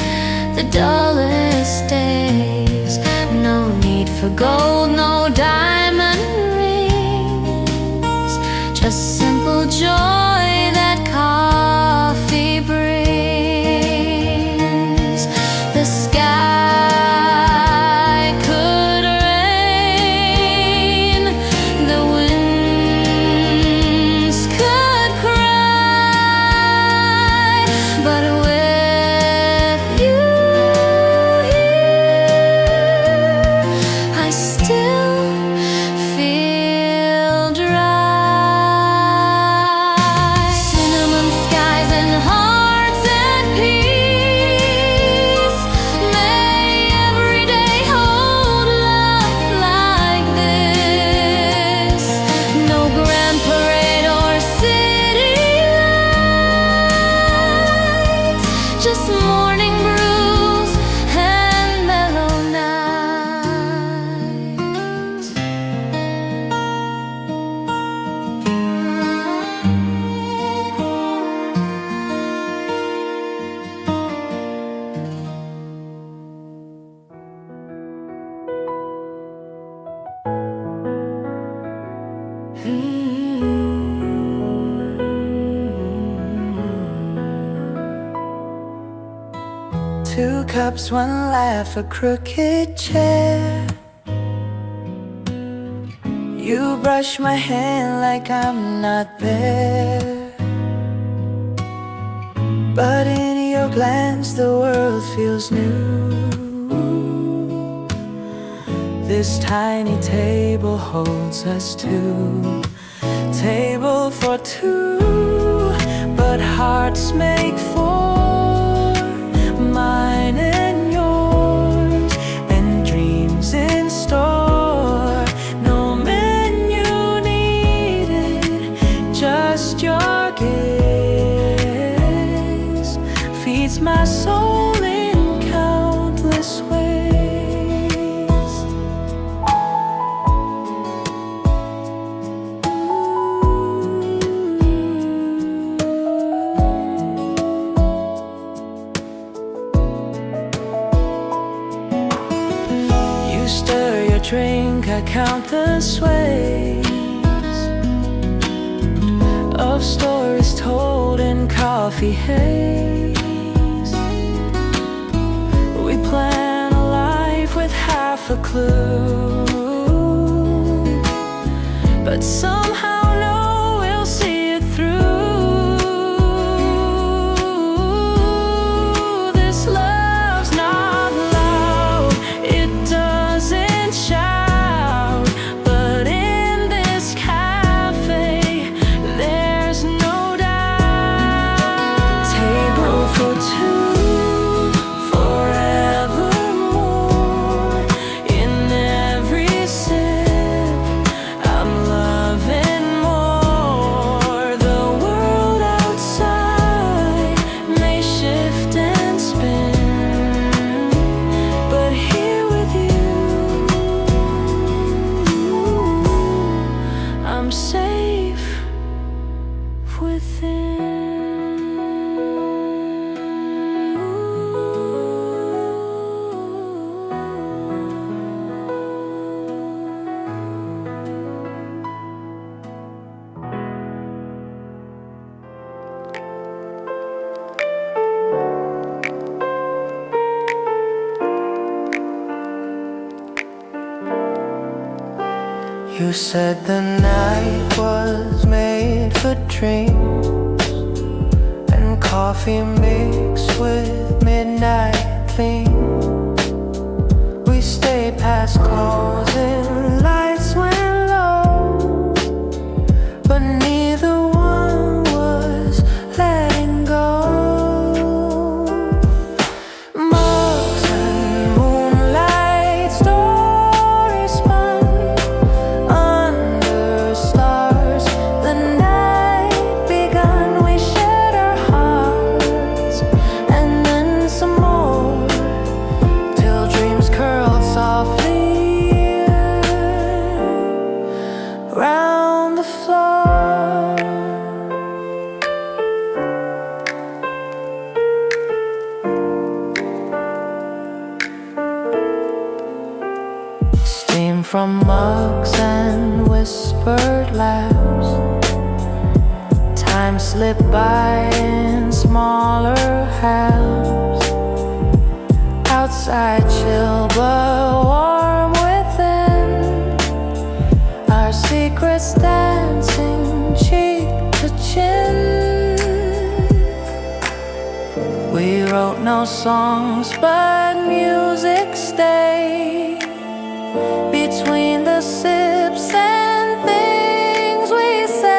the dullest days. No need for gold, no diamond rings, just simple joy that coffee brings. The sky could rain, the winds could cry, but with you here, I still feel dry. Cinnamon skies and hearts at peace. May every day hold love like this. No grand parade or city lights, just morning brews and mellow nights. Two cups, one laugh, a crooked chair. You brush my hand like I'm not there, but in your glance the world feels new. This tiny table holds us two, table for two, but hearts make four, mine and yours, and dreams in store. No menu needed, just your gaze feeds my soul in countless ways. You stir your drink, I count the sways of stories told in coffee haze. We plan a life with half a clue, but somehow know we'll see it through. This love's not loud, it doesn't shout, but in this cafe there's no doubt. Table for two, forevermore. In every sip I'm loving You said the night was made for dreams and coffee mixed with midnight clean. We stayed past closing lights went low, but neither one was letting go. Mugs and moonlight stories spun under stars. The night begun, we shared our hearts, and then some more, till dreams curled softly round the floor. Steam from mugs and whispered laughs. Time slipped by in smaller halves. Outside chill but warm within. Our secrets dancing cheek to chin. We wrote no songs but music stayed between the sips and things we said.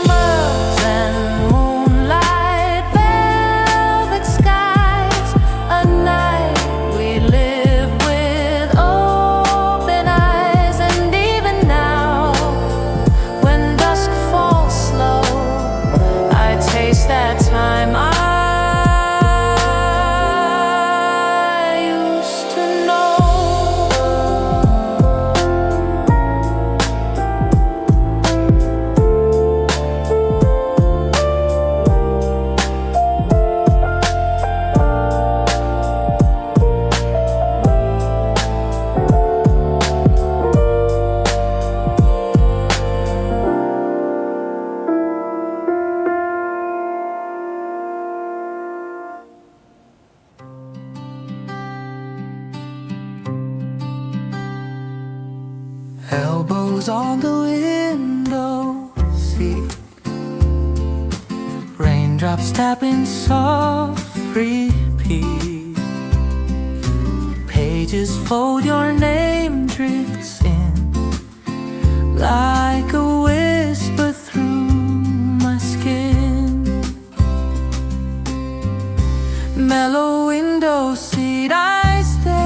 Mugs and moonlight, velvet skies, a night we live with open eyes. And even now, when dusk falls slow, I taste that time I used to know. Elbows on the window seat, raindrops tapping soft repeat. Pages fold, your name drifts in like a whisper through my skin. Mellow window seat, I stay,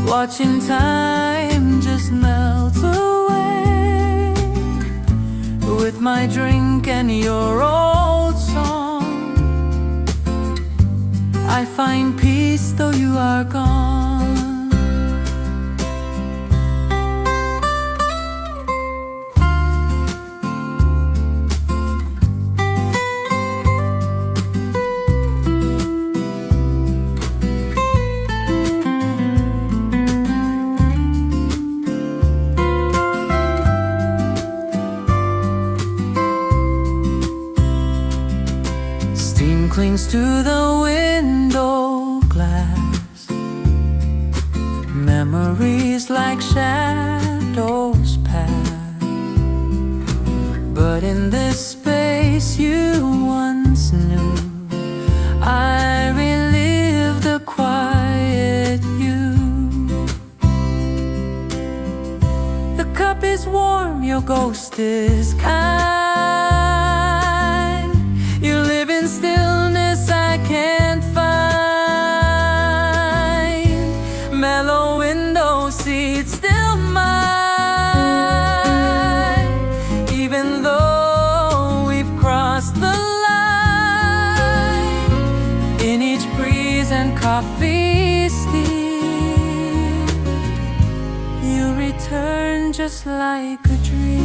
watching time just melt away. With my drink and your old song, I find peace though you are gone. Steam clings to the window glass. Memories like shadows pass. But in this space you once knew, I relive the quiet you. The cup is warm, your ghost is kind. You live in stillness I can't find. Mellow window seat, still mine. Even though we've crossed the line, in each breeze and coffee steam, you return just like a dream.